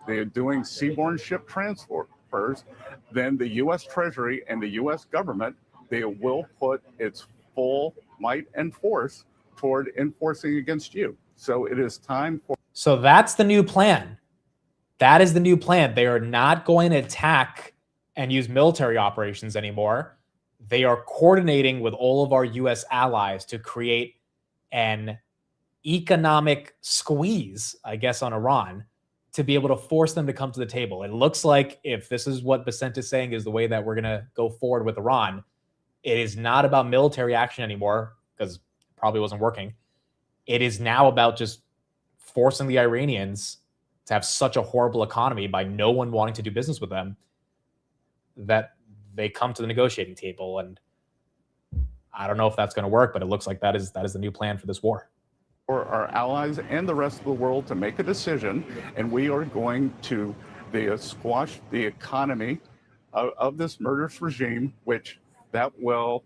they're doing seaborne ship transfers, then the U.S. Treasury and the U.S. government, they will put its full might and force toward enforcing against you. So it is time for... So that's the new plan. That is the new plan. They are not going to attack and use military operations anymore. They are coordinating with all of our U.S. allies to create an economic squeeze, I guess, on Iran to be able to force them to come to the table. It looks like if this is what Besant is saying is the way that we're going to go forward with Iran, it is not about military action anymore, because it probably wasn't working. It is now about just forcing the Iranians to have such a horrible economy by no one wanting to do business with them that they come to the negotiating table. And I don't know if that's going to work, but it looks like that is the new plan for this war. For our allies and the rest of the world to make a decision, and we are going to squash the economy of this murderous regime, which that will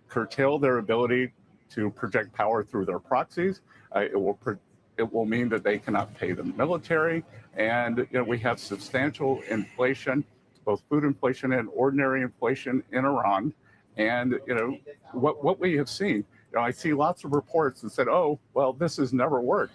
curtail their ability to project power through their proxies. It will mean that they cannot pay the military, and we have substantial inflation, both food inflation and ordinary inflation in Iran. And what we have seen, I see lots of reports that said, "Oh, well, this has never worked."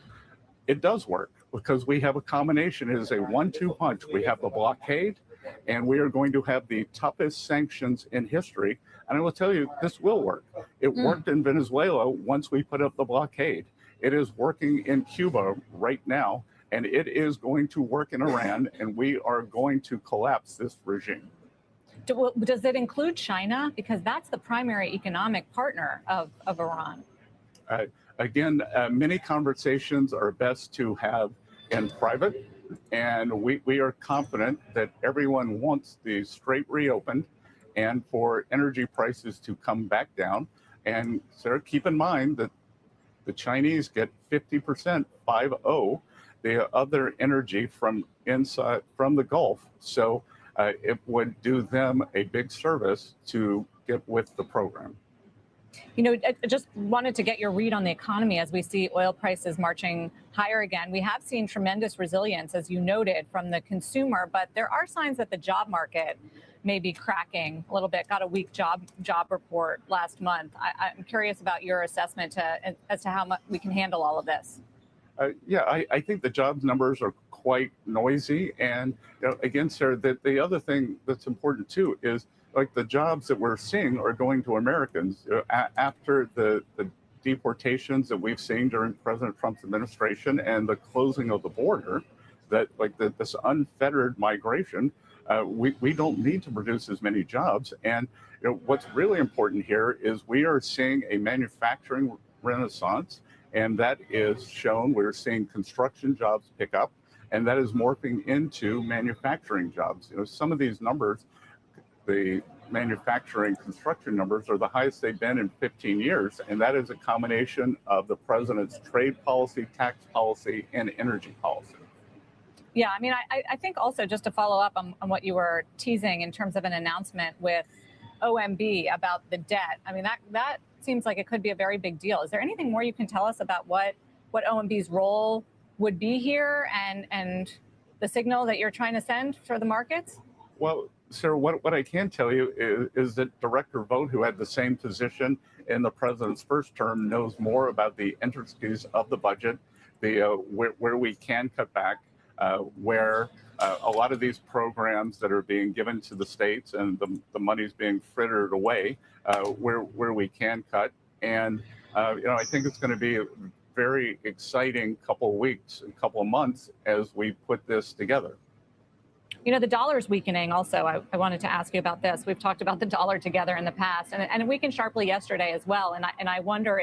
It does work because we have a combination. It is a 1-2 punch. We have the blockade, and we are going to have the toughest sanctions in history. And I will tell you, this will work. It worked in Venezuela once we put up the blockade. It is working in Cuba right now, and it is going to work in Iran, and we are going to collapse this regime. Does it include China? Because that's the primary economic partner of Iran. Again, many conversations are best to have in private, and we are confident that everyone wants the Strait reopened and for energy prices to come back down. And Sarah, keep in mind that the Chinese get 50%, 50, the other energy from the Gulf. So it would do them a big service to get with the program. I just wanted to get your read on the economy as we see oil prices marching higher again. We have seen tremendous resilience, as you noted, from the consumer, but there are signs that the job market may be cracking a little bit. Got a weak job report last month. I'm curious about your assessment as to how much we can handle all of this. I think the jobs numbers are quite noisy. And again, Sarah, the other thing that's important too is like the jobs that we're seeing are going to Americans. After the deportations that we've seen during President Trump's administration and the closing of the border, that this unfettered migration, we don't need to produce as many jobs. And what's really important here is we are seeing a manufacturing renaissance. And that is shown. We're seeing construction jobs pick up, and that is morphing into manufacturing jobs. Some of these numbers, the manufacturing construction numbers, are the highest they've been in 15 years. And that is a combination of the president's trade policy, tax policy, and energy policy. Yeah, I mean, I think also just to follow up on what you were teasing in terms of an announcement with OMB about the debt. I mean, that seems like it could be a very big deal. Is there anything more you can tell us about what OMB's role would be here and the signal that you're trying to send for the markets? Well, Sarah, what I can tell you is that Director Vogt, who had the same position in the president's first term, knows more about the intricacies of the budget, where we can cut back, where a lot of these programs that are being given to the states and the money's being frittered away, where we can cut. And I think it's going to be a very exciting couple of weeks, a couple of months as we put this together. The dollar's weakening also. I wanted to ask you about this. We've talked about the dollar together in the past, and it weakened sharply yesterday as well. And I wonder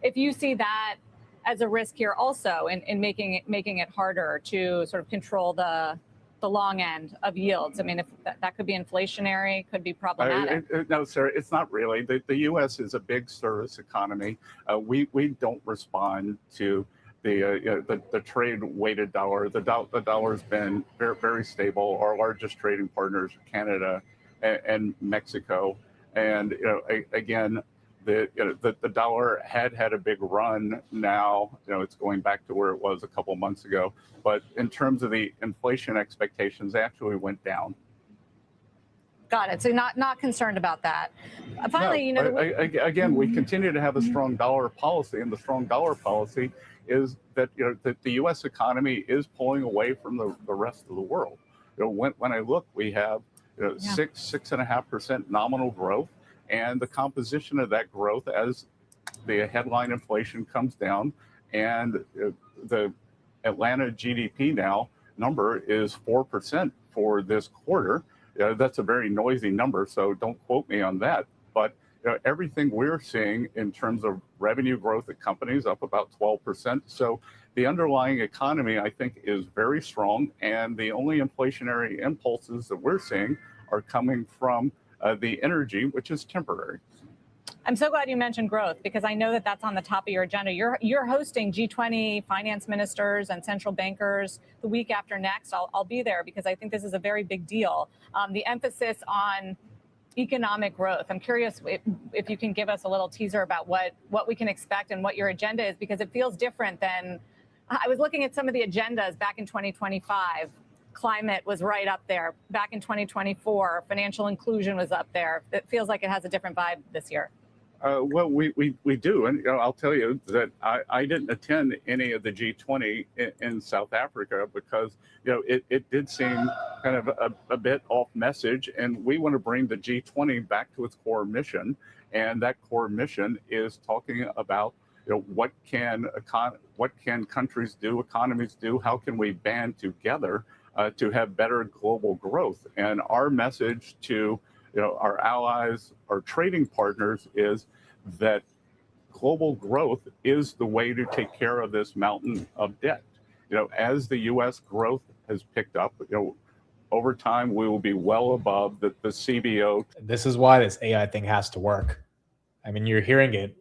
if you see that as a risk here also in making it harder to sort of control the long end of yields. I mean, if that could be inflationary, could be problematic. No, Sarah, it's not really. The U.S. is a big service economy. We don't respond to the trade-weighted dollar. The dollar's been very, very stable. Our largest trading partners are Canada and Mexico. And again, the dollar had a big run. Now it's going back to where it was a couple of months ago. But in terms of the inflation expectations, they actually went down. Got it. So not concerned about that. Finally, again, we continue to have a strong dollar policy, and the strong dollar policy is that that the U.S. economy is pulling away from the rest of the world. When I look, we have 6.5% nominal growth, and the composition of that growth as the headline inflation comes down and the Atlanta GDP now number is 4% for this quarter. That's a very noisy number, so don't quote me on that. But everything we're seeing in terms of revenue growth at companies up about 12%. So the underlying economy, I think, is very strong, and the only inflationary impulses that we're seeing are coming from the energy, which is temporary. I'm so glad you mentioned growth, because I know that that's on the top of your agenda. You're hosting G20 finance ministers and central bankers the week after next. I'll be there because I think this is a very big deal. The emphasis on economic growth. I'm curious if you can give us a little teaser about what we can expect and what your agenda is, because it feels different than, I was looking at some of the agendas back in 2025. Climate was right up there. Back in 2024, financial inclusion was up there. It feels like it has a different vibe this year. Well, we do. And I'll tell you that I didn't attend any of the G20 in South Africa because, it did seem kind of a bit off message. And we want to bring the G20 back to its core mission. And that core mission is talking about, what can countries do, economies do? How can we band together to have better global growth? And our message to our allies, our trading partners, is that global growth is the way to take care of this mountain of debt. As the U.S. growth has picked up, over time we will be well above the CBO. This is why this AI thing has to work. I mean, you're hearing it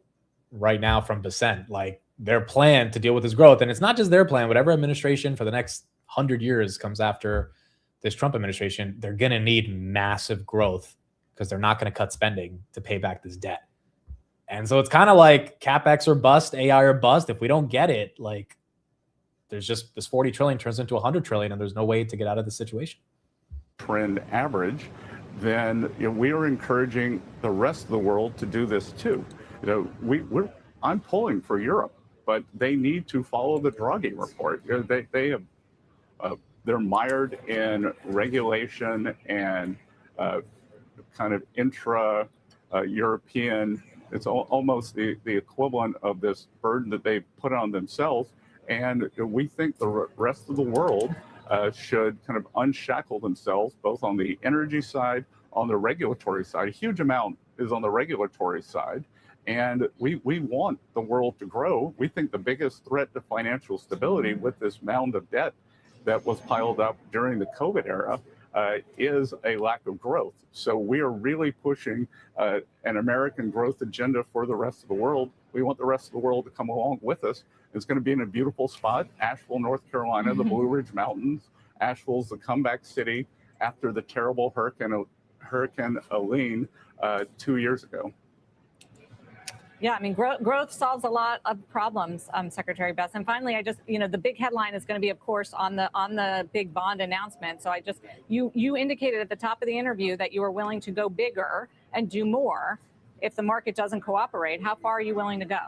right now from Bessent, like their plan to deal with this growth. And it's not just their plan. Whatever administration for the next 100 years comes after this Trump administration, they're going to need massive growth, because they're not going to cut spending to pay back this debt. And so it's kind of like CapEx or bust, AI or bust. If we don't get it, like there's just this 40 trillion turns into 100 trillion, and there's no way to get out of the situation. Trend average, then we are encouraging the rest of the world to do this too. I'm pulling for Europe, but they need to follow the Draghi report. They're mired in regulation and kind of intra-European, it's almost the equivalent of this burden that they put on themselves. And we think the rest of the world should kind of unshackle themselves, both on the energy side, on the regulatory side. A huge amount is on the regulatory side. And we want the world to grow. We think the biggest threat to financial stability with this mound of debt that was piled up during the COVID era is a lack of growth. So we are really pushing an American growth agenda for the rest of the world. We want the rest of the world to come along with us. It's going to be in a beautiful spot, Asheville, North Carolina, the Blue Ridge Mountains. Asheville's the comeback city after the terrible Hurricane Helene 2 years ago. Yeah, I mean, growth solves a lot of problems, Secretary Bess. And finally, the big headline is going to be, of course, on the big bond announcement. So you indicated at the top of the interview that you were willing to go bigger and do more if the market doesn't cooperate. How far are you willing to go?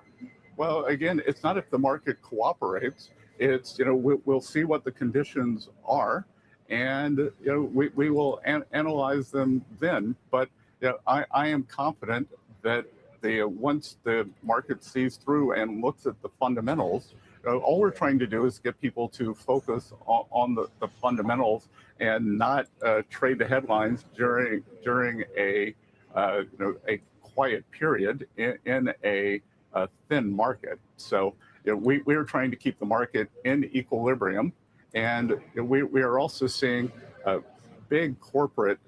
Well, again, it's not if the market cooperates. It's, we'll see what the conditions are, and we will analyze them then. But I am confident that once the market sees through and looks at the fundamentals, all we're trying to do is get people to focus on the fundamentals and not trade the headlines during a quiet period in a thin market. So we are trying to keep the market in equilibrium, and we are also seeing big corporate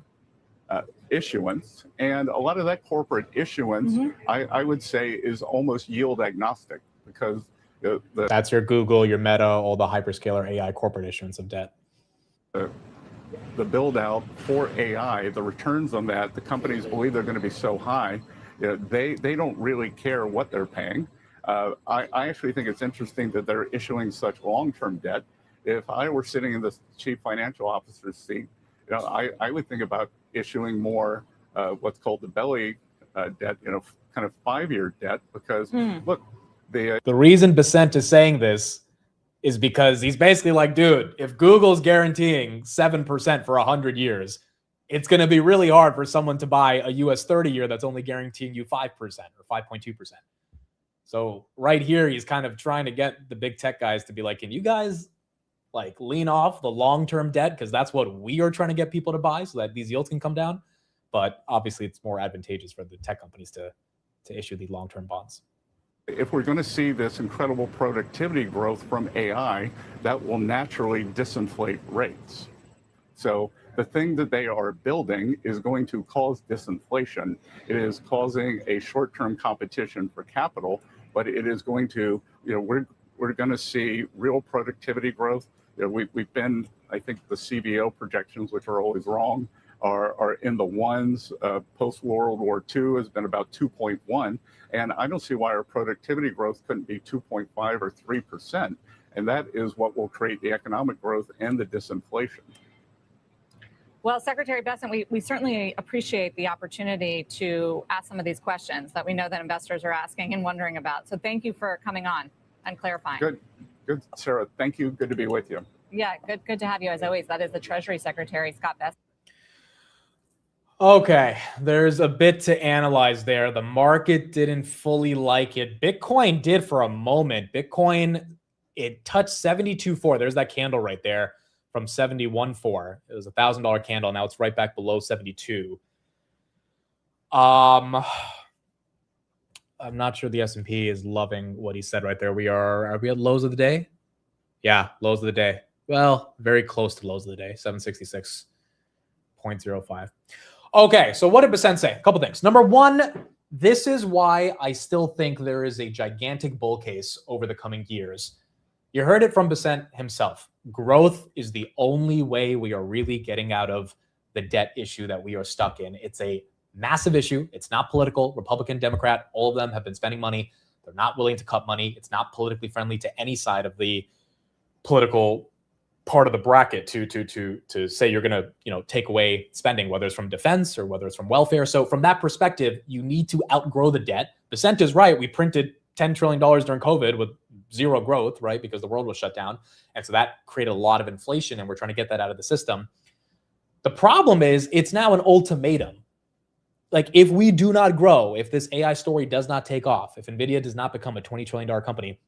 issuance, and a lot of that corporate issuance, I would say, is almost yield agnostic, because that's your Google, your Meta, all the hyperscaler AI corporate issuance of debt. The build out for AI, the returns on that, the companies believe they're going to be so high, they don't really care what they're paying. I actually think it's interesting that they're issuing such long-term debt. If I were sitting in the chief financial officer's seat, I would think about issuing more what's called the belly debt, kind of 5-year debt, because look, the reason Bessent is saying this is because he's basically like, dude, if Google's guaranteeing 7% for 100 years, it's going to be really hard for someone to buy a US 30-year that's only guaranteeing you 5% or 5.2%. So right here, he's kind of trying to get the big tech guys to be like, can you guys like lean off the long-term debt? Because that's what we are trying to get people to buy so that these yields can come down. But obviously it's more advantageous for the tech companies to issue the long-term bonds. If we're going to see this incredible productivity growth from AI, that will naturally disinflate rates. So the thing that they are building is going to cause disinflation. It is causing a short-term competition for capital, but it is going to, we're going to see real productivity growth. We've been, I think the CBO projections, which are always wrong, are in the ones. Post-World War II has been about 2.1. And I don't see why our productivity growth couldn't be 2.5 or 3%. And that is what will create the economic growth and the disinflation. Well, Secretary Bessent, we certainly appreciate the opportunity to ask some of these questions that we know that investors are asking and wondering about. So thank you for coming on and clarifying. Good, Sarah. Thank you. Good to be with you. Yeah, good to have you as always. That is the Treasury Secretary, Scott Bessent. Okay, there's a bit to analyze there. The market didn't fully like it. Bitcoin did for a moment. Bitcoin, it touched 72.4. There's that candle right there from 71.4. It was $1,000 candle. Now it's right back below 72. I'm not sure the S&P is loving what he said right there. Are we at lows of the day? Yeah, lows of the day. Well, very close to lows of the day, 766.05. Okay, so what did Bessent say? A couple things. Number one, this is why I still think there is a gigantic bull case over the coming years. You heard it from Bessent himself. Growth is the only way we are really getting out of the debt issue that we are stuck in. It's a massive issue. It's not political. Republican, Democrat, all of them have been spending money. They're not willing to cut money. It's not politically friendly to any side of the political part of the bracket to say you're going to take away spending, whether it's from defense or whether it's from welfare. So from that perspective, you need to outgrow the debt. Bessent is right. We printed $10 trillion during COVID with zero growth, right? Because the world was shut down. And so that created a lot of inflation, and we're trying to get that out of the system. The problem is it's now an ultimatum. Like, if we do not grow, if this AI story does not take off, if NVIDIA does not become a $20 trillion company,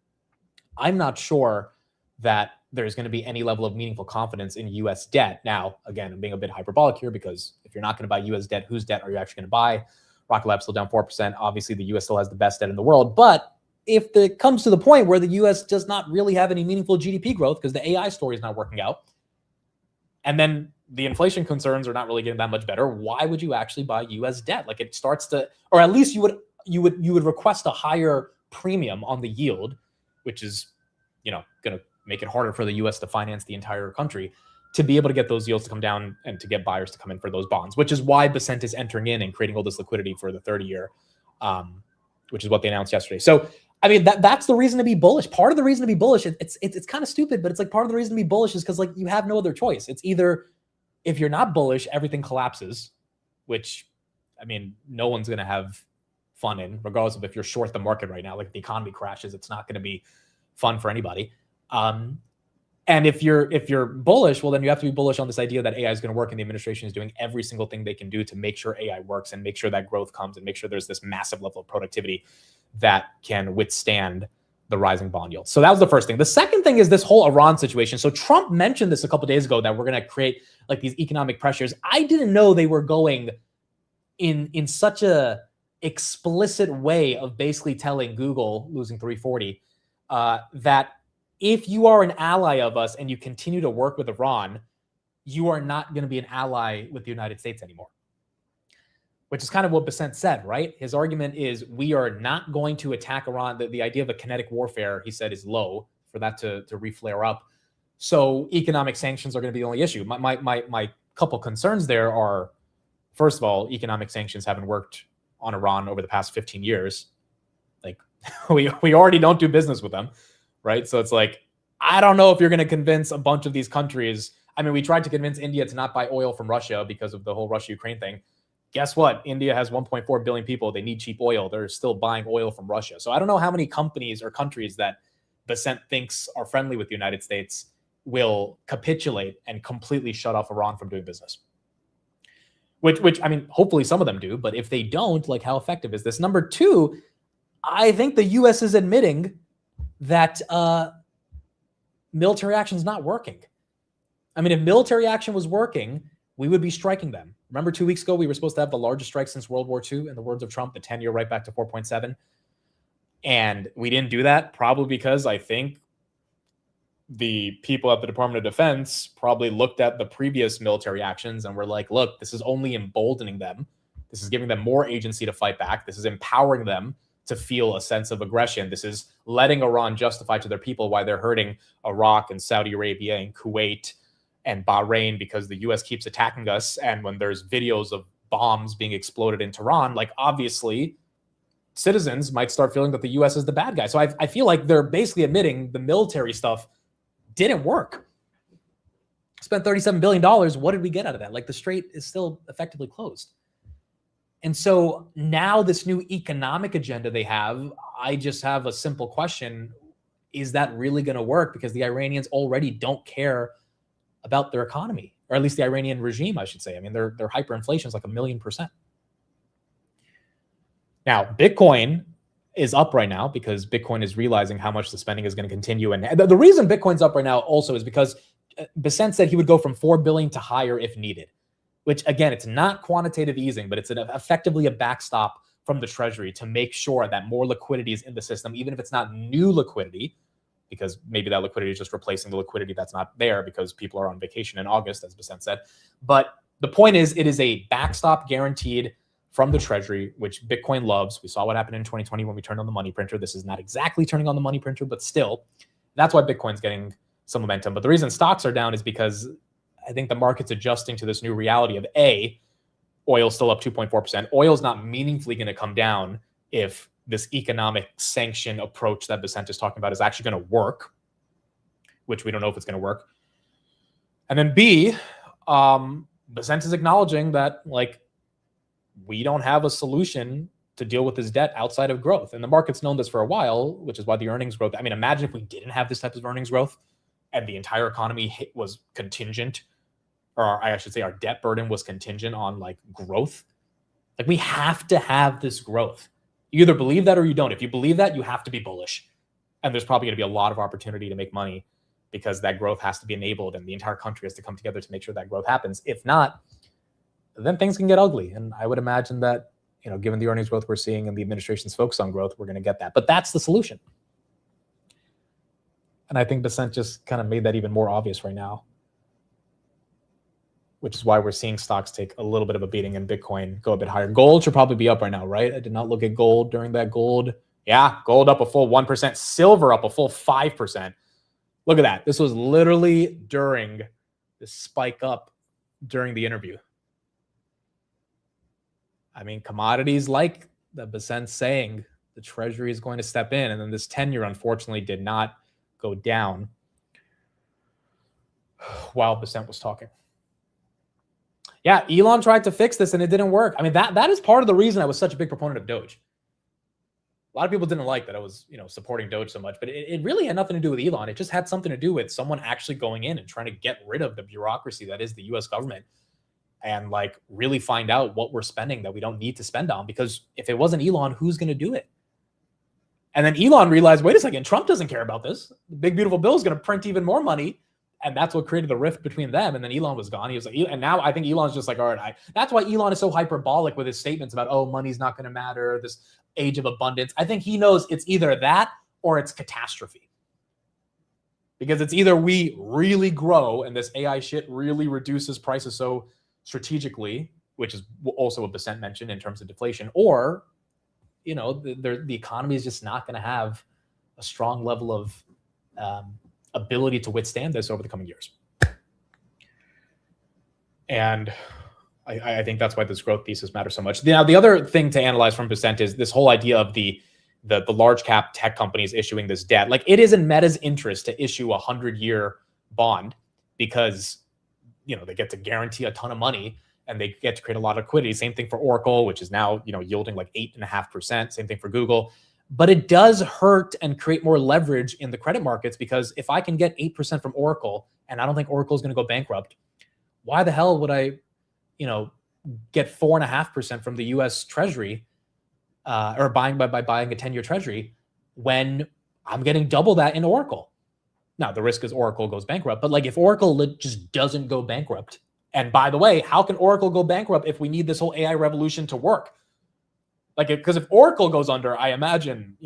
I'm not sure that there's going to be any level of meaningful confidence in U.S. debt. Now, again, I'm being a bit hyperbolic here because if you're not going to buy U.S. debt, whose debt are you actually going to buy? Rocket Lab's still down 4%. Obviously, the U.S. still has the best debt in the world. But if it comes to the point where the U.S. does not really have any meaningful GDP growth because the AI story is not working out, and then the inflation concerns are not really getting that much better, why would you actually buy U.S. debt? Like, it starts to, or at least you would request a higher premium on the yield, which is, going to make it harder for the U.S. to finance the entire country, to be able to get those yields to come down and to get buyers to come in for those bonds, which is why Bessent is entering in and creating all this liquidity for the 30-year, which is what they announced yesterday. So, I mean, that's the reason to be bullish. Part of the reason to be bullish, it's kind of stupid, but it's like part of the reason to be bullish is because, like, you have no other choice. It's either, if you're not bullish, everything collapses, which, I mean, no one's going to have fun in, regardless of if you're short the market right now. Like, the economy crashes, it's not going to be fun for anybody. And if you're bullish, well, then you have to be bullish on this idea that AI is going to work, and the administration is doing every single thing they can do to make sure AI works and make sure that growth comes and make sure there's this massive level of productivity that can withstand the rising bond yield. So that was the first thing. The second thing is this whole Iran situation. So Trump mentioned this a couple of days ago, that we're going to create like these economic pressures. I didn't know they were going in such a explicit way of basically telling Google, losing 340, that if you are an ally of us and you continue to work with Iran, you are not going to be an ally with the United States anymore. Which is kind of what Bessent said, right? His argument is we are not going to attack Iran. The idea of a kinetic warfare, he said, is low for that to re-flare up. So economic sanctions are going to be the only issue. My couple concerns there are, first of all, economic sanctions haven't worked on Iran over the past 15 years. Like, we already don't do business with them, right? So it's like, I don't know if you're going to convince a bunch of these countries. I mean, we tried to convince India to not buy oil from Russia because of the whole Russia-Ukraine thing. Guess what? India has 1.4 billion people. They need cheap oil. They're still buying oil from Russia. So I don't know how many companies or countries that Bessent thinks are friendly with the United States will capitulate and completely shut off Iran from doing business. Which I mean, hopefully some of them do, but if they don't, like, how effective is this? Number two, I think the U.S. is admitting that military action is not working. I mean, if military action was working, we would be striking them. Remember 2 weeks ago, we were supposed to have the largest strike since World War II, in the words of Trump, the 10-year right back to 4.7. And we didn't do that, probably because I think the people at the Department of Defense probably looked at the previous military actions and were like, look, this is only emboldening them. This is giving them more agency to fight back. This is empowering them to feel a sense of aggression. This is letting Iran justify to their people why they're hurting Iraq and Saudi Arabia and Kuwait and Bahrain, because the U.S. keeps attacking us. And when there's videos of bombs being exploded in Tehran, like, obviously citizens might start feeling that the U.S. is the bad guy. So I feel like they're basically admitting the military stuff didn't work. Spent $37 billion. What did we get out of that? Like, the strait is still effectively closed. And so now this new economic agenda they have, I just have a simple question. Is that really going to work? Because the Iranians already don't care about their economy, or at least the Iranian regime, I should say. I mean, their hyperinflation is like 1,000,000%. Now, Bitcoin is up right now because Bitcoin is realizing how much the spending is going to continue. And the reason Bitcoin's up right now also is because Besant said he would go from 4 billion to higher if needed, which, again, it's not quantitative easing, but it's effectively a backstop from the Treasury to make sure that more liquidity is in the system, even if it's not new liquidity, because maybe that liquidity is just replacing the liquidity that's not there because people are on vacation in August, as Besant said. But the point is, it is a backstop guaranteed from the Treasury, which Bitcoin loves. We saw what happened in 2020 when we turned on the money printer. This is not exactly turning on the money printer, but still, that's why Bitcoin's getting some momentum. But the reason stocks are down is because I think the market's adjusting to this new reality of oil's still up 2.4%. Oil's not meaningfully going to come down if this economic sanction approach that Besant is talking about is actually going to work, which we don't know if it's going to work. And then B, Besant is acknowledging that, like, we don't have a solution to deal with this debt outside of growth. And the market's known this for a while, which is why the earnings growth, I mean, imagine if we didn't have this type of earnings growth and the entire economy was contingent, or I should say our debt burden was contingent on, like, growth. Like, we have to have this growth. You either believe that or you don't. If you believe that, you have to be bullish. And there's probably going to be a lot of opportunity to make money because that growth has to be enabled and the entire country has to come together to make sure that growth happens. If not, then things can get ugly. And I would imagine that, you know, given the earnings growth we're seeing and the administration's focus on growth, we're going to get that. But that's the solution. And I think Besant just kind of made that even more obvious right now, which is why we're seeing stocks take a little bit of a beating and Bitcoin go a bit higher. Gold should probably be up right now, right? I did not look at gold during that gold. Yeah, gold up a full 1%, silver up a full 5%. Look at that. This was literally during the spike up during the interview. I mean, commodities, like the Besant saying, the Treasury is going to step in, and then this 10-year unfortunately did not go down while Besant was talking. Yeah, Elon tried to fix this and it didn't work. I mean, that is part of the reason I was such a big proponent of Doge. A lot of people didn't like that I was, you know, supporting Doge so much, but it really had nothing to do with Elon. It just had something to do with someone actually going in and trying to get rid of the bureaucracy that is the US government and, like, really find out what we're spending that we don't need to spend on. Because if it wasn't Elon, who's going to do it? And then Elon realized, wait a second, Trump doesn't care about this. The big beautiful bill is going to print even more money. And that's what created the rift between them. And then Elon was gone. He was like, and now I think Elon's just like, all right, that's why Elon is so hyperbolic with his statements about, oh, money's not going to matter, this age of abundance. I think he knows it's either that or it's catastrophe. Because it's either we really grow and this AI shit really reduces prices so strategically, which is also what Besant mentioned in terms of deflation, or, you know, the economy is just not going to have a strong level of ability to withstand this over the coming years. And I think that's why this growth thesis matters so much. Now, the other thing to analyze from Besant is this whole idea of the large cap tech companies issuing this debt. Like, it is in Meta's interest to issue a 100-year bond because, you know, they get to guarantee a ton of money and they get to create a lot of liquidity. Same thing for Oracle, which is now, you know, yielding like 8.5%. Same thing for Google. But it does hurt and create more leverage in the credit markets, because if I can get 8% from Oracle, and I don't think Oracle is going to go bankrupt, why the hell would I, you know, get 4.5% from the U.S. Treasury or buying by buying a 10-year treasury when I'm getting double that in Oracle. Now, the risk is Oracle goes bankrupt, but like if Oracle just doesn't go bankrupt, and by the way, how can Oracle go bankrupt if we need this whole AI revolution to work? Like, because if Oracle goes under, I imagine,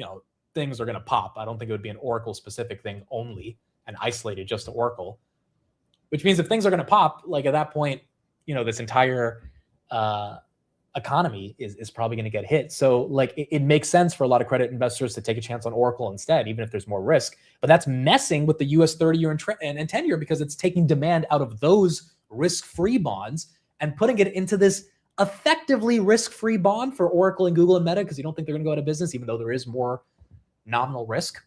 things are going to pop. I don't think it would be an Oracle specific thing only and isolated just to Oracle, which means if things are going to pop, like at that point, this entire economy is probably going to get hit. So like it makes sense for a lot of credit investors to take a chance on Oracle instead, even if there's more risk. But that's messing with the US 30-year and 10-year because it's taking demand out of those risk-free bonds and putting it into this effectively risk-free bond for Oracle and Google and Meta because you don't think they're going to go out of business, even though there is more nominal risk.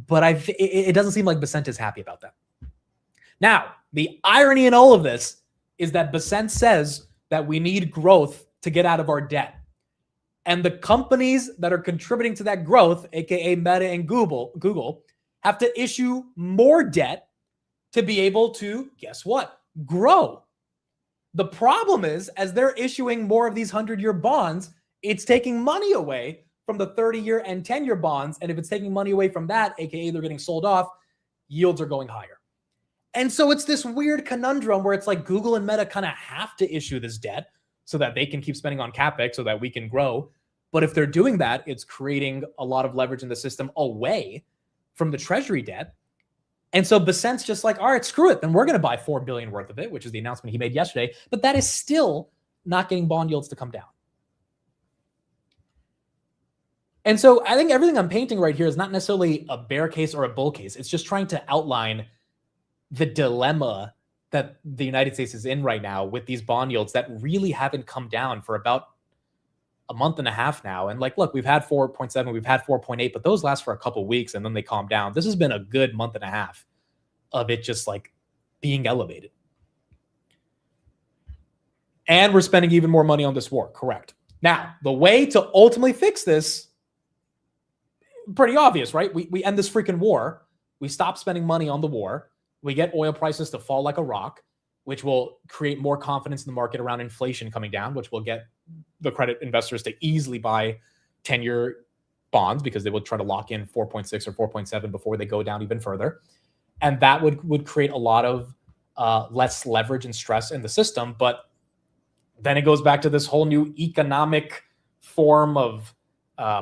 But it doesn't seem like Basent is happy about that. Now, the irony in all of this is that Basent says that we need growth to get out of our debt. And the companies that are contributing to that growth, aka Meta and Google, have to issue more debt to be able to, guess what, grow. The problem is, as they're issuing more of these 100-year bonds, it's taking money away from the 30-year and 10-year bonds. And if it's taking money away from that, aka they're getting sold off, yields are going higher. And so it's this weird conundrum where it's like Google and Meta kind of have to issue this debt so that they can keep spending on CapEx so that we can grow. But if they're doing that, it's creating a lot of leverage in the system away from the Treasury debt. And so Basent's just like, all right, screw it. Then we're going to buy $4 billion worth of it, which is the announcement he made yesterday. But that is still not getting bond yields to come down. And so I think everything I'm painting right here is not necessarily a bear case or a bull case. It's just trying to outline the dilemma that the United States is in right now with these bond yields that really haven't come down for about a month and a half now. And like, look, we've had 4.7, we've had 4.8, but those last for a couple of weeks and then they calm down. This has been a good month and a half of it just like being elevated. And we're spending even more money on this war, correct? Now, the way to ultimately fix this, pretty obvious, right? We end this freaking war. We stop spending money on the war. We get oil prices to fall like a rock, which will create more confidence in the market around inflation coming down, which will get the credit investors to easily buy 10-year bonds because they will try to lock in 4.6 or 4.7 before they go down even further. And that would create a lot of less leverage and stress in the system. But then it goes back to this whole new economic form of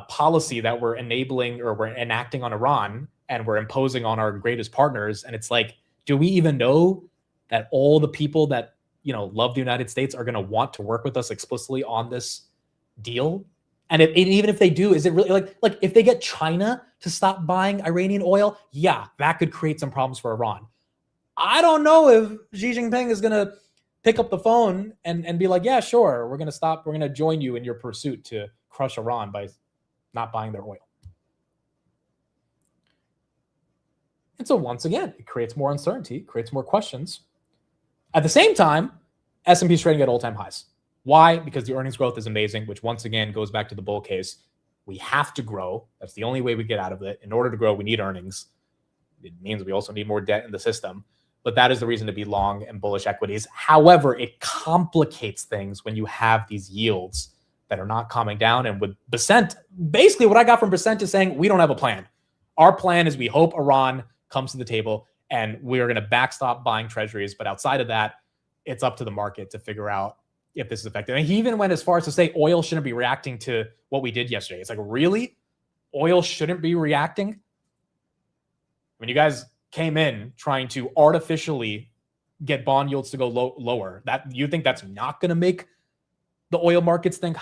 policy that we're enabling or we're enacting on Iran and we're imposing on our greatest partners. And it's like, do we even know that all the people that love the United States are going to want to work with us explicitly on this deal? And even if they do, is it really like if they get China to stop buying Iranian oil, yeah, that could create some problems for Iran. I don't know if Xi Jinping is going to pick up the phone and be like, yeah, sure, we're going to join you in your pursuit to crush Iran by not buying their oil. And so once again, it creates more uncertainty, creates more questions. At the same time, S&P is trading at all-time highs. Why? Because the earnings growth is amazing, which once again goes back to the bull case. We have to grow. That's the only way we get out of it. In order to grow, we need earnings. It means we also need more debt in the system. But that is the reason to be long and bullish equities. However, it complicates things when you have these yields that are not calming down. And with Basent, basically what I got from Basent is saying, we don't have a plan. Our plan is we hope Iran comes to the table and we're going to backstop buying treasuries. But outside of that, it's up to the market to figure out if this is effective. And he even went as far as to say oil shouldn't be reacting to what we did yesterday. It's like, really? Oil shouldn't be reacting? When you guys came in trying to artificially get bond yields to go lower, that you think that's not going to make the oil markets think,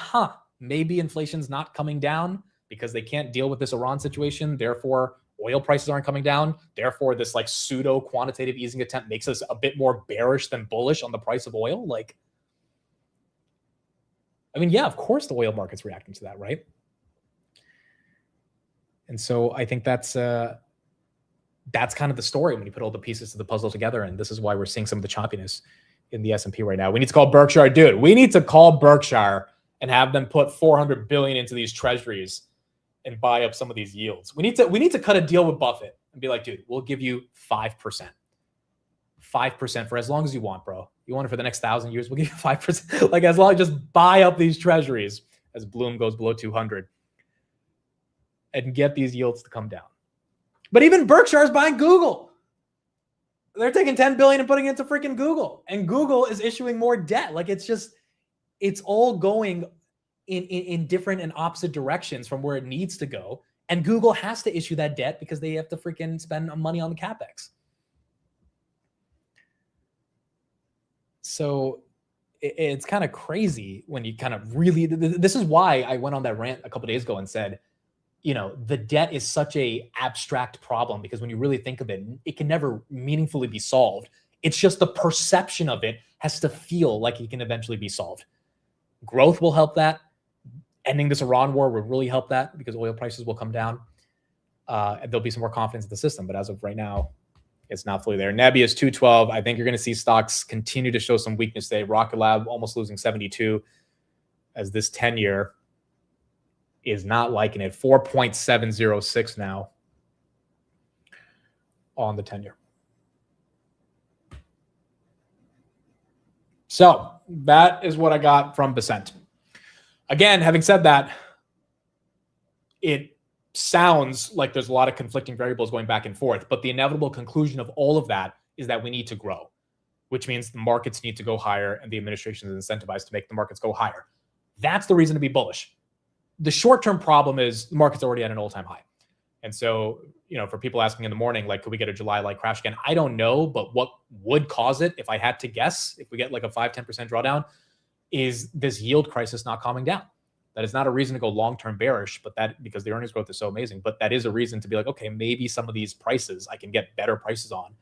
maybe inflation's not coming down because they can't deal with this Iran situation. Therefore, oil prices aren't coming down. Therefore, this like pseudo quantitative easing attempt makes us a bit more bearish than bullish on the price of oil. Like, I mean, yeah, of course the oil market's reacting to that, right? And so I think that's kind of the story when you put all the pieces of the puzzle together. And this is why we're seeing some of the choppiness in the S&P right now. We need to call Berkshire, dude. We need to call Berkshire and have them put $400 billion into these treasuries and buy up some of these yields. We need to cut a deal with Buffett and be like, dude, we'll give you 5%. 5% for as long as you want, bro. You want it for the next 1,000 years, we'll give you 5%. Like, as long as just buy up these treasuries as Bloom goes below 200 and get these yields to come down. But even Berkshire is buying Google. They're taking $10 billion and putting it into freaking Google, and Google is issuing more debt. Like it's all going in different and opposite directions from where it needs to go. And Google has to issue that debt because they have to freaking spend money on the CapEx. So it's kind of crazy when you kind of really, this is why I went on that rant a couple days ago and said, the debt is such a abstract problem, because when you really think of it, it can never meaningfully be solved. It's just the perception of it has to feel like it can eventually be solved. Growth will help that. Ending this Iran war will really help that, because oil prices will come down. And there'll be some more confidence in the system. But as of right now, it's not fully there. Nebby is 212. I think you're going to see stocks continue to show some weakness today. Rocket Lab almost losing 72, as this 10-year is not liking it. 4.706 now on the 10-year. So that is what I got from Basent. Again, having said that, it sounds like there's a lot of conflicting variables going back and forth, but the inevitable conclusion of all of that is that we need to grow, which means the markets need to go higher and the administration is incentivized to make the markets go higher. That's the reason to be bullish. The short-term problem is the market's already at an all-time high. And so, for people asking in the morning, like, could we get a July-like crash again? I don't know, but what would cause it, if I had to guess, if we get like a 5-10% drawdown, is this yield crisis not calming down. That is not a reason to go long-term bearish, but that, because the earnings growth is so amazing, but that is a reason to be like, okay, maybe some of these prices I can get better prices on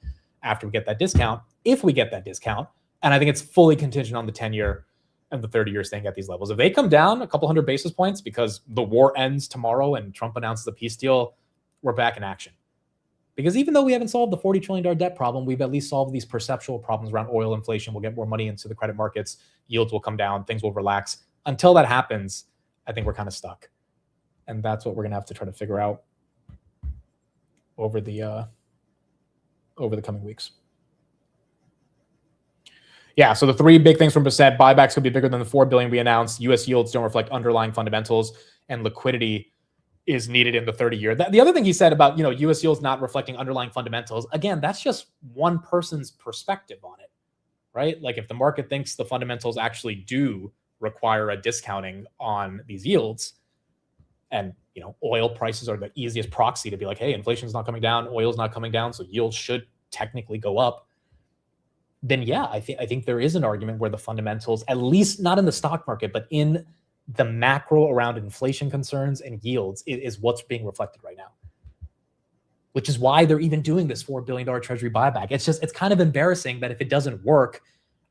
after we get that discount, if we get that discount. And I think it's fully contingent on the 10-year and the 30-year staying at these levels. If they come down a couple hundred basis points because the war ends tomorrow and Trump announces the peace deal, we're back in action. Because even though we haven't solved the $40 trillion debt problem, we've at least solved these perceptual problems around oil inflation. We'll get more money into the credit markets. Yields will come down. Things will relax. Until that happens, I think we're kind of stuck. And that's what we're going to have to try to figure out over the coming weeks. Yeah, so the three big things from Bassett: buybacks could be bigger than the $4 billion we announced. U.S. yields don't reflect underlying fundamentals, and liquidity is needed in the 30-year. The other thing he said about, U.S. yields not reflecting underlying fundamentals, again, that's just one person's perspective on it, right? Like, if the market thinks the fundamentals actually do require a discounting on these yields, and oil prices are the easiest proxy to be like, hey, inflation's not coming down, oil's not coming down, so yields should technically go up, then yeah, I think there is an argument where the fundamentals, at least not in the stock market, but in the macro around inflation concerns and yields, is what's being reflected right now. Which is why they're even doing this $4 billion Treasury buyback. It's kind of embarrassing that if it doesn't work,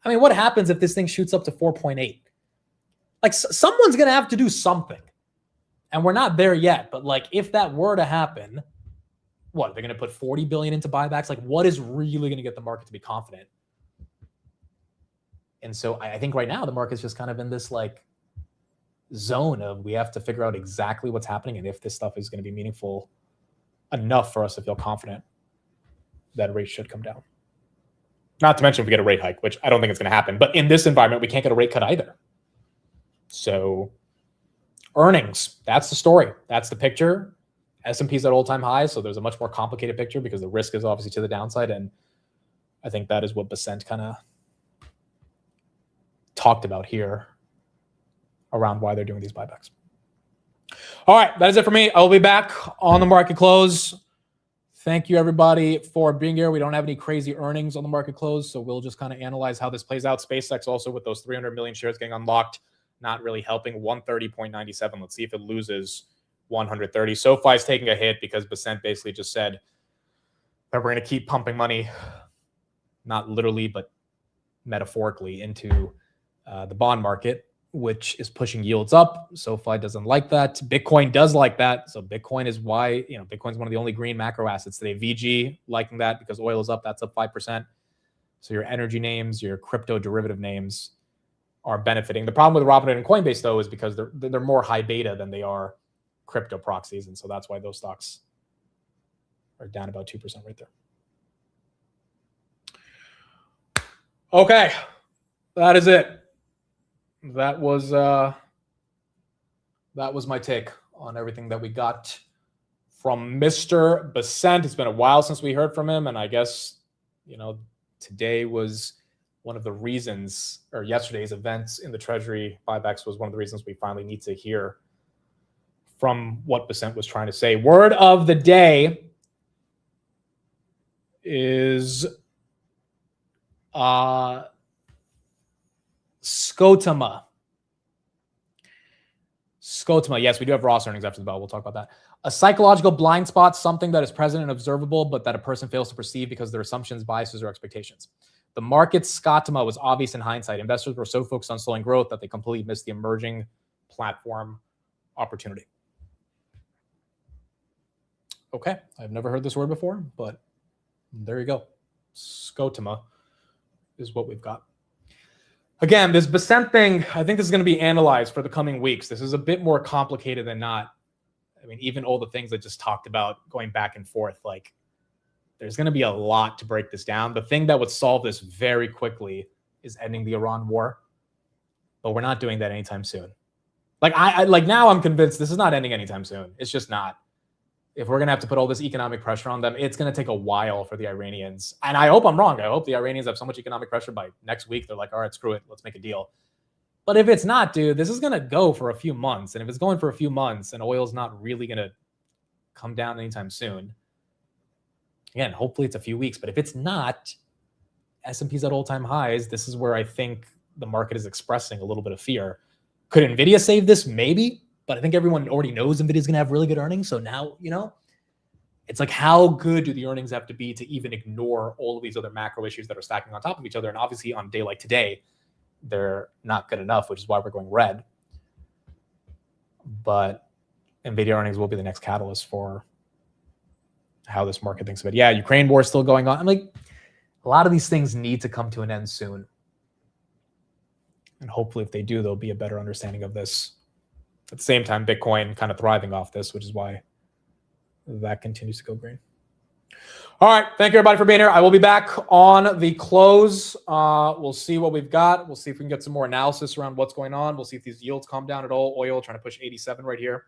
I mean, what happens if this thing shoots up to 4.8? Like, someone's going to have to do something. And we're not there yet, but like, if that were to happen, what, they're going to put 40 billion into buybacks? Like, what is really going to get the market to be confident? And so I think right now the market's just kind of in this like zone of, we have to figure out exactly what's happening and if this stuff is going to be meaningful enough for us to feel confident that rates should come down. Not to mention if we get a rate hike, which I don't think it's going to happen. But in this environment, we can't get a rate cut either. So earnings, that's the story. That's the picture. S&P's at all-time highs, so there's a much more complicated picture because the risk is obviously to the downside. And I think that is what Bassent kind of talked about here around why they're doing these buybacks. All right, that is it for me. I'll be back on the market close. Thank you, everybody, for being here. We don't have any crazy earnings on the market close, so we'll just kind of analyze how this plays out. SpaceX also, with those 300 million shares getting unlocked, not really helping. 130.97. Let's see if it loses 130. SoFi is taking a hit because Bassent basically just said that we're going to keep pumping money, not literally, but metaphorically, into the bond market, which is pushing yields up. SoFi doesn't like that. Bitcoin does like that. So Bitcoin is why, Bitcoin's one of the only green macro assets today. VG liking that because oil is up. That's up 5%. So your energy names, your crypto derivative names are benefiting. The problem with Robinhood and Coinbase, though, is because they're more high beta than they are crypto proxies. And so that's why those stocks are down about 2% right there. Okay. That is it. That was that was my take on everything that we got from Mr. Besant. It's been a while since we heard from him, and I guess, today was one of the reasons, or yesterday's events in the Treasury buybacks was one of the reasons we finally need to hear from what Besant was trying to say. Word of the day is Scotoma. Scotoma. Yes, we do have Ross earnings after the bell. We'll talk about that. A psychological blind spot, something that is present and observable, but that a person fails to perceive because of their assumptions, biases, or expectations. The market's Scotoma was obvious in hindsight. Investors were so focused on slowing growth that they completely missed the emerging platform opportunity. Okay, I've never heard this word before, but there you go. Scotoma is what we've got. Again, this Besant thing, I think this is going to be analyzed for the coming weeks. This is a bit more complicated than not. I mean, even all the things I just talked about going back and forth, like there's going to be a lot to break this down. The thing that would solve this very quickly is ending the Iran war, but we're not doing that anytime soon. Like now I'm convinced this is not ending anytime soon. It's just not. If we're going to have to put all this economic pressure on them, it's going to take a while for the Iranians. And I hope I'm wrong. I hope the Iranians have so much economic pressure by next week. They're like, all right, screw it. Let's make a deal. But if it's not, dude, this is going to go for a few months. And if it's going for a few months and oil's not really going to come down anytime soon, again, hopefully it's a few weeks. But if it's not, S&P's at all-time highs. This is where I think the market is expressing a little bit of fear. Could NVIDIA save this? Maybe. But I think everyone already knows NVIDIA's going to have really good earnings. So now, it's like, how good do the earnings have to be to even ignore all of these other macro issues that are stacking on top of each other? And obviously on a day like today, they're not good enough, which is why we're going red. But NVIDIA earnings will be the next catalyst for how this market thinks of it. Yeah, Ukraine war is still going on. I'm like, a lot of these things need to come to an end soon. And hopefully if they do, there'll be a better understanding of this. At the same time, Bitcoin kind of thriving off this, which is why that continues to go green. All right. Thank you, everybody, for being here. I will be back on the close. We'll see what we've got. We'll see if we can get some more analysis around what's going on. We'll see if these yields calm down at all. Oil trying to push 87 right here.